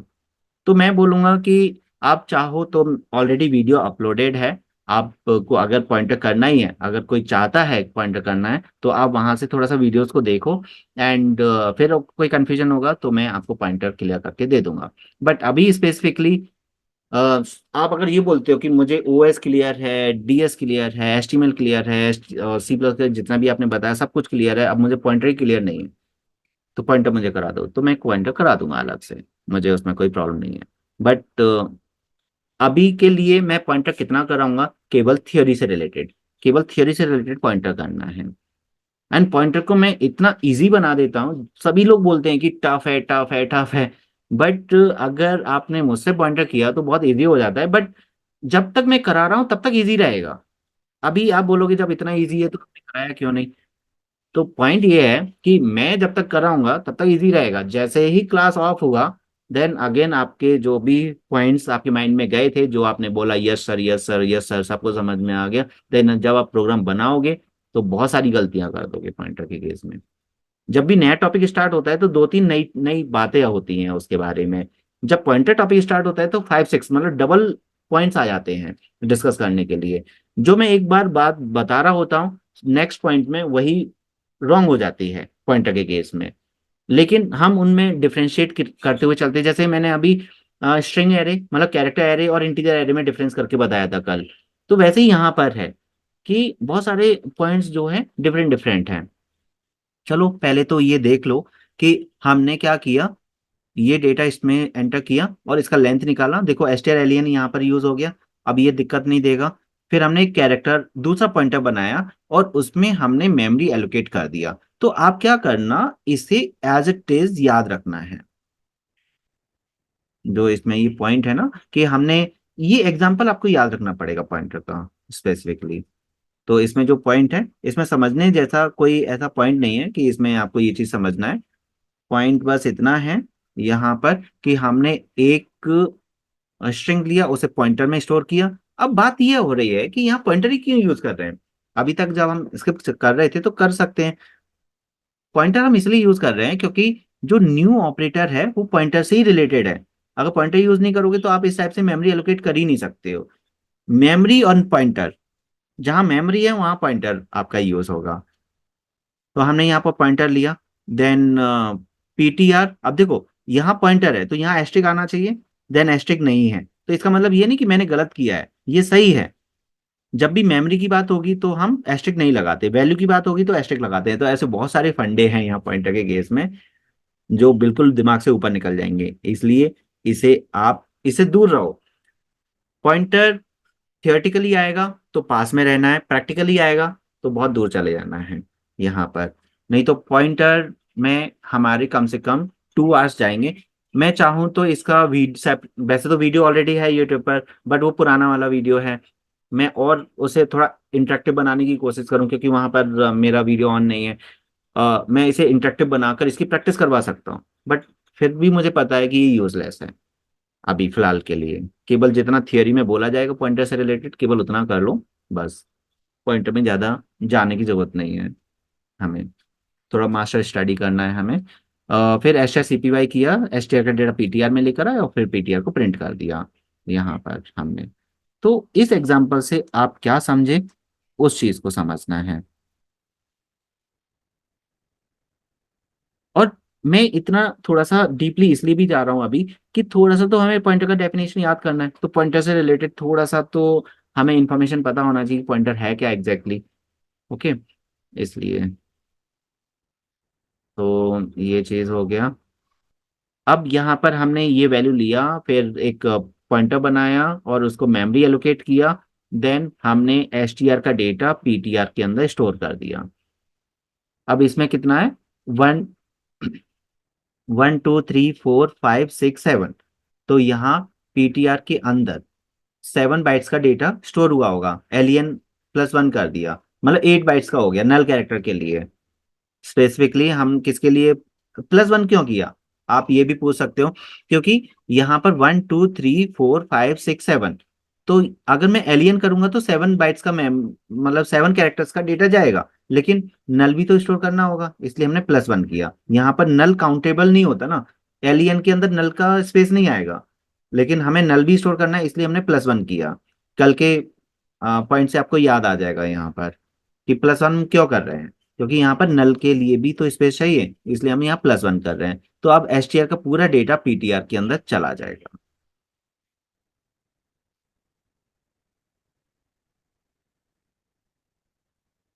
तो मैं बोलूंगा कि आप चाहो तो ऑलरेडी वीडियो अपलोडेड है। आपको अगर पॉइंटर करना ही है, अगर कोई चाहता है पॉइंटर करना है तो आप वहां से थोड़ा सा वीडियोस को देखो। एंड फिर कोई कंफ्यूजन होगा तो मैं आपको पॉइंटर क्लियर करके दे दूंगा। बट अभी स्पेसिफिकली आप अगर ये बोलते हो कि मुझे ओएस क्लियर है, डीएस क्लियर है, एचटीएमएल क्लियर है, सी प्लस का जितना भी आपने बताया सब कुछ क्लियर है, अब मुझे पॉइंटर ही क्लियर नहीं है, तो पॉइंटर मुझे करा दो, तो मैं पॉइंटर करा दूंगा अलग से। मुझे उसमें कोई प्रॉब्लम नहीं है। बट अभी के लिए मैं पॉइंटर कितना कराऊंगा, केवल थियोरी से रिलेटेड, केवल थियोरी से रिलेटेड पॉइंटर करना है। एंड पॉइंटर को मैं इतना इजी बना देता हूँ, सभी लोग बोलते हैं कि टफ है, टफ है, टफ है। बट अगर आपने मुझसे पॉइंटर किया तो बहुत इजी हो जाता है। बट जब तक मैं करा रहा हूँ तब तक इजी रहेगा। अभी आप बोलोगे जब इतना इजी है तो आपने कराया क्यों नहीं। तो पॉइंट ये है कि मैं जब तक कराऊंगा तब तक इजी रहेगा, जैसे ही क्लास ऑफ हुआ देन अगेन आपके जो भी पॉइंट्स आपके माइंड में गए थे, जो आपने बोला yes sir, yes sir, yes sir, सबको समझ में आ गया। देन जब आप प्रोग्राम बनाओगे तो बहुत सारी गलतियां कर दोगे पॉइंटर के केस में। जब भी नया टॉपिक स्टार्ट होता है तो दो तीन नई नई बातें होती हैं उसके बारे में। जब पॉइंटर टॉपिक स्टार्ट होता है तो फाइव सिक्स मतलब डबल पॉइंट्स आ जाते हैं डिस्कस करने के लिए। जो मैं एक बार बात बता रहा होता हूँ नेक्स्ट पॉइंट में वही रॉन्ग हो जाती है पॉइंटर के केस में। लेकिन हम उनमें डिफरेंशिएट करते हुए चलते हैं। जैसे मैंने अभी स्ट्रिंग एरे मतलब कैरेक्टर एरे और इंटीजर एरे में डिफरेंस करके बताया था कल, तो वैसे ही यहाँ पर है कि बहुत सारे पॉइंट्स जो है डिफरेंट डिफरेंट हैं। चलो पहले तो ये देख लो कि हमने क्या किया। ये डेटा इसमें एंटर किया और इसका लेंथ निकाला, देखो एस्टर एलियन यहाँ पर यूज हो गया, अब ये दिक्कत नहीं देगा। फिर हमने एक कैरेक्टर दूसरा पॉइंटर बनाया और उसमें हमने मेमोरी एलोकेट कर दिया। तो आप क्या करना, इसे एज इट इज याद रखना है। जो इसमें ये पॉइंट है ना कि हमने, ये एग्जांपल आपको याद रखना पड़ेगा पॉइंटर का स्पेसिफिकली। तो इसमें जो पॉइंट है इसमें समझने जैसा कोई ऐसा पॉइंट नहीं है कि इसमें आपको ये चीज समझना है। पॉइंट बस इतना है यहाँ पर कि हमने एक स्ट्रिंग लिया, उसे पॉइंटर में स्टोर किया। अब बात यह हो रही है कि यहाँ पॉइंटर ही क्यों यूज कर रहे हैं। अभी तक जब हम स्क्रिप्ट कर रहे थे तो कर सकते हैं, पॉइंटर हम इसलिए यूज कर रहे हैं क्योंकि जो न्यू ऑपरेटर है वो पॉइंटर से ही रिलेटेड है। अगर पॉइंटर यूज नहीं करोगे तो आप इस टाइप से मेमोरी एलोकेट कर ही नहीं सकते हो। मेमोरी और पॉइंटर, जहां मेमोरी है वहां पॉइंटर आपका यूज होगा। तो हमने यहाँ पर पॉइंटर लिया, देन पीटीआर। अब देखो यहाँ पॉइंटर है तो यहाँ एस्ट्रिक आना चाहिए, देन एस्ट्रिक नहीं है तो इसका मतलब ये नहीं कि मैंने गलत किया है, ये सही है। जब भी मेमोरी की बात होगी तो हम एस्ट्रिक नहीं लगाते, वैल्यू की बात होगी तो एस्ट्रिक लगाते हैं। तो ऐसे बहुत सारे फंडे हैं यहाँ पॉइंटर के केस में जो बिल्कुल दिमाग से ऊपर निकल जाएंगे, इसलिए इसे आप इससे दूर रहो। पॉइंटर थियोरेटिकली आएगा तो पास में रहना है, प्रैक्टिकली आएगा तो बहुत दूर चले जाना है यहाँ पर। नहीं तो पॉइंटर में हमारे कम से कम 2 आवर्स जाएंगे। मैं चाहूँ तो इसका वैसे तो वीडियो ऑलरेडी है यूट्यूब पर, बट वो पुराना वाला वीडियो है। मैं और उसे थोड़ा इंटरेक्टिव बनाने की कोशिश करूँ, क्योंकि वहां पर मेरा वीडियो ऑन नहीं है। मैं इसे इंटरेक्टिव बनाकर इसकी प्रैक्टिस करवा सकता हूँ, बट फिर भी मुझे पता है कि ये यूजलेस है अभी फिलहाल के लिए। केवल जितना थियोरी में बोला जाएगा पॉइंटर से रिलेटेड, केवल उतना कर लो बस। पॉइंटर में ज़्यादा जाने की जरूरत नहीं है हमें। थोड़ा मास्टर स्टडी करना है हमें। फिर S S C P Y किया, एस टी आर का डेटा पीटीआर में लेकर आया और फिर पीटीआर को प्रिंट कर दिया यहाँ पर हमने। तो इस एग्जाम्पल से आप क्या समझे, उस चीज को समझना है। और मैं इतना थोड़ा सा डीपली इसलिए भी जा रहा हूँ अभी, कि थोड़ा सा तो हमें पॉइंटर का डेफिनेशन याद करना है, तो पॉइंटर से रिलेटेड थोड़ा सा तो हमें इंफॉर्मेशन पता होना चाहिए पॉइंटर है क्या एग्जैक्टली। ओके, इसलिए तो ये चीज हो गया। अब यहाँ पर हमने ये वैल्यू लिया, फिर एक पॉइंटर बनाया और उसको मेमोरी एलोकेट किया। देन हमने एस टी आर का डेटा पीटीआर के अंदर स्टोर कर दिया। अब इसमें कितना है, वन 1 2 3 4 5 6 7। तो यहाँ पीटीआर के अंदर 7 बाइट्स का डेटा स्टोर हुआ होगा, एलियन +1 कर दिया, मतलब 8 बाइट्स का हो गया नल कैरेक्टर के लिए। स्पेसिफिकली हम किसके लिए +1 क्यों किया, आप ये भी पूछ सकते हो। क्योंकि यहाँ पर 1 2 3 4 5 6 7, तो अगर मैं एलियन करूंगा तो 7 बाइट्स का मैम मतलब 7 कैरेक्टर्स का डेटा जाएगा, लेकिन नल भी तो स्टोर करना होगा, इसलिए हमने +1 किया। यहाँ पर नल काउंटेबल नहीं होता ना, एलियन के अंदर नल का स्पेस नहीं आएगा, लेकिन हमें नल भी स्टोर करना है, इसलिए हमने +1 किया। कल के पॉइंट से आपको याद आ जाएगा यहाँ पर कि +1 क्यों कर रहे हैं, क्योंकि यहाँ पर नल के लिए भी तो स्पेस चाहिए, इसलिए हम यहाँ +1 कर रहे हैं। तो अब एसटीआर का पूरा डेटा पीटीआर के अंदर चला जाएगा।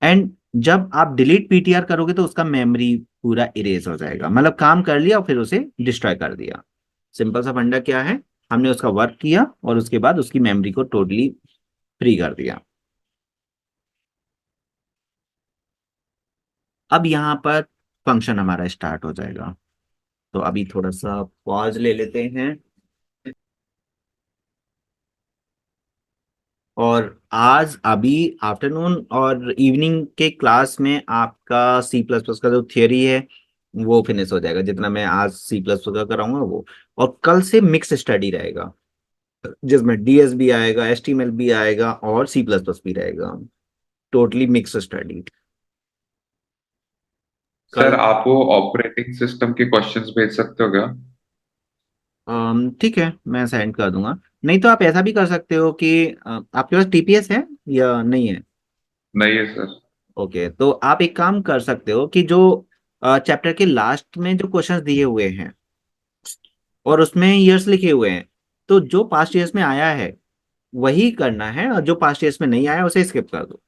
एंड जब आप डिलीट पीटीआर करोगे तो उसका मेमोरी पूरा इरेज हो जाएगा, मतलब काम कर लिया और फिर उसे डिस्ट्रॉय कर दिया। सिंपल सा फंडा क्या है, हमने उसका वर्क किया और उसके बाद उसकी मेमोरी को टोटली फ्री कर दिया। अब यहाँ पर फंक्शन हमारा स्टार्ट हो जाएगा। तो अभी थोड़ा सा पॉज ले लेते हैं। और आज अभी आफ्टरनून और इवनिंग के क्लास में आपका सी प्लस प्लस का जो थियोरी है वो फिनिश हो जाएगा, जितना मैं आज सी प्लस प्लस का कराऊंगा वो। और कल से मिक्स स्टडी रहेगा, जिसमें डीएस भी आएगा, एचटीएमएल भी आएगा और सी प्लस प्लस भी रहेगा। टोटली मिक्स स्टडी सर कल। आप वो ऑपरेटिंग सिस्टम के क्वेश्चंस भेज सकते हो क्या? ठीक है, मैं सेंड कर दूंगा। नहीं तो आप ऐसा भी कर सकते हो कि आपके पास टीपीएस है या नहीं है। नहीं है सर। ओके, तो आप एक काम कर सकते हो कि जो चैप्टर के लास्ट में जो क्वेश्चंस दिए हुए हैं और उसमें ईयर्स लिखे हुए हैं, तो जो पास्ट ईयर्स में आया है वही करना है, और जो पास्ट ईयर्स में नहीं आया उसे स्किप कर दो।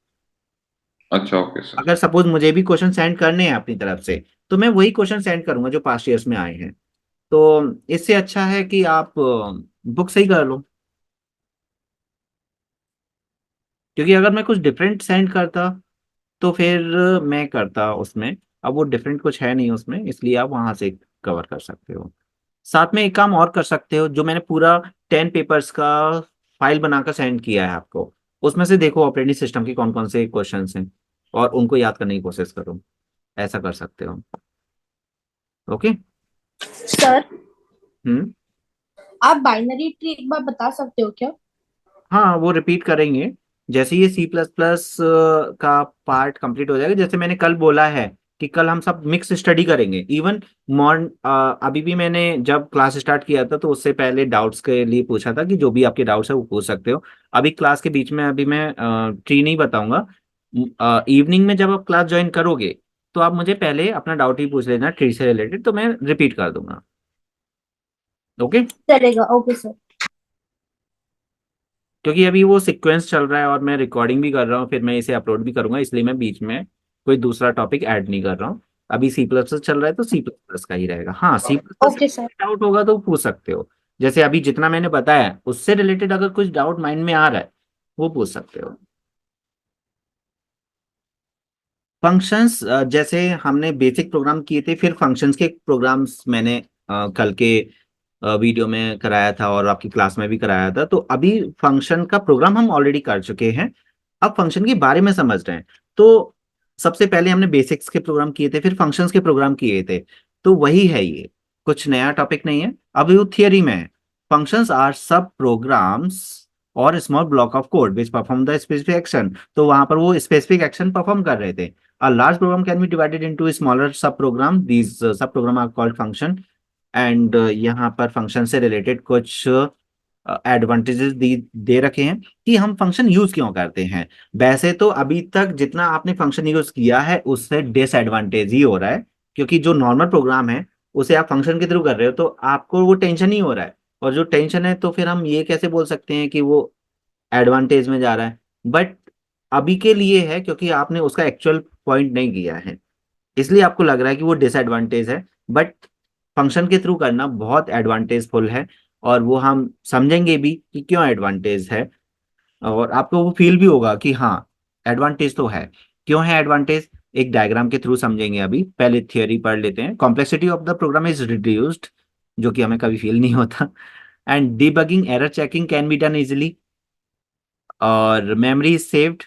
अच्छा, ओके सर। अगर सपोज मुझे भी क्वेश्चन सेंड करने हैं अपनी तरफ से, तो मैं वही क्वेश्चन सेंड करूंगा जो पास्ट ईयर्स में आए हैं। तो इससे अच्छा है कि आप बुक से ही कर लो, क्योंकि अगर मैं कुछ डिफरेंट सेंड करता तो फिर मैं करता उसमें। अब वो डिफरेंट कुछ है नहीं उसमें, इसलिए आप वहां से कवर कर सकते हो। साथ में एक काम और कर सकते हो, जो मैंने पूरा 10 पेपर्स का फाइल बनाकर सेंड किया है आपको, उसमें से देखो ऑपरेटिंग सिस्टम के कौन कौन से क्वेश्चन हैं और उनको याद करने की कोशिश करो। ऐसा कर सकते हो। ओके। सर, हम्म। आप बाइनरी ट्री एक बार बता सकते हो क्या? हाँ, वो रिपीट करेंगे जैसे ये सी प्लस प्लस का पार्ट कंप्लीट हो जाएगा। जैसे मैंने कल बोला है कि कल हम सब मिक्स स्टडी करेंगे। इवन मॉर्न अभी भी मैंने जब क्लास स्टार्ट किया था तो उससे पहले डाउट्स के लिए पूछा था कि जो भी आपके डाउट्स है वो पूछ सकते हो। अभी क्लास के बीच में अभी मैं ट्री नहीं बताऊंगा। इवनिंग में जब आप क्लास ज्वाइन करोगे तो आप मुझे पहले अपना डाउट ही पूछ लेना ट्री से रिलेटेड, तो मैं रिपीट कर दूंगा। ओके। चलेगा, ओके सर। क्योंकि अभी वो सीक्वेंस चल रहा है और मैं रिकॉर्डिंग भी कर रहा हूँ, फिर मैं इसे अपलोड भी करूंगा, इसलिए मैं बीच में कोई दूसरा टॉपिक ऐड नहीं कर रहा हूँ। अभी सी प्लस प्लस चल रहा है तो सी प्लस प्लस का ही रहेगा। हाँ, C plus plus okay sir. Doubt होगा तो पूछ सकते हो। जैसे अभी जितना मैंने बताया उससे रिलेटेड अगर कुछ डाउट माइंड में आ रहा है वो पूछ सकते हो। फंक्शंस, जैसे हमने बेसिक प्रोग्राम किए थे, फिर फंक्शंस के प्रोग्राम्स मैंने कल के वीडियो में कराया था और आपकी क्लास में भी कराया था। तो अभी फंक्शन का प्रोग्राम हम ऑलरेडी कर चुके हैं, अब फंक्शन के बारे में समझ रहे हैं। तो सबसे पहले हमने बेसिक्स के प्रोग्राम किए थे, फिर फंक्शंस के प्रोग्राम किए थे। तो वही है, ये कुछ नया टॉपिक नहीं है, अभी वो थियरी में है। फंक्शंस आर सब प्रोग्राम्स और small block of code which perform the specific action. तो वहां पर वो स्पेसिफिक एक्शन परफॉर्म कर रहे थे। A large program can be divided into smaller sub program. These sub program are called function. And यहाँ पर फंक्शन से रिलेटेड कुछ एडवांटेजेस दे रखे हैं कि हम फंक्शन यूज क्यों करते हैं। वैसे तो अभी तक जितना आपने फंक्शन यूज किया है उससे डिसएडवांटेज ही हो रहा है, क्योंकि जो नॉर्मल प्रोग्राम है उसे आप फंक्शन के थ्रू कर रहे हो तो आपको वो टेंशन ही हो रहा है। और जो टेंशन है तो फिर हम ये कैसे बोल सकते हैं कि वो एडवांटेज में जा रहा है। बट अभी के लिए है क्योंकि आपने उसका एक्चुअल पॉइंट नहीं किया है, इसलिए आपको लग रहा है कि वो डिसएडवांटेज है। बट फंक्शन के थ्रू करना बहुत एडवांटेजफुल है, और वो हम समझेंगे भी कि क्यों एडवांटेज है। और आपको वो फील भी होगा कि हाँ, एडवांटेज तो है। क्यों है एडवांटेज, एक डायग्राम के थ्रू समझेंगे। अभी पहले थियोरी पढ़ लेते हैं। Complexity of the program is reduced, जो कि हमें कभी फील नहीं होता। And debugging error checking can be done easily, और memory is saved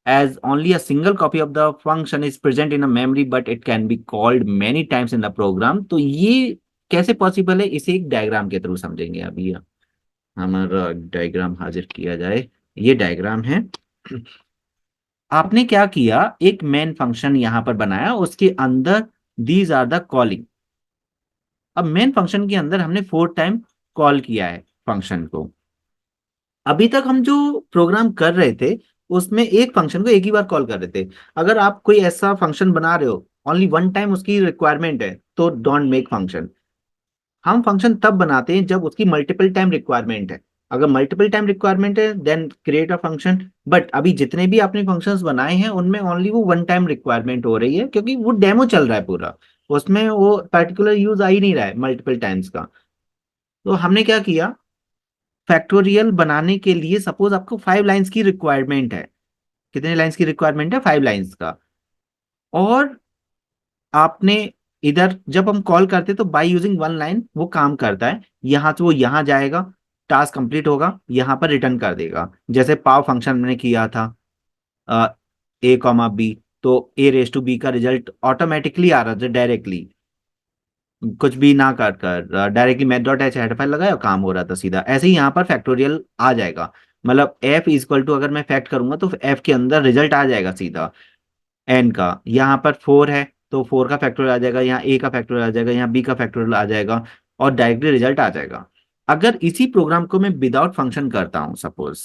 as only a single copy of the function is present in a memory but it can be called many times in the program। तो ये कैसे possible है, इसे एक diagram के through समझेंगे। अभी हमारा डायग्राम हाजिर किया जाए। ये डायग्राम है। आपने क्या किया, एक मेन फंक्शन यहां पर बनाया, उसके अंदर दीज आर द कॉलिंग। अब मेन फंक्शन के अंदर हमने 4 टाइम कॉल किया है फंक्शन को। अभी तक हम जो प्रोग्राम कर रहे थे उसमें एक फंक्शन को एक ही बार कॉल कर रहे थे। अगर आप कोई ऐसा फंक्शन बना रहे हो ओनली वन टाइम उसकी रिक्वायरमेंट है तो डोंट मेक फंक्शन। हम फंक्शन तब बनाते हैं जब उसकी मल्टीपल टाइम रिक्वायरमेंट है। अगर मल्टीपल टाइम रिक्वायरमेंट है then create a function. But अभी जितने भी आपने फंक्शंस बनाए हैं उनमें ओनली वो वन टाइम रिक्वायरमेंट हो रही है, क्योंकि वो डेमो चल रहा है पूरा, उसमें वो पर्टिकुलर यूज आ ही नहीं रहा है मल्टीपल टाइम्स का। तो हमने क्या किया, फैक्टोरियल बनाने के लिए सपोज आपको 5 लाइन्स की रिक्वायरमेंट है। कितने लाइन्स की रिक्वायरमेंट है, 5 लाइन्स का। और आपने इधर जब हम कॉल करते तो बाय यूजिंग 1 लाइन वो काम करता है, यहां से वो यहां जाएगा, टास्क कंप्लीट होगा, यहां पर रिटर्न कर देगा। जैसे पाव फंक्शन में किया था, A, B, तो A⁻B का रिजल्ट ऑटोमेटिकली आ रहा था डायरेक्टली, कुछ भी ना कर कर directly math dot H head file लगाया, काम हो रहा था सीधा। ऐसे ही यहाँ पर फैक्टोरियल आ जाएगा। मतलब एफ इज इक्वल टू, अगर मैं फैक्ट करूंगा तो एफ के अंदर रिजल्ट आ जाएगा सीधा एन का। यहाँ पर 4 है तो 4 का फैक्टोरियल आ जाएगा, यहाँ ए का फैक्टोरियल आ जाएगा, यहाँ बी का फैक्टोरियल आ जाएगा, और डायरेक्टली रिजल्ट आ जाएगा। अगर इसी प्रोग्राम को मैं विदाउट फंक्शन करता हूँ सपोज,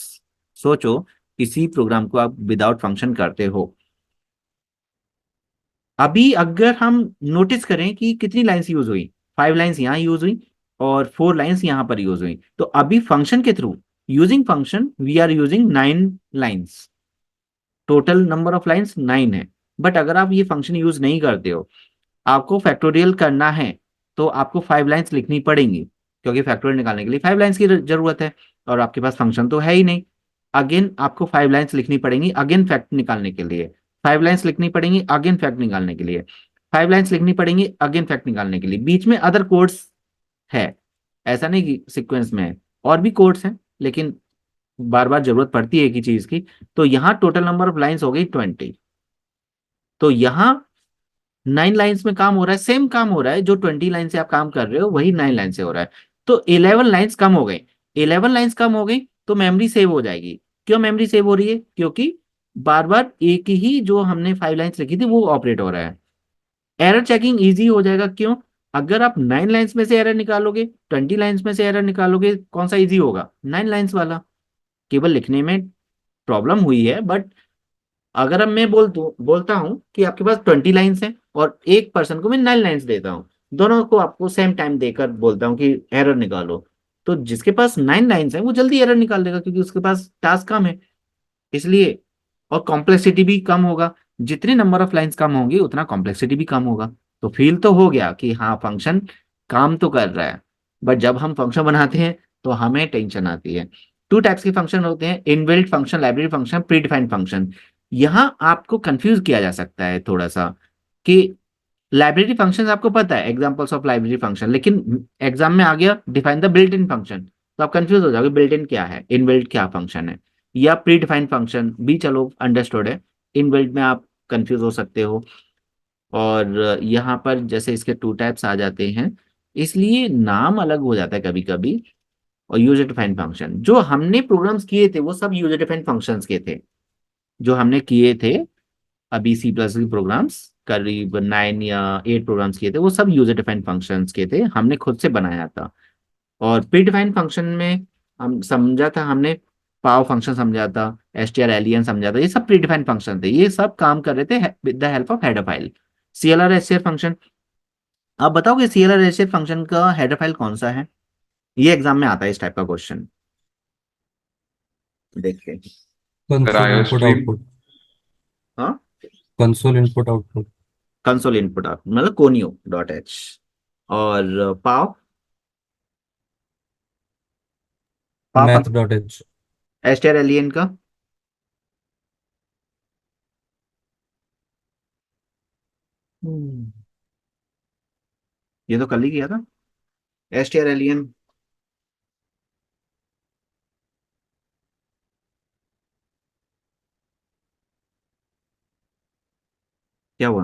सोचो इसी प्रोग्राम को आप विदाउट फंक्शन करते हो। अभी अगर हम नोटिस करें कि कितनी लाइंस यूज हुई, 5 लाइंस यहाँ यूज हुई और 4 लाइंस यहाँ पर यूज हुई। तो अभी फंक्शन के through using function we are using 9 lines, total number of lines 9 है। बट अगर आप ये फंक्शन यूज नहीं करते हो, आपको फैक्टोरियल करना है तो आपको 5 लाइंस लिखनी पड़ेंगी, क्योंकि फैक्टोरियल निकालने के लिए 5 लाइंस की जरूरत है, और आपके पास फंक्शन तो है ही नहीं। अगेन आपको 5 लाइंस लिखनी पड़ेंगी अगेन फैक्ट निकालने के लिए, 5 लाइंस लिखनी पड़ेंगी अगेन फैक्ट निकालने के लिए, 5 लाइंस लिखनी पड़ेंगी अगेन फैक्ट निकालने के लिए। बीच में अदर कोड्स है, ऐसा नहीं कि सीक्वेंस में है, और भी कोड्स हैं, लेकिन बार बार जरूरत पड़ती है एक ही चीज की। तो यहाँ टोटल नंबर ऑफ लाइंस हो गई 20। तो यहाँ 9 लाइंस में काम हो रहा है, सेम काम हो रहा है जो 20 लाइन से आप काम कर रहे हो वही 9 लाइन से हो रहा है। तो 11 लाइंस कम हो गई। 11 लाइंस कम हो गई तो मेमोरी सेव हो जाएगी। क्यों मेमोरी सेव हो रही है, क्योंकि बार बार एक ही जो हमने 5 लाइंस लिखी थी वो ऑपरेट हो रहा है। एरर चेकिंग इजी हो जाएगा, क्यों, अगर आप 9 लाइंस में से एरर निकालोगे, 20 लाइंस में से एरर निकालोगे, कौन सा इजी होगा, 9 लाइंस वाला। केवल लिखने में प्रॉब्लम हुई है, बट अगर अब मैं बोलता हूँ कि आपके पास 20 लाइन्स हैं और एक पर्सन को मैं 9 लाइन्स देता हूँ, दोनों को आपको सेम टाइम देकर बोलता हूँ कि एरर निकालो, तो जिसके पास 9 लाइन्स हैं वो जल्दी एरर निकाल देगा, क्योंकि उसके पास टास्क कम है इसलिए। और कॉम्प्लेक्सिटी भी कम होगा, जितनी नंबर ऑफ लाइन्स कम होंगी उतना कॉम्प्लेक्सिटी भी कम होगा। तो फील तो हो गया कि हाँ फंक्शन काम तो कर रहा है। बट जब हम फंक्शन बनाते हैं तो हमें टेंशन आती है। 2 टाइप्स के फंक्शन होते हैं, inbuilt function, library function, pre defined function. यहाँ आपको कंफ्यूज किया जा सकता है थोड़ा सा कि लाइब्रेरी फंक्शन आपको पता है, एग्जांपल्स ऑफ लाइब्रेरी फंक्शन, लेकिन एग्जाम में आ गया define the built in function, तो आप कंफ्यूज हो जाओगे बिल्ट इन क्या है, इनबिल्ट क्या फंक्शन है, या प्री डिफाइंड फंक्शन भी चलो अंडरस्टूड है, इनबिल्ट में आप कंफ्यूज हो सकते हो। और यहाँ पर जैसे इसके टू टाइप्स आ जाते हैं, इसलिए नाम अलग हो जाता है कभी कभी। और यूजर डिफाइंड फंक्शन जो हमने प्रोग्राम्स किए थे वो सब यूजर डिफाइंड फंक्शंस के थे, जो हमने किए थे अभी सी प्लस के प्रोग्राम्स, करीब 9 या 8 प्रोग्राम्स किए थे, वो सब यूजर डिफाइंड फंक्शंस के थे, हमने खुद से बनाया था। और प्री डिफाइंड फंक्शन में हम समझा था हमने, पाव फंक्शन समझा था, एसटीआर एलियन समझा था, ये सब प्री डिफाइंड फंक्शन थे, ये सब काम कर रहे थे with the help of header file. CLR STR function, आप बताओगे सीएलआर एसटीआर फंक्शन का हेडर फाइल कौन सा है? ये एग्जाम में आता है इस टाइप का क्वेश्चन, देखते हैं। Sir console I O input stream. Output. हाँ, console input output. Console input आप मतलब कोनियो डॉट एच। और pow, pow math function dot H. STR alien का। हम्म, ये तो कल ही किया था, एसटीआर एलियन। क्या हुआ,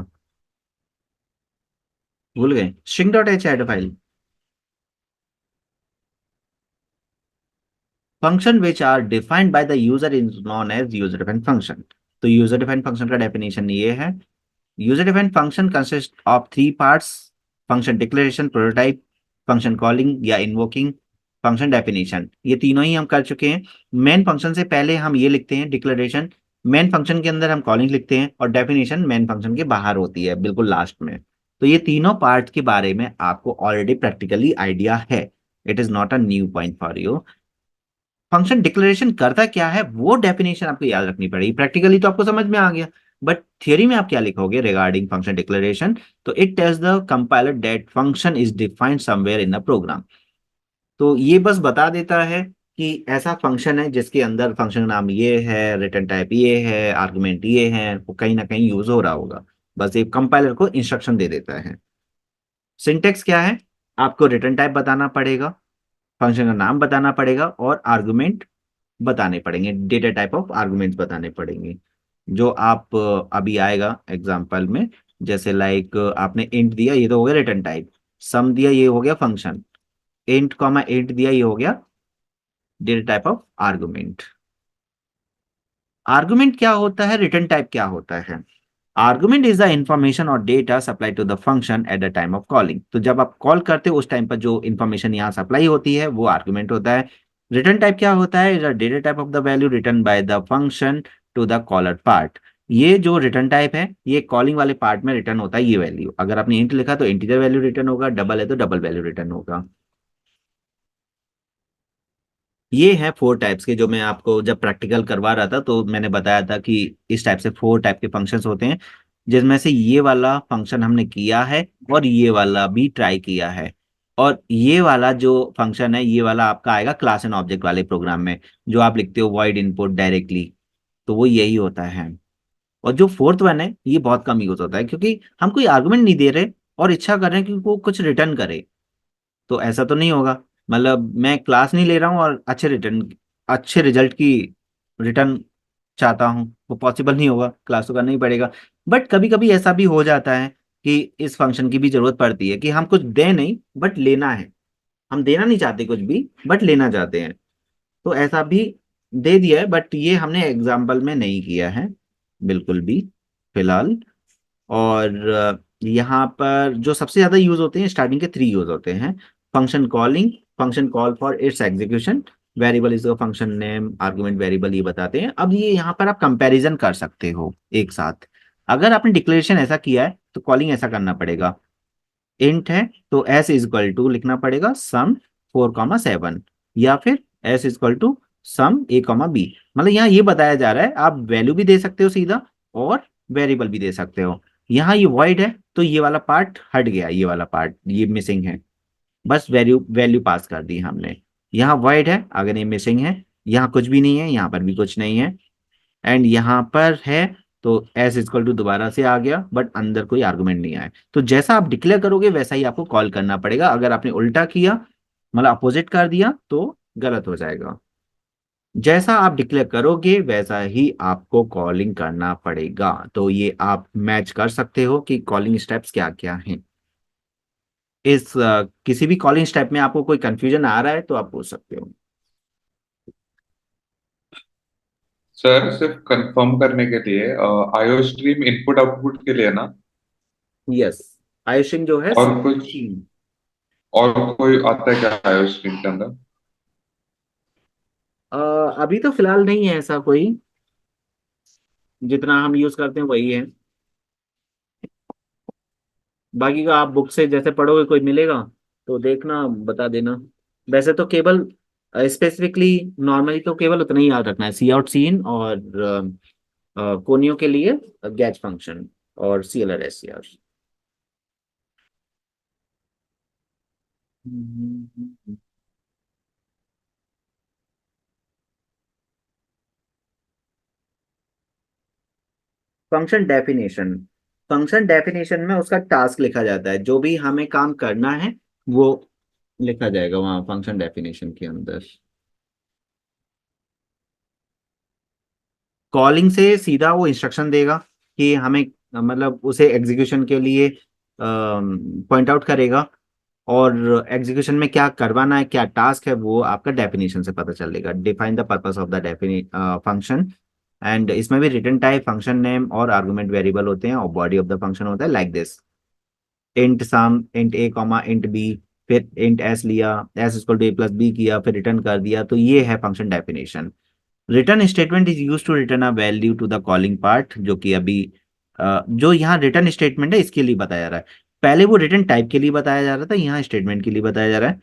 भूल गए? String dot H header file, function which are defined by the user is known as user defined function. तो यूजर डिफाइंड फंक्शन का डेफिनेशन ये है, user defined function consist of 3 parts: function declaration, prototype, function calling या invoking, function definition. ये तीनों ही हम कर चुके हैं। मेन फंक्शन से पहले हम ये लिखते हैं डिक्लेरेशन, मेन फंक्शन के अंदर हम कॉलिंग लिखते हैं, और डेफिनेशन मेन फंक्शन के बाहर होती है बिल्कुल लास्ट में। तो ये तीनों पार्ट के बारे में आपको ऑलरेडी प्रैक्टिकली आइडिया है, it is not a new point for you. Function declaration करता क्या है वो डेफिनेशन आपको याद रखनी पड़ेगी, प्रैक्टिकली तो आपको समझ में आ गया, बट थियरी में आप क्या लिखोगे रिगार्डिंग फंक्शन डिक्लेरेशन? तो it tells the compiler that function is defined somewhere in the program. तो ये बस बता देता है कि ऐसा फंक्शन है जिसके अंदर फंक्शन नाम ये है, रिटर्न टाइप ये है, आर्गुमेंट ये है, वो कहीं ना कहीं यूज हो रहा होगा, बस ये कंपाइलर को इंस्ट्रक्शन दे देता है। सिंटेक्स क्या है, आपको रिटर्न टाइप बताना पड़ेगा, फंक्शन का नाम बताना पड़ेगा, और आर्गुमेंट बताने पड़ेंगे, डेटा टाइप ऑफ आर्गुमेंट्स बताने पड़ेंगे, जो आप अभी आएगा एग्जांपल में। जैसे लाइक आपने इंट दिया, ये तो हो गया रिटर्न टाइप, सम दिया ये हो गया फंक्शन, इंट कॉमा इंट दिया ये हो गया data type of argument. Argument क्या होता है, रिटर्न टाइप क्या होता है? आर्गुमेंट इज द इंफॉर्मेशन और data supply to the function at the time of calling. तो जब आप कॉल करते हो उस टाइम पर जो इंफॉर्मेशन यहाँ सप्लाई होती है वो आर्गुमेंट होता है। रिटर्न टाइप क्या होता है, the data type of the value return by the function to the caller part. ये जो रिटर्न टाइप है ये कॉलिंग वाले पार्ट में रिटर्न होता है, ये वैल्यू अगर आपने इंट लिखा तो इंटीजर वैल्यू रिटर्न होगा, डबल है तो डबल वैल्यू रिटर्न होगा। ये हैं 4 टाइप्स के, जो मैं आपको जब प्रैक्टिकल करवा रहा था तो मैंने बताया था कि इस टाइप से 4 टाइप के फंक्शंस होते हैं, जिसमें से ये वाला फंक्शन हमने किया है और ये वाला भी ट्राई किया है। और ये वाला जो फंक्शन है ये वाला आपका आएगा क्लास एंड ऑब्जेक्ट वाले प्रोग्राम में, जो आप लिखते हो वॉइड इनपुट डायरेक्टली, तो वो यही होता है। और जो फोर्थ वन है ये बहुत कम यूज होता है, क्योंकि हम कोई आर्गुमेंट नहीं दे रहे और इच्छा कर रहे हैं कि वो कुछ रिटर्न करे, तो ऐसा तो नहीं होगा। मतलब मैं क्लास नहीं ले रहा हूँ और अच्छे रिजल्ट की रिटर्न चाहता हूँ, वो पॉसिबल नहीं होगा, क्लास तो करना ही पड़ेगा। बट कभी कभी ऐसा भी हो जाता है कि इस फंक्शन की भी जरूरत पड़ती है कि हम कुछ दें नहीं बट लेना है, हम देना नहीं चाहते कुछ भी बट लेना चाहते हैं, तो ऐसा भी दे दिया है, बट ये हमने एग्जाम्पल में नहीं किया है बिल्कुल भी फिलहाल। और यहाँ पर जो सबसे ज्यादा यूज होते हैं स्टार्टिंग के 3 यूज होते हैं: function calling, function call for its execution, variable is function name, argument variable, ये बताते हैं। अब ये यहाँ पर आप कंपैरिजन कर सकते हो एक साथ। अगर आपने डिक्लेरेशन ऐसा किया है तो कॉलिंग ऐसा करना पड़ेगा, इंट है तो एस इज इक्वल टू लिखना पड़ेगा सम 4,7, या फिर S is equal to sum A,B। मतलब यहाँ ये बताया जा रहा है आप वैल्यू भी दे सकते हो सीधा और वेरिएबल भी दे सकते हो। यहाँ ये वॉइड है तो ये वाला पार्ट हट गया, ये वाला पार्ट ये मिसिंग है, बस वैल्यू वैल्यू पास कर दी हमने। यहाँ वॉइड है अगर ये मिसिंग है, यहाँ कुछ भी नहीं है, यहाँ पर भी कुछ नहीं है, एंड यहाँ पर है तो एस इक्वल टू दोबारा से आ गया, बट अंदर कोई आर्गुमेंट नहीं आया। तो जैसा आप डिक्लेयर करोगे वैसा ही आपको कॉल करना पड़ेगा। अगर आपने उल्टा किया, मतलब अपोजिट कर दिया, तो गलत हो जाएगा। जैसा आप डिक्लेयर करोगे वैसा ही आपको कॉलिंग करना पड़ेगा। तो ये आप मैच कर सकते हो कि कॉलिंग स्टेप्स क्या क्या हैं। किसी भी कॉलिंग स्टेप में आपको कोई कंफ्यूजन आ रहा है तो आप पूछ सकते हो। सर सिर्फ कंफर्म करने के लिए, आईओ स्ट्रीम इनपुट आउटपुट के लिए ना? यस, आयुषिंग जो है और कुछ और कोई आता है क्या आईओ स्ट्रीम के अंदर? अ, अभी तो फिलहाल नहीं है ऐसा कोई। जितना हम यूज करते हैं वही है। बाकी का आप बुक से जैसे पढ़ोगे कोई मिलेगा तो देखना, बता देना। वैसे तो केवल स्पेसिफिकली नॉर्मली तो केवल उतना ही याद रखना है, सी आउट सीन और कोनियो के लिए गैच फंक्शन और C L R S C R. Function definition, function definition में उसका टास्क लिखा जाता है, जो भी हमें काम करना है वो लिखा जाएगा वहां फंक्शन डेफिनेशन के अंदर। कॉलिंग से सीधा वो इंस्ट्रक्शन देगा कि हमें, मतलब उसे एग्जीक्यूशन के लिए पॉइंट आउट करेगा। और एग्जीक्यूशन में क्या करवाना है, क्या टास्क है, वो आपका डेफिनेशन से पता चलेगा। Define the purpose of the function. And इसमें भी रिटर्न टाइप, फंक्शन नेम और आर्गुमेंट वेरिएबल होते हैं, और बॉडी ऑफ द फंक्शन होता है like this. Int sum, int A comma int B, फिर इंट एस लिया, S equal to A plus B किया, फिर रिटर्न कर दिया। तो ये है function definition. Return statement is use to return a value to the calling part, जो कि अभी जो यहाँ रिटर्न स्टेटमेंट है इसके लिए बताया जा रहा है। पहले वो रिटर्न टाइप के लिए बताया जा रहा था, यहाँ स्टेटमेंट के लिए बताया जा रहा है।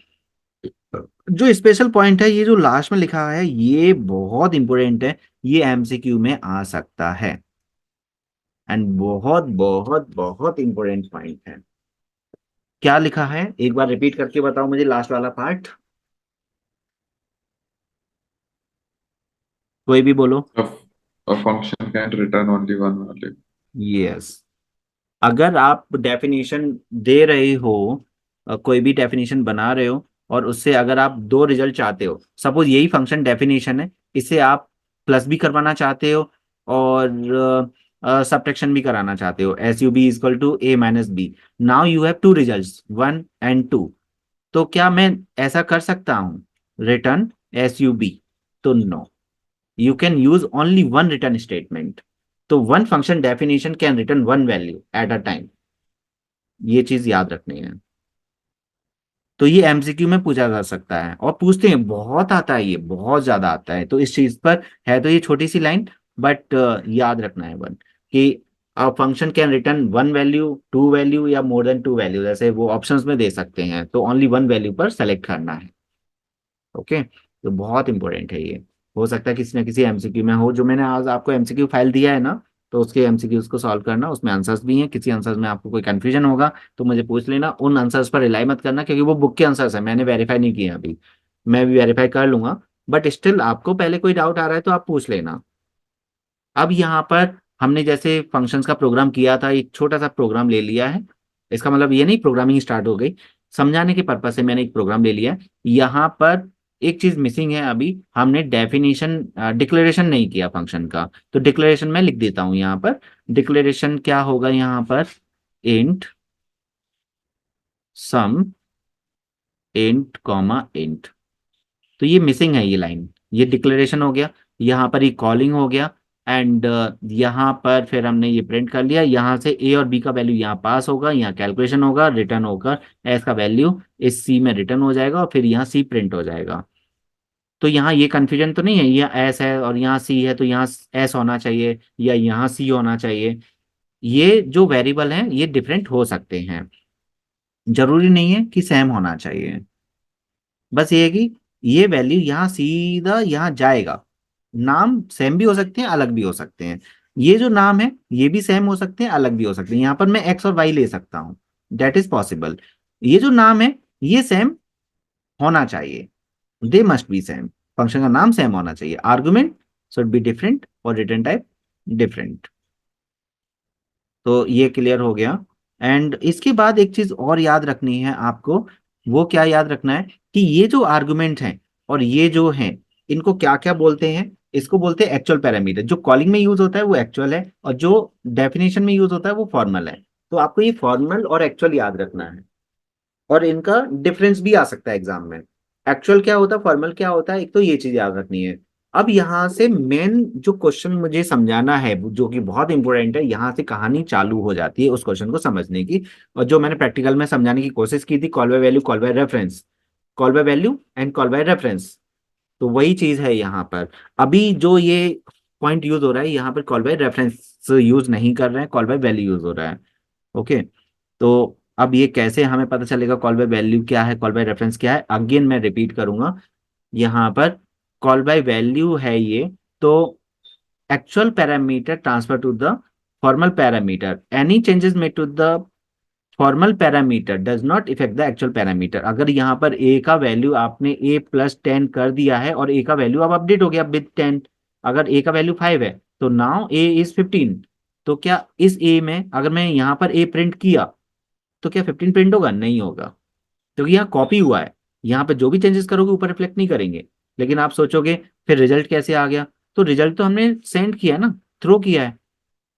जो स्पेशल पॉइंट है, ये जो लास्ट में लिखा है, ये बहुत इंपॉर्टेंट है। ये एमसीक्यू में आ सकता है, एंड बहुत बहुत बहुत इंपॉर्टेंट पॉइंट है। क्या लिखा है एक बार रिपीट करके बताओ मुझे, लास्ट वाला पार्ट। कोई भी बोलो। A function can return only one value. Yes, अगर आप डेफिनेशन दे रहे हो, कोई भी डेफिनेशन बना रहे हो, और उससे अगर आप दो रिजल्ट चाहते हो, सपोज यही फंक्शन डेफिनेशन है, इसे आप प्लस भी करवाना चाहते हो और सब्ट्रैक्शन भी कराना चाहते हो, S U B equal to A minus B. Now you have two results, 1 and 2। तो क्या मैं ऐसा कर सकता हूँ, रिटर्न एस यू बी? तो no, you can use only one return statement। तो one function definition can return one value at a time। ये चीज याद रखनी है। तो ये एमसीक्यू में पूछा जा सकता है, और पूछते हैं, बहुत आता है, ये बहुत ज्यादा आता है। तो इस चीज पर है तो ये छोटी सी लाइन, बट याद रखना है वन, कि a function can return one value, two value, या मोर देन टू वैल्यू, जैसे वो ऑप्शंस में दे सकते हैं। तो ओनली वन वैल्यू पर सेलेक्ट करना है। ओके, तो बहुत इंपॉर्टेंट है ये। हो सकता है किसी ना किसी एमसीक्यू में हो। जो मैंने आज आपको एमसीक्यू फाइल दिया है ना, तो उसके एमसीक्यूज को सॉल्व करना, उसमें आंसर्स भी हैं। किसी आंसर्स में आपको कोई कंफ्यूजन होगा तो मुझे पूछ लेना। उन आंसर्स पर रिलाई मत करना, क्योंकि वो बुक के आंसर्स है, मैंने वेरीफाई नहीं किए अभी। मैं भी वेरीफाई कर लूंगा, बट स्टिल आपको पहले कोई डाउट आ रहा है तो आप पूछ लेना। अब यहाँ पर हमने जैसे फंक्शंस का प्रोग्राम किया था, एक छोटा सा प्रोग्राम ले लिया है। इसका मतलब ये नहीं प्रोग्रामिंग स्टार्ट हो गई। समझाने के पर्पज से मैंने एक प्रोग्राम ले लिया है। यहाँ पर एक चीज मिसिंग है, अभी हमने डेफिनेशन, डिक्लेरेशन नहीं किया फंक्शन का। तो डिक्लेरेशन मैं लिख देता हूँ यहाँ पर। डिक्लेरेशन क्या होगा यहाँ पर, int sum, int comma int. तो ये मिसिंग है ये लाइन। ये डिक्लेरेशन हो गया, यहाँ पर ये कॉलिंग हो गया, एंड यहाँ पर फिर हमने ये प्रिंट कर लिया। यहाँ से ए और बी का वैल्यू यहाँ पास होगा, यहाँ कैलकुलेशन होगा, रिटर्न होकर एस का वैल्यू इस सी में रिटर्न हो जाएगा, और फिर यहाँ सी प्रिंट हो जाएगा। तो यहाँ ये कंफ्यूजन तो नहीं है, यहाँ एस है और यहाँ सी है, तो यहाँ एस होना चाहिए या यहाँ सी होना चाहिए। ये जो वेरिएबल हैं ये डिफरेंट हो सकते हैं, जरूरी नहीं है कि सेम होना चाहिए। बस ये है कि ये वैल्यू यहाँ सीधा यहाँ जाएगा। नाम सेम भी हो सकते हैं, अलग भी हो सकते हैं। ये जो नाम है ये भी सेम हो सकते हैं, अलग भी हो सकते हैं। यहाँ पर मैं एक्स और वाई ले सकता हूँ, डेट इज पॉसिबल। ये जो नाम है ये सेम होना चाहिए, they must be same. Function का नाम सेम होना चाहिए, आर्गुमेंट शुड बी डिफरेंट और रिटर्न टाइप डिफरेंट। तो ये क्लियर हो गया। एंड इसके बाद एक चीज और याद रखनी है आपको। वो क्या याद रखना है कि ये जो आर्गुमेंट हैं और ये जो हैं, इनको क्या क्या बोलते हैं? इसको बोलते हैं एक्चुअल पैरामीटर। जो कॉलिंग में यूज होता है वो एक्चुअल है, और जो डेफिनेशन में यूज होता है वो फॉर्मल है। तो आपको ये फॉर्मल और एक्चुअल याद रखना है, और इनका डिफरेंस भी आ सकता है एग्जाम में। एक्चुअल क्या होता है, फॉर्मल क्या होता है, एक तो ये चीज याद रखनी है। अब यहाँ से मेन जो क्वेश्चन मुझे समझाना है, जो कि बहुत इंपॉर्टेंट है, यहाँ से कहानी चालू हो जाती है उस क्वेश्चन को समझने की। और जो मैंने प्रैक्टिकल में समझाने की कोशिश की थी, call by value, call by reference, call by value and call by reference, तो वही चीज है यहाँ पर। अभी जो ये पॉइंट यूज हो रहा है यहाँ पर, कॉल बाय रेफरेंस यूज नहीं कर रहे हैं, कॉल बाय वैल्यू यूज हो रहा है। ओके। तो अब ये कैसे हमें पता चलेगा कॉल बाय वैल्यू क्या है, कॉल बाय रेफरेंस क्या है? अगेन मैं रिपीट करूंगा। यहाँ पर कॉल बाय वैल्यू है ये, तो actual parameter transfer to the formal parameter, any changes made to the formal parameter does not effect the actual parameter. अगर यहाँ पर ए का वैल्यू आपने ए प्लस 10 कर दिया है, और ए का वैल्यू अब अपडेट हो गया विद 10, अगर ए का वैल्यू 5 है तो नाउ ए इज 15। तो क्या इस ए में अगर मैं यहाँ पर ए प्रिंट किया तो क्या 15 प्रिंट होगा? नहीं होगा, क्योंकि यहाँ कॉपी हुआ है। यहाँ पे जो भी चेंजेस करोगे ऊपर रिफ्लेक्ट नहीं करेंगे। लेकिन आप सोचोगे फिर रिजल्ट कैसे आ गया? तो रिजल्ट तो हमने सेंड किया है ना, थ्रो किया है।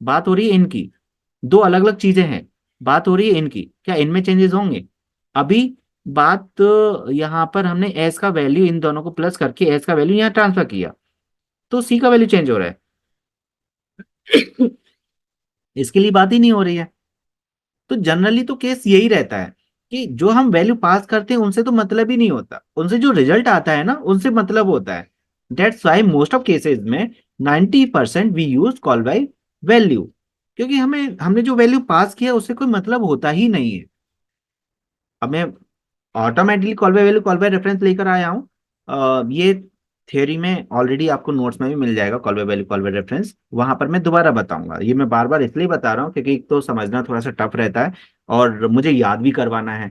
बात हो रही है इनकी, दो अलग अलग चीजें हैं। बात हो रही है इनकी, क्या इनमें चेंजेस होंगे? अभी बात यहाँ पर हमने एस का वैल्यू इन दोनों को प्लस करके एस का वैल्यू यहाँ ट्रांसफर किया, तो सी का वैल्यू चेंज हो रहा है। इसके लिए बात ही नहीं हो रही है। तो जनरली तो केस यही रहता है कि जो हम वैल्यू पास करते हैं उनसे तो मतलब ही नहीं होता, उनसे जो रिजल्ट आता है ना उनसे मतलब होता है। That's why most of cases में 90% we use call by value, क्योंकि हमें हमने जो वैल्यू पास किया उससे कोई मतलब होता ही नहीं है। अब मैं automatically call by value call by reference लेकर आया हूँ। ये थियोरी में ऑलरेडी आपको नोट्स में भी मिल जाएगा, call by value call by reference. वहां पर मैं दोबारा बताऊंगा। ये मैं बार बार इसलिए बता रहा हूँ क्योंकि एक तो समझना थोड़ा सा टफ रहता है, और मुझे याद भी करवाना है।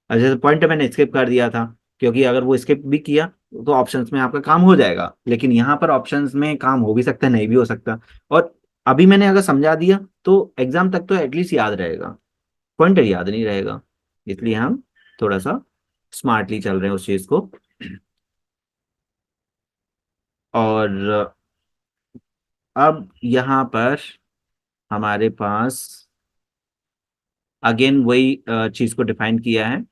जैसे पॉइंट मैंने स्किप कर दिया था, क्योंकि अगर वो स्किप भी किया तो ऑप्शंस में आपका काम हो जाएगा, लेकिन यहाँ पर ऑप्शंस में काम हो भी सकता है, नहीं भी हो सकता। और अभी मैंने अगर समझा दिया तो एग्जाम तक तो एटलीस्ट याद रहेगा, पॉइंटर याद नहीं रहेगा। इसलिए हम थोड़ा सा स्मार्टली चल रहे हैं उस चीज को। और अब यहाँ पर हमारे पास अगेन वही चीज को डिफाइन किया है।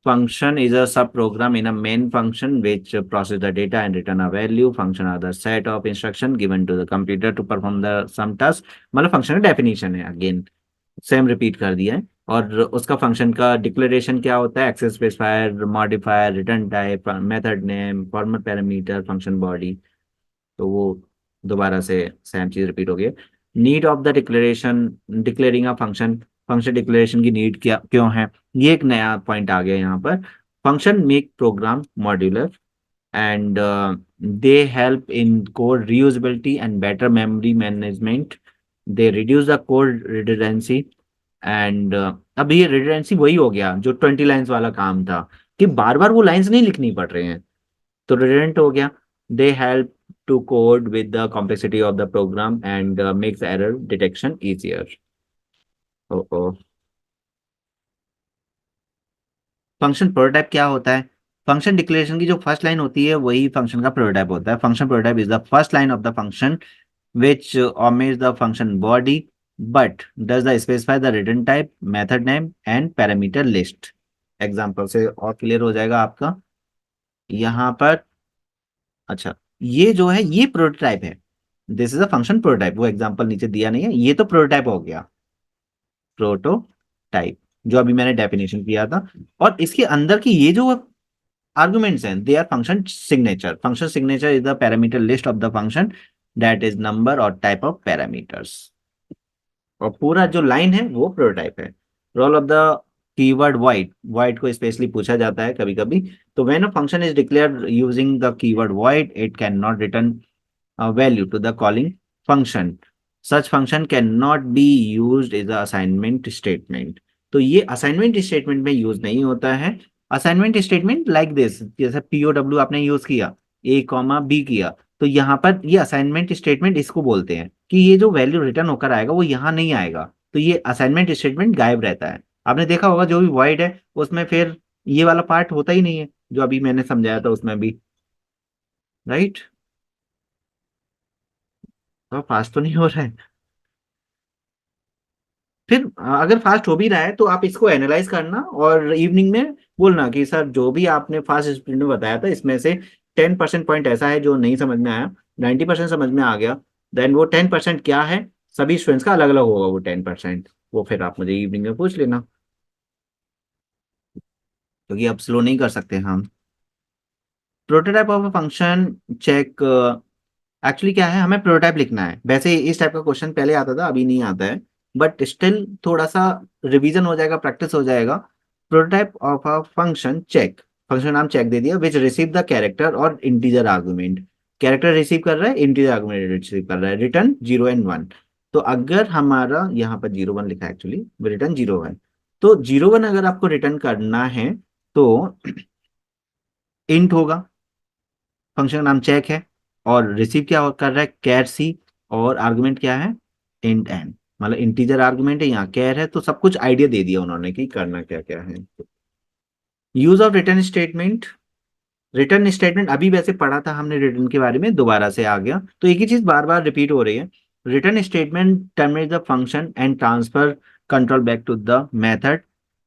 Function is a subprogram in a main function which process the data and return a value. Function are the set of instruction given to the computer to perform the some task। मतलब function का definition है, again same repeat कर दिया है। और उसका function का declaration क्या होता है? Access specifier, modifier, return type, method name, formal parameter, function body. तो वो दोबारा से सेम चीज रिपीट हो गई। Need of the declaration, declaring a function, function declaration की नीड क्या क्यों है? ये एक नया पॉइंट आ गया यहाँ पर। Function make program modular and they help in code reusability and better memory management. They reduce the code redundancy and अब ये रिडंडेंसी वही हो गया जो 20 लाइंस वाला काम था, कि बार बार वो लाइंस नहीं लिखनी पड़ रहे हैं, तो रिडंडेंट हो गया। They help to code with the complexity of the program and makes error detection easier। O O function prototype क्या होता है? फंक्शन डिक्लेरेशन की जो फर्स्ट लाइन होती है वही फंक्शन का प्रोटोटाइप होता है। Function prototype is the first line of the function which omits the function body but does the specify the return type, method name and parameter list। Example से और clear हो जाएगा आपका यहाँ पर। अच्छा, ये जो है ये प्रोटोटाइप है। This is a function prototype. वो एग्जांपल नीचे दिया नहीं है, ये तो प्रोटोटाइप हो गया, प्रोटोटाइप जो अभी मैंने डेफिनेशन किया था। और इसके अंदर की ये जो आर्गुमेंट्स हैं, they are function signature. Function signature is the parameter list of the function that is number और टाइप ऑफ पैरामीटर्स। और पूरा जो लाइन है वो प्रोटोटाइप है। Role of the keyword void, void को स्पेशली पूछा जाता है कभी कभी। तो when a function is declared using the keyword void it can not return value to the calling function। Such function cannot be used as a assignment statement। तो ये assignment statement में यूज नहीं होता है। असाइनमेंट स्टेटमेंट लाइक दिस, जैसे POW आपने use किया, A comma B किया, तो यहाँ पर ये असाइनमेंट स्टेटमेंट इसको बोलते हैं कि ये जो वैल्यू रिटर्न होकर आएगा वो यहाँ नहीं आएगा, तो ये असाइनमेंट स्टेटमेंट गायब रहता है। आपने देखा होगा जो भी वॉइड है उसमें फिर ये वाला पार्ट होता ही नहीं है जो अभी मैंने समझाया था उसमें भी, राइट। तो फास्ट तो नहीं हो रहा है। फिर अगर फास्ट हो भी रहा है तो आप इसको एनालाइज करना और इवनिंग में बोलना कि सर जो भी आपने फास्ट स्प्रिंट में बताया था इसमें से 10% पॉइंट ऐसा है जो नहीं समझ में आया, 90% समझ में आ गया, देन वो 10% क्या है, सभी स्टूडेंट्स का अलग अलग होगा वो 10%, वो फिर आप मुझे इवनिंग में पूछ लेना, क्योंकि अब स्लो नहीं कर सकते हम। Prototype of a function check, actually क्या है, हमें प्रोटोटाइप लिखना है। वैसे इस टाइप का क्वेश्चन पहले आता था, अभी नहीं आता है, बट स्टिल थोड़ा सा रिवीजन हो जाएगा, प्रैक्टिस हो जाएगा। Prototype of a function check, function नाम चेक दे दिया, विच रिसीव द कैरेक्टर और इंटीजर आर्गुमेंट। कैरेक्टर रिसीव कर रहा है, इंटीजर आर्गुमेंट रिसीव कर रहा है, रिटर्न 0 एंड 1। तो अगर हमारा यहाँ पर 0 1 लिखा है, एक्चुअली रिटर्न 0 1, तो 0 1 अगर आपको रिटर्न करना है तो इंट होगा, फंक्शन का नाम चेक है, और रिसीव क्या कर रहा है, कैर सी, और आर्गुमेंट क्या है, इंट एन, मतलब इंटीजर आर्गुमेंट है, यहाँ कैर है, तो सब कुछ आइडिया दे दिया उन्होंने कि करना क्या क्या है। Use of return statement, return statement अभी वैसे पढ़ा था हमने रिटर्न के बारे में, दोबारा से आ गया, तो एक ही चीज बार बार रिपीट हो रही है। Return statement terminate the function and transfer control back to the method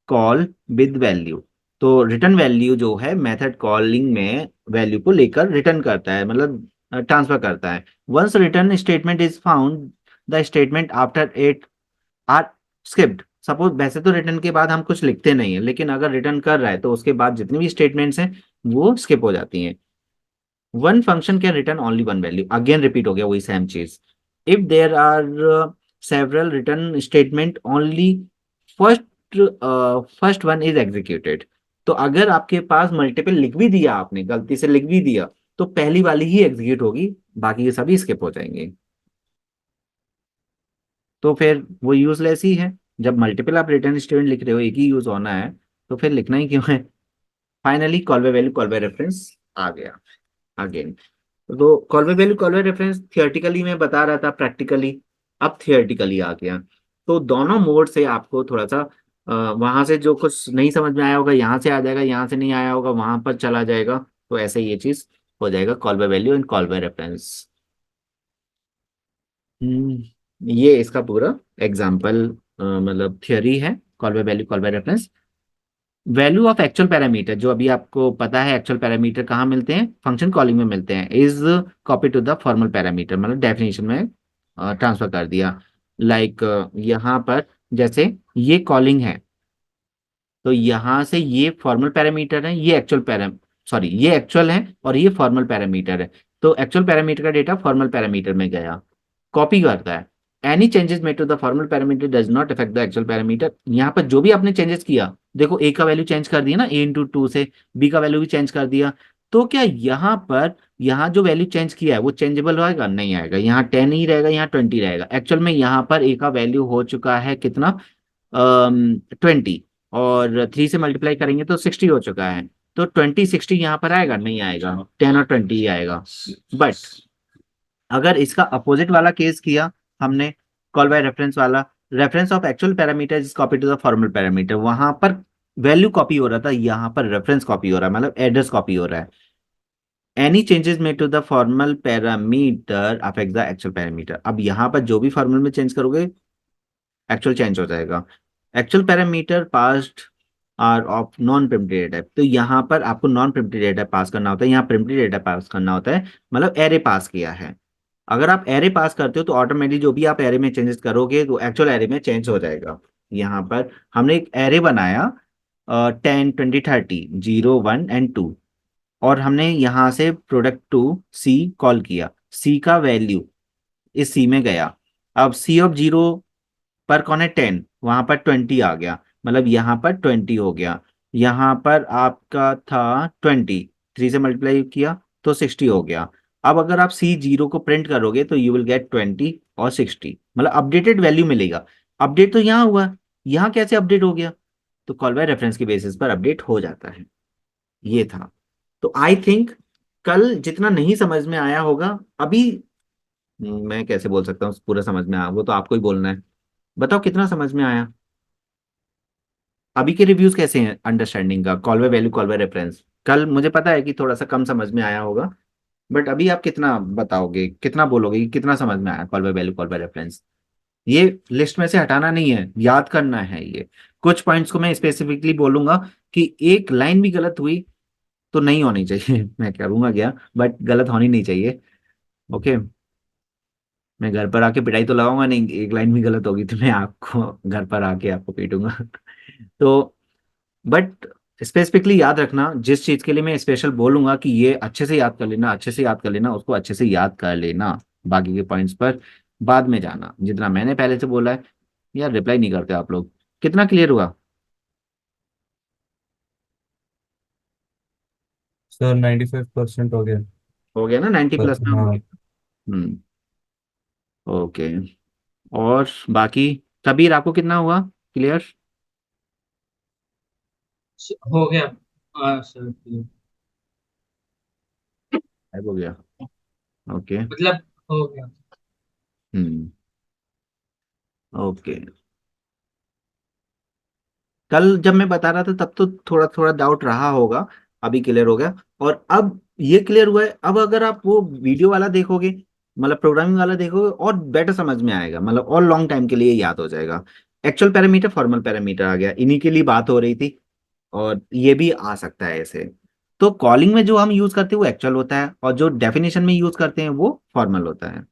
call with value. तो रिटर्न वैल्यू जो है मेथड कॉलिंग में वैल्यू को लेकर रिटर्न करता है, मतलब ट्रांसफर करता है। Once return statement is found, the statement after it are skipped. Suppose वैसे तो रिटर्न के बाद हम कुछ लिखते नहीं है, लेकिन अगर रिटर्न कर रहा है तो उसके बाद जितनी भी स्टेटमेंट्स हैं वो स्किप हो जाती हैं। One function can return only one value, again repeat हो गया वही सेम चीज। If there are several return statement only first first one is executed. तो अगर आपके पास मल्टीपल लिख भी दिया, आपने गलती से लिख भी दिया, तो पहली वाली ही एग्जीक्यूट होगी, बाकी के सभी स्किप हो जाएंगे। तो फिर वो यूजलेस ही है। जब मल्टीपल आप रिटर्न स्टेटमेंट लिख रहे हो, एक ही यूज होना है, तो फिर लिखना ही क्यों है। Finally call by value call by reference आ गया अगेन। तो call by value call by reference theoretically मैं बता रहा था, प्रैक्टिकली अब थियोरेटिकली आ गया। तो दोनों मोड से आपको थोड़ा सा वहां से जो कुछ नहीं समझ में आया होगा यहाँ से आ जाएगा, यहाँ से नहीं आया होगा वहां पर चला जाएगा, तो ऐसे ये चीज हो जाएगा call by value and call by reference. ये इसका पूरा एग्जाम्पल, मतलब थियोरी है, call by value call by reference. Value of actual parameter, जो अभी आपको पता है एक्चुअल पैरामीटर कहाँ मिलते हैं, फंक्शन कॉलिंग में मिलते हैं, is copy to the formal parameter, मतलब डेफिनेशन में ट्रांसफर कर दिया। लाइक यहाँ पर जैसे ये कॉलिंग है, तो यहाँ से ये फॉर्मल पैरामीटर है, ये एक्चुअल सॉरी ये एक्चुअल है और ये फॉर्मल पैरामीटर है। तो एक्चुअल पैरामीटर का डेटा फॉर्मल पैरामीटर में गया, कॉपी करता है। Any changes made to the formal parameter does not affect the actual parameter. यहाँ पर जो भी आपने चेंजेस किया, देखो ए का वैल्यू चेंज कर दिया ना, a × 2 से, बी का वैल्यू भी चेंज कर दिया, तो क्या यहाँ पर यहाँ जो वैल्यू चेंज किया है वो चेंजेबल होएगा, नहीं आएगा, यहाँ 10 ही रहेगा, यहाँ 20 रहेगा। एक्चुअल में यहाँ पर ए का वैल्यू हो चुका है कितना, 20, और 3 से मल्टीप्लाई करेंगे तो 60 हो चुका है, तो 20 60 यहाँ पर आएगा, नहीं आएगा, 10 और 20 ही आएगा। बट अगर इसका अपोजिट वाला केस किया हमने, कॉल बाय रेफरेंस वाला, reference of actual parameter is copy to the formal parameter, वहां पर वैल्यू कॉपी हो रहा था, यहाँ पर रेफरेंस कॉपी हो रहा है, मतलब एड्रेस कॉपी हो रहा है। Any changes made to the formal parameter affect the actual parameter. अब यहाँ पर जो भी फॉर्मल में चेंज करोगे एक्चुअल चेंज हो जाएगा। Actual parameter passed are of non primitive data type, तो यहाँ पर आपको नॉन प्रिमिटिव डेटा पास करना होता है, यहाँ प्रिमिटिव डेटा पास करना होता है, मतलब एरे पास किया है। अगर आप एरे पास करते हो तो ऑटोमेटिकली जो भी आप एरे में चेंजेस करोगे तो एक्चुअल एरे में चेंज हो जाएगा। यहाँ पर हमने एक एरे बनाया 10 20 30, 0 1 एंड 2, और हमने यहाँ से प्रोडक्ट टू सी कॉल किया, सी का वैल्यू इस सी में गया। अब सी ऑफ 0 पर कौन है, 10, वहां पर 20 आ गया, मतलब यहाँ पर 20 हो गया। यहाँ पर आपका था 20, 3 से मल्टीप्लाई किया तो 60 हो गया। अब अगर आप C0 को प्रिंट करोगे तो यू विल गेट 20 और 60, मतलब अपडेटेड वैल्यू मिलेगा। अपडेट तो यहाँ हुआ, यहाँ कैसे अपडेट हो गया, तो कॉल बाय रेफरेंस के बेसिस पर अपडेट हो जाता है। ये था। तो आई थिंक कल जितना नहीं समझ में आया होगा अभी, मैं कैसे बोल सकता हूँ पूरा समझ में आया, वो तो आपको ही बोलना है। बताओ कितना समझ में आया। अभी के रिव्यूज कैसे हैं अंडरस्टैंडिंग का, call by value call by reference? कल मुझे पता है कि थोड़ा सा कम समझ में आया होगा, बट अभी आप कितना बताओगे, कितना बोलोगे कि कितना समझ में आया call by value call by reference? ये लिस्ट में से हटाना नहीं है, याद करना है ये। कुछ पॉइंट्स को मैं स्पेसिफिकली बोलूंगा कि एक लाइन भी गलत हुई तो नहीं होनी चाहिए। मैं करूंगा क्या, बट गलत होनी नहीं चाहिए। ओके। मैं घर पर आके पिटाई तो लगाऊंगा नहीं, एक लाइन भी गलत होगी तो मैं आपको घर पर आके आपको पीटूंगा। तो बट स्पेसिफिकली याद रखना, जिस चीज के लिए मैं स्पेशल बोलूंगा कि ये अच्छे से याद कर लेना, अच्छे से याद कर लेना, उसको अच्छे से याद कर लेना। बाकी के पॉइंट्स पर बाद में जाना, जितना मैंने पहले से बोला है। यार रिप्लाई नहीं करते आप लोग। कितना क्लियर हुआ? सर 95% हो गया। हो गया ना, 90 पर प्लस में हो हाँ गया। हम्म। ओके। और बाकी कबीर आपको कितना हुआ क्लियर? हो गया। हाँ सर। हो गया। ओके। मतलब हो गया। हम्म। ओके। कल जब मैं बता रहा था तब तो थोड़ा थोड़ा डाउट रहा होगा, अभी क्लियर हो गया। और अब ये क्लियर हुआ है, अब अगर आप वो वीडियो वाला देखोगे, मतलब प्रोग्रामिंग वाला देखोगे, और बेटर समझ में आएगा, मतलब और लॉन्ग टाइम के लिए याद हो जाएगा। एक्चुअल पैरामीटर फॉर्मल पैरामीटर आ गया, इन्हीं के लिए बात हो रही थी। और ये भी आ सकता है ऐसे। तो कॉलिंग में जो हम यूज करते हैं वो एक्चुअल होता है, और जो डेफिनेशन में यूज करते हैं वो फॉर्मल होता है।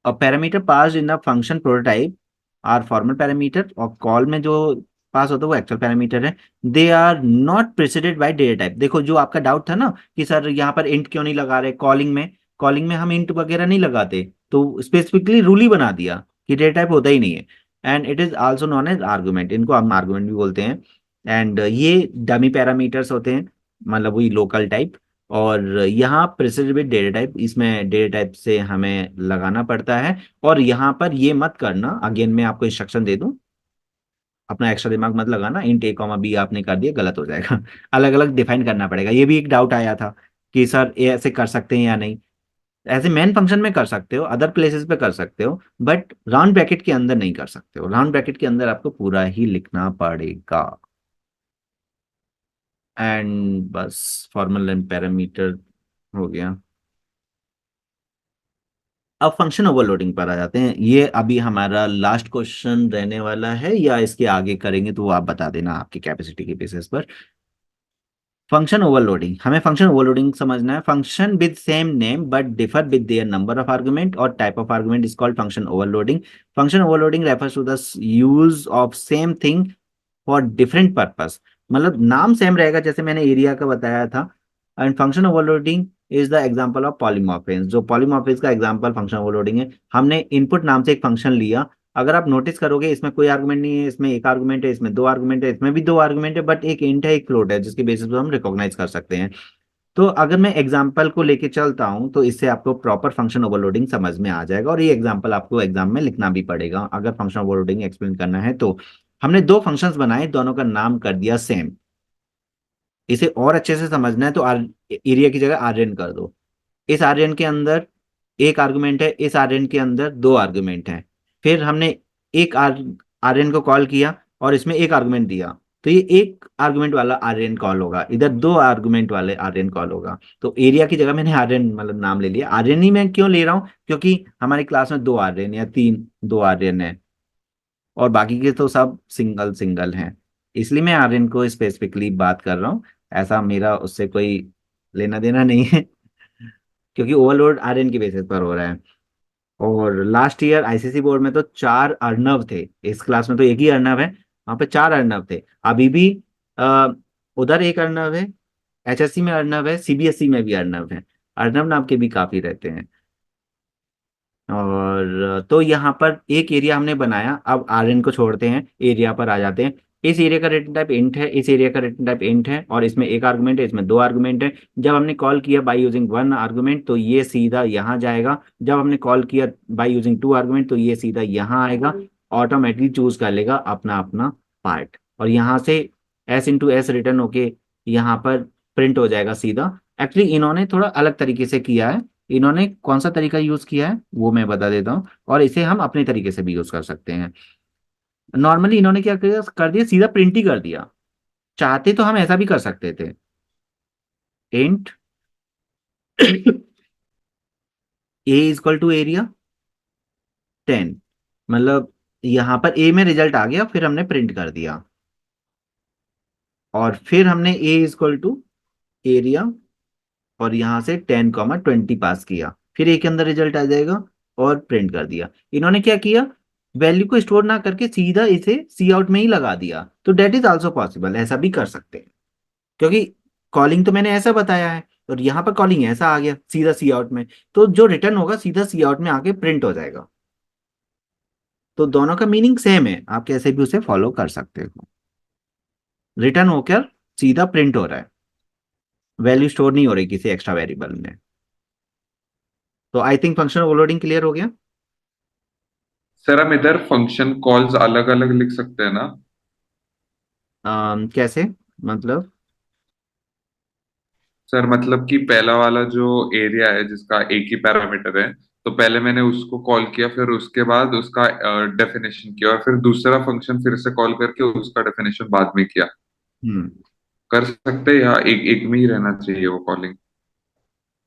और parameter pass in the function prototype are formal parameter, और कॉल में जो पास होता है वो एक्चुअल पैरामीटर है। They are not preceded by data type. देखो जो आपका डाउट था ना कि सर यहाँ पर इंट क्यों नहीं लगा रहे कॉलिंग में, कॉलिंग में हम इंट वगैरह नहीं लगाते, तो स्पेसिफिकली रूल ही बना दिया कि डेटा टाइप होता ही नहीं है। And it is also known as argument, इनको हम आर्गुमेंट भी बोलते हैं। एंड ये डमी पैरामीटर्स होते हैं, मतलब वही लोकल टाइप। और यहाँ प्रेसिडेड विद डेटा टाइप, इसमें डेटा टाइप से हमें लगाना पड़ता है। और यहाँ पर ये मत करना, अगेन मैं आपको इंस्ट्रक्शन दे दूं, अपना एक्स्ट्रा दिमाग मत लगाना, इंट ए कॉमा बी आपने कर दिया गलत हो जाएगा। अलग अलग डिफाइन करना पड़ेगा। ये भी एक डाउट आया था कि सर ये ऐसे कर सकते हैं या नहीं। ऐसे मेन फंक्शन में कर सकते हो, अदर प्लेसेस पे कर सकते हो, बट राउंड ब्रैकेट के अंदर नहीं कर सकते हो। राउंड ब्रैकेट के अंदर आपको पूरा ही लिखना पड़ेगा। एंड बस फॉर्मल एंड पैरामीटर हो गया। अब फंक्शन ओवरलोडिंग पर आ जाते हैं। ये अभी हमारा लास्ट क्वेश्चन रहने वाला है, या इसके आगे करेंगे तो वो आप बता देना आपकी कैपेसिटी के बेसिस पर। फंक्शन ओवरलोडिंग, हमें फंक्शन ओवरलोडिंग समझना है। Function with same name but differ with their number of argument और type of argument is called function overloading. Function overloading refers to the use of same thing for different purpose. मतलब नाम same रहेगा, जैसे मैंने area का बताया था। And function overloading is the example of polymorphism. जो पॉलीमॉर्फिज्म का एग्जांपल फंक्शन ओवरलोडिंग है। हमने इनपुट नाम से एक फंक्शन लिया, अगर आप नोटिस करोगे इसमें कोई आर्गुमेंट नहीं है, इसमें एक आर्गुमेंट है, इसमें दो आर्गुमेंट है, इसमें भी दो आर्गुमेंट है, बट एक इंट है एक फ्लोट है, जिसके बेसिस पर हम रिकॉग्नाइज कर सकते हैं। तो अगर मैं एग्जांपल को लेके चलता हूं तो इससे आपको प्रॉपर फंक्शन ओवरलोडिंग समझ में आ जाएगा, और ये एग्जांपल आपको एग्जाम में लिखना भी पड़ेगा अगर फंक्शन ओवरलोडिंग एक्सप्लेन करना है तो। हमने दो फंक्शंस बनाए, दोनों का नाम कर दिया सेम। इसे और अच्छे से समझना है तो आर एरिया की जगह आर्यन कर दो। इस आर्यन के अंदर एक आर्गुमेंट है, इस आर्यन के अंदर दो आर्गुमेंट हैं। फिर हमने एक आर्यन को कॉल किया और इसमें एक आर्गुमेंट दिया, तो ये एक आर्गुमेंट वाला आर्यन कॉल होगा, इधर दो आर्गुमेंट वाले आर्यन कॉल होगा। तो एरिया की जगह मैंने आर्यन मतलब नाम ले लिया। आर्यन ही मैं क्यों ले रहा हूँ, क्योंकि हमारी क्लास में दो आर्यन या तीन, दो आर्यन है, और बाकी के तो सब सिंगल सिंगल हैं। इसलिए मैं आर्यन को स्पेसिफिकली बात कर रहा हूँ। ऐसा मेरा उससे कोई लेना देना नहीं है, क्योंकि ओवरलोड आर्यन की बेसिस पर हो रहा है। और लास्ट ईयर आईसीसी बोर्ड में तो चार अर्नव थे, इस क्लास में तो एक ही अर्नव है, वहां पे चार अर्नव थे। अभी भी आ, उधर एक अर्नव है, एचएससी में अर्नव है, सीबीएसई में भी अर्नव है। अर्नव नाम के भी काफी रहते हैं। और तो यहाँ पर एक एरिया हमने बनाया, अब आर्यन को छोड़ते हैं, एरिया पर आ जाते हैं। इस एरिया का रिटर्न टाइप इंट है, इस एरिया का रिटर्न टाइप इंट है, और इसमें एक आर्गुमेंट है, इसमें दो आर्गुमेंट है। जब हमने कॉल किया बाय यूजिंग वन आर्गुमेंट तो ये सीधा यहाँ जाएगा। जब हमने कॉल किया बाय यूजिंग टू आर्गुमेंट तो ये सीधा यहाँ आएगा। ऑटोमेटिकली चूज कर लेगा अपना अपना पार्ट, और यहाँ से एस इंटू एस रिटर्न होके यहाँ पर प्रिंट हो जाएगा सीधा। एक्चुअली इन्होंने थोड़ा अलग तरीके से किया है। इन्होंने कौन सा तरीका यूज किया है वो मैं बता देता हूँ, और इसे हम अपने तरीके से भी यूज कर सकते हैं। नॉर्मली इन्होंने क्या कर दिया, सीधा प्रिंट ही कर दिया। चाहते तो हम ऐसा भी कर सकते थे, int A equal to area 10, मतलब यहाँ पर ए में रिजल्ट आ गया, फिर हमने प्रिंट कर दिया, और फिर हमने ए इक्वल टू एरिया और यहाँ से 10, 20 पास किया, फिर ए के अंदर रिजल्ट आ जाएगा, और प्रिंट कर दिया। इन्होंने क्या किया, वैल्यू को स्टोर ना करके सीधा इसे सी आउट में ही लगा दिया। तो डेट इज आल्सो पॉसिबल, ऐसा भी कर सकते हैं, क्योंकि कॉलिंग तो मैंने ऐसा बताया है, और यहाँ पर कॉलिंग ऐसा आ गया सीधा सी आउट में, तो जो रिटर्न होगा सीधा सी आउट में आके प्रिंट हो जाएगा। तो दोनों का मीनिंग सेम है, आप कैसे भी उसे फॉलो कर सकते हो। रिटर्न होकर सीधा प्रिंट हो रहा है, वैल्यू स्टोर नहीं हो रही किसी एक्स्ट्रा वेरिएबल में। तो I think function overloading clear हो गया। सर हम इधर फंक्शन कॉल्स अलग अलग लिख सकते हैं ना? कैसे, मतलब? सर मतलब कि पहला वाला जो एरिया है जिसका एक ही पैरामीटर है, तो पहले मैंने उसको कॉल किया, फिर उसके बाद उसका डेफिनेशन किया, और फिर दूसरा फंक्शन फिर से कॉल करके उसका डेफिनेशन बाद में किया। हम्म कर सकते हैं, या एक एक में ही रहना चाहिए वो कॉलिंग?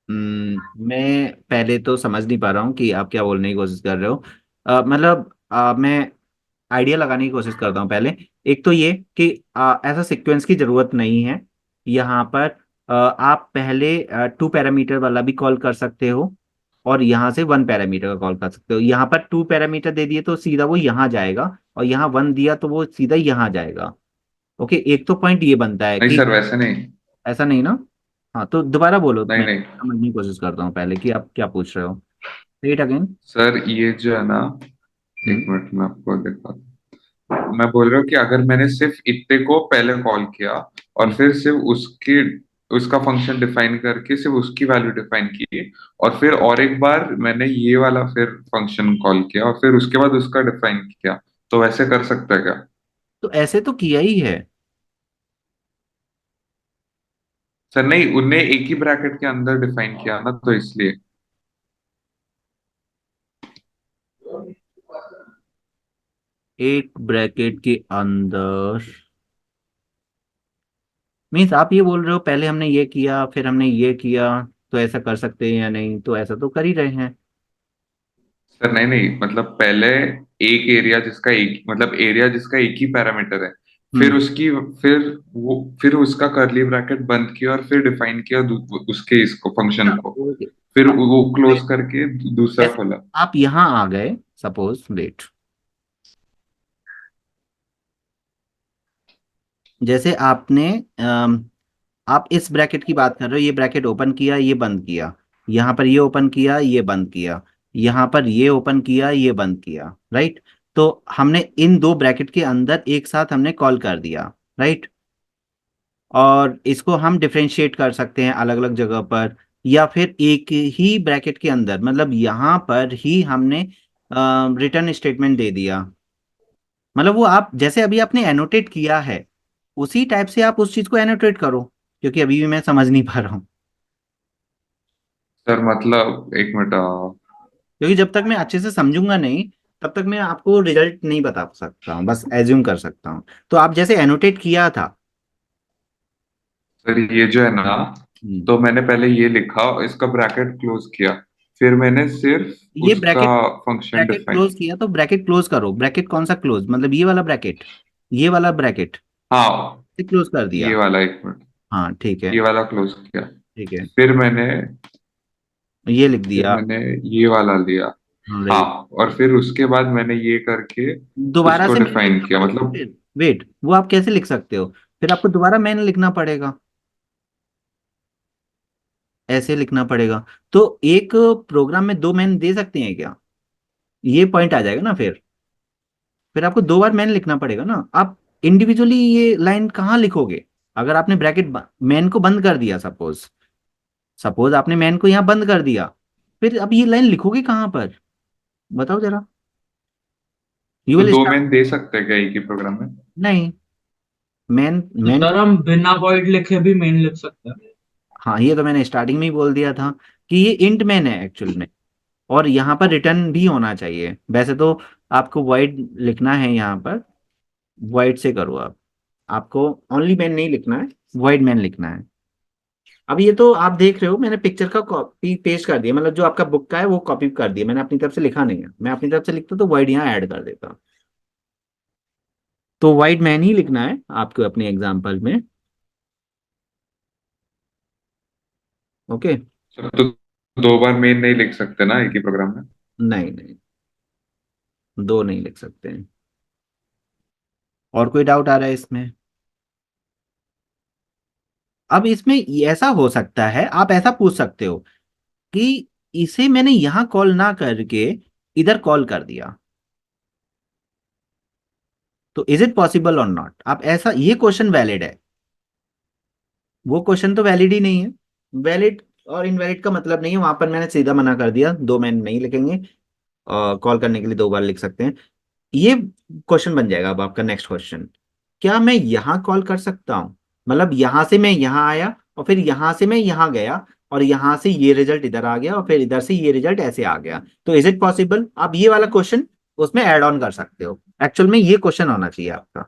मैं पहले तो समझ नहीं पा रहा हूँ कि आप क्या बोलने की कोशिश कर रहे हो। मतलब मैं आइडिया लगाने की कोशिश करता हूँ पहले। एक तो ये कि ऐसा सीक्वेंस की जरूरत नहीं है। यहाँ पर आप पहले 2 पैरामीटर वाला भी कॉल कर सकते हो, और यहाँ से 1 पैरामीटर का कॉल कर सकते हो। यहाँ पर 2 पैरामीटर दे दिए तो सीधा वो यहाँ जाएगा, और यहाँ 1 दिया तो वो सीधा यहाँ जाएगा। ओके, एक तो पॉइंट ये बनता है नहीं कि सर, वैसे नहीं। ऐसा नहीं ना। हाँ, तो दोबारा बोलो, नहीं मैं नहीं समझने की कोशिश करता हूँ पहले कि आप क्या पूछ रहे हो। It again. सर, ये जो है ना, एक हम्म मिनट में आपको दिखाता हूँ। मैं बोल रहा हूँ कि अगर मैंने सिर्फ इतने को पहले कॉल किया, और हम्म फिर सिर्फ उसकी उसका फंक्शन डिफाइन करके सिर्फ उसकी वैल्यू डिफाइन की, और फिर और एक बार मैंने ये वाला फिर फंक्शन कॉल किया, और फिर उसके बाद उसका डिफाइन किया, तो वैसे कर सकता है क्या? तो ऐसे तो किया ही है। सर नहीं, उनने एक ही ब्रैकेट के अंदर डिफाइन किया ना, तो इसलिए। एक ब्रैकेट के अंदर मीन्स आप ये बोल रहे हो पहले हमने ये किया फिर हमने ये किया, तो ऐसा कर सकते हैं या नहीं? तो ऐसा तो कर ही रहे हैं। सर नहीं नहीं, मतलब पहले एक एरिया जिसका एक मतलब एरिया जिसका एक ही पैरामीटर है, फिर हम्म उसकी फिर वो फिर उसका कर्ली ब्रैकेट बंद किया, और फिर डिफाइन किया उसके इसको फंक्शन हाँ, को, ओके। फिर अब वो क्लोज करके दूसरा जैसे खोला। आप यहाँ आ गए, सपोज वेट, जैसे आपने आप इस ब्रैकेट की बात कर रहे हो, ये ब्रैकेट ओपन किया ये बंद किया, यहाँ पर ये ओपन किया ये बंद किया, यहाँ पर ये ओपन किया ये बंद किया, राइट? तो हमने इन दो ब्रैकेट के अंदर एक साथ हमने कॉल कर दिया, राइट? और इसको हम डिफरेंशिएट कर सकते हैं अलग अलग जगह पर, या फिर एक ही ब्रैकेट के अंदर, मतलब यहाँ पर ही हमने रिटर्न स्टेटमेंट दे दिया। मतलब वो आप जैसे अभी आपने एनोटेट किया है, उसी टाइप से आप उस चीज को एनोटेट करो, क्योंकि अभी भी मैं समझ नहीं पा रहा हूँ। सर मतलब एक मिनट, क्योंकि जब तक मैं अच्छे से समझूंगा नहीं, तब तक मैं आपको रिजल्ट नहीं बता सकता हूँ, बस एज्यूम कर सकता हूँ। तो आप जैसे एनोटेट किया था। सर ये जो है ना, हम्म, तो मैंने पहले ये लिखा, इसका ब्रैकेट क्लोज किया, फिर मैंने सिर्फ ये उसका bracket function bracket define. Close किया तो ब्रैकेट क्लोज करो। ब्रैकेट कौन सा क्लोज, मतलब ये वाला ब्रैकेट, ये वाला ब्रैकेट हाँ, क्लोज कर ये दिया। वाला, एक मिनट, हाँ ठीक है। ये वाला क्लोज किया। ठीक है, फिर मैंने ये लिख फिर दिया। मैंने ये वाला लिया। हाँ, राइट। और फिर उसके बाद मैंने ये करके दोबारा उसको से मैन डिफाइन लिखना किया, पड़ेगा मतलब। फिर। वेट, वो आप कैसे लिख सकते हो? फिर आपको दोबारा मैन लिखना पड़ेगा, ऐसे लिखना पड़ेगा। तो एक प्रोग्राम में दो मैन दे सकते हैं क्या? ये पॉइंट आ जाएगा ना फिर आपको दो बार मैन लिखना पड़ेगा ना। आप इंडिविजुअली ये लाइन कहाँ लिखोगे? अगर आपने ब्रैकेट मैन को बंद कर दिया, सपोज सपोज आपने मैन को यहाँ बंद कर दिया, फिर अब ये लाइन लिखोगे कहाँ पर? बताओ जरा। यू तो विल दो स्टार्ट। मैन दे सकते हैं क्या एक ही प्रोग्राम में? नहीं, मेन तो मेन सर हम बिना void लिखे भी मेन लिख सकते हैं। हाँ, ये तो मैंने स्टार्टिंग में ही बोल दिया था कि ये इंट मेन है एक्चुअल में। और यहाँ पर रिटर्न भी होना चाहिए वैसे तो। आपको void लिखना है यहाँ पर, void से करो आप। आपको ओनली मैन नहीं लिखना है, void मैन लिखना है। अब ये तो आप देख रहे हो, मैंने पिक्चर का कॉपी पेस्ट कर दिया, मतलब जो आपका बुक का है वो कॉपी कर दिया मैंने, अपनी तरफ से लिखा नहीं है। मैं अपनी तरफ से लिखता तो void यहाँ ऐड कर देता। तो void मैन ही लिखना है आपको अपने एग्जाम्पल में। ओके। सर तो दो बार मेन नहीं लिख सकते ना एक ही प्रोग्राम में? नहीं नहीं, दो नहीं लिख सकते हैं। और कोई डाउट आ रहा है इसमें? अब इसमें ऐसा हो सकता है, आप ऐसा पूछ सकते हो कि इसे मैंने यहां कॉल ना करके इधर कॉल कर दिया, तो इज इट पॉसिबल और नॉट? आप ऐसा, ये क्वेश्चन वैलिड है। वो क्वेश्चन तो वैलिड ही नहीं है। वैलिड और इनवैलिड का मतलब नहीं है, वहां पर मैंने सीधा मना कर दिया, दो मैन नहीं लिखेंगे। कॉल करने के लिए दो बार लिख सकते हैं। ये क्वेश्चन बन जाएगा अब आपका नेक्स्ट क्वेश्चन। क्या मैं यहां कॉल कर सकता हूं? मतलब यहां से मैं यहां आया और फिर यहां से मैं यहां गया, और यहां से ये रिजल्ट इधर आ गया और फिर इधर से ये रिजल्ट ऐसे आ गया, तो इज इट पॉसिबल? आप ये वाला क्वेश्चन उसमें ऐड ऑन कर सकते हो। एक्चुअल में ये क्वेश्चन होना चाहिए आपका,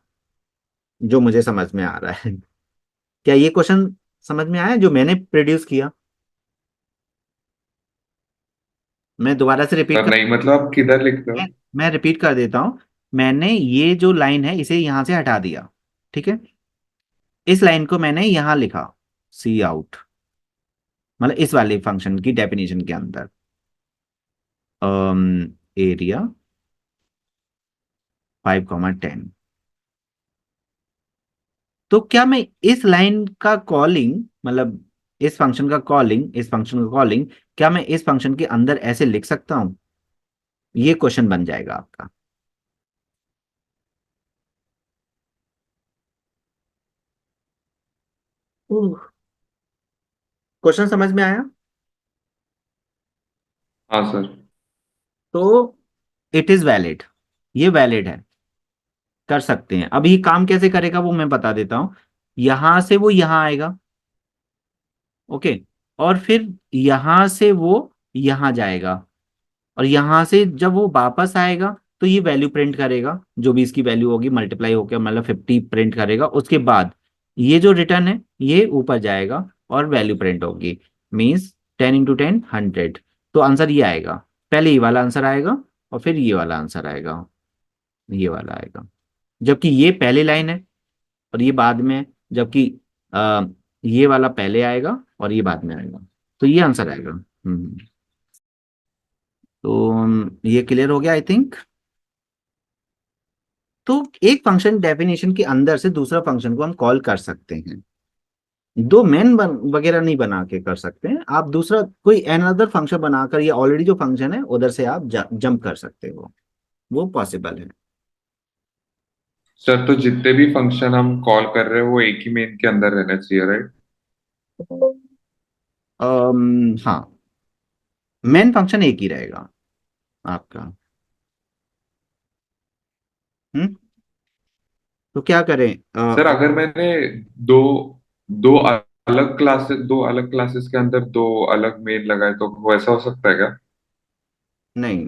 जो मुझे समझ में आ रहा है। क्या ये क्वेश्चन समझ में आया जो मैंने प्रोड्यूस किया? मैं दोबारा से रिपीट सर कर नहीं, मतलब आप किधर लिख रहे मैं हो? मैं रिपीट कर देता हूं। मैंने ये जो लाइन है इसे यहां से हटा दिया, ठीक है। इस लाइन को मैंने यहां लिखा, सी आउट, मतलब इस वाले फंक्शन की डेफिनेशन के अंदर, एरिया 5,10। तो क्या मैं इस लाइन का कॉलिंग, मतलब इस फंक्शन का कॉलिंग, क्या मैं इस फंक्शन के अंदर ऐसे लिख सकता हूं? ये क्वेश्चन बन जाएगा आपका। क्वेश्चन समझ में आया? हाँ सर। तो इट इज वैलिड, ये वैलिड है, कर सकते हैं। अब ये काम कैसे करेगा वो मैं बता देता हूं। यहां से वो यहां आएगा, ओके, और फिर यहां से वो यहां जाएगा, और यहां से जब वो वापस आएगा तो ये वैल्यू प्रिंट करेगा, जो भी इसकी वैल्यू होगी मल्टीप्लाई होकर, मतलब 50 प्रिंट करेगा। उसके बाद ये जो रिटर्न है ये ऊपर जाएगा और वैल्यू प्रिंट होगी, मीन्स 10 × 10 100। तो आंसर ये आएगा, पहले ये वाला आंसर आएगा और फिर ये वाला आंसर आएगा, ये वाला आएगा। जबकि ये पहली लाइन है और ये बाद में है, जबकि आ, ये वाला पहले आएगा और ये बाद में आएगा, तो ये आंसर आएगा। तो ये क्लियर हो गया आई थिंक। तो एक फंक्शन डेफिनेशन के अंदर से दूसरा फंक्शन को हम कॉल कर सकते हैं, दो वगैरह नहीं बना के कर सकते हैं। आप दूसरा कोई अनदर फंक्शन बनाकर, या ऑलरेडी जो फंक्शन है उधर से आप जंप कर सकते हो, वो पॉसिबल है। सर तो जितने भी फंक्शन हम कॉल कर रहे हैं वो एक ही मेन के अंदर रहना चाहिए, राइट? हाँ, मेन फंक्शन एक ही रहेगा आपका। हम्म। तो क्या करें? सर अगर मैंने दो दो दो अलग क्लासेस के अंदर दो अलग मेन लगाए तो वैसा हो सकता है क्या? नहीं,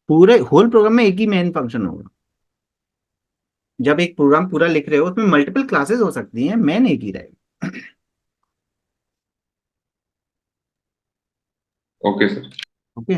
पूरे होल प्रोग्राम में एक ही मेन फंक्शन होगा। जब एक प्रोग्राम पूरा लिख रहे हो उसमें मल्टीपल क्लासेस हो सकती हैं, मेन एक ही रहेगा। Okay sir. ओके।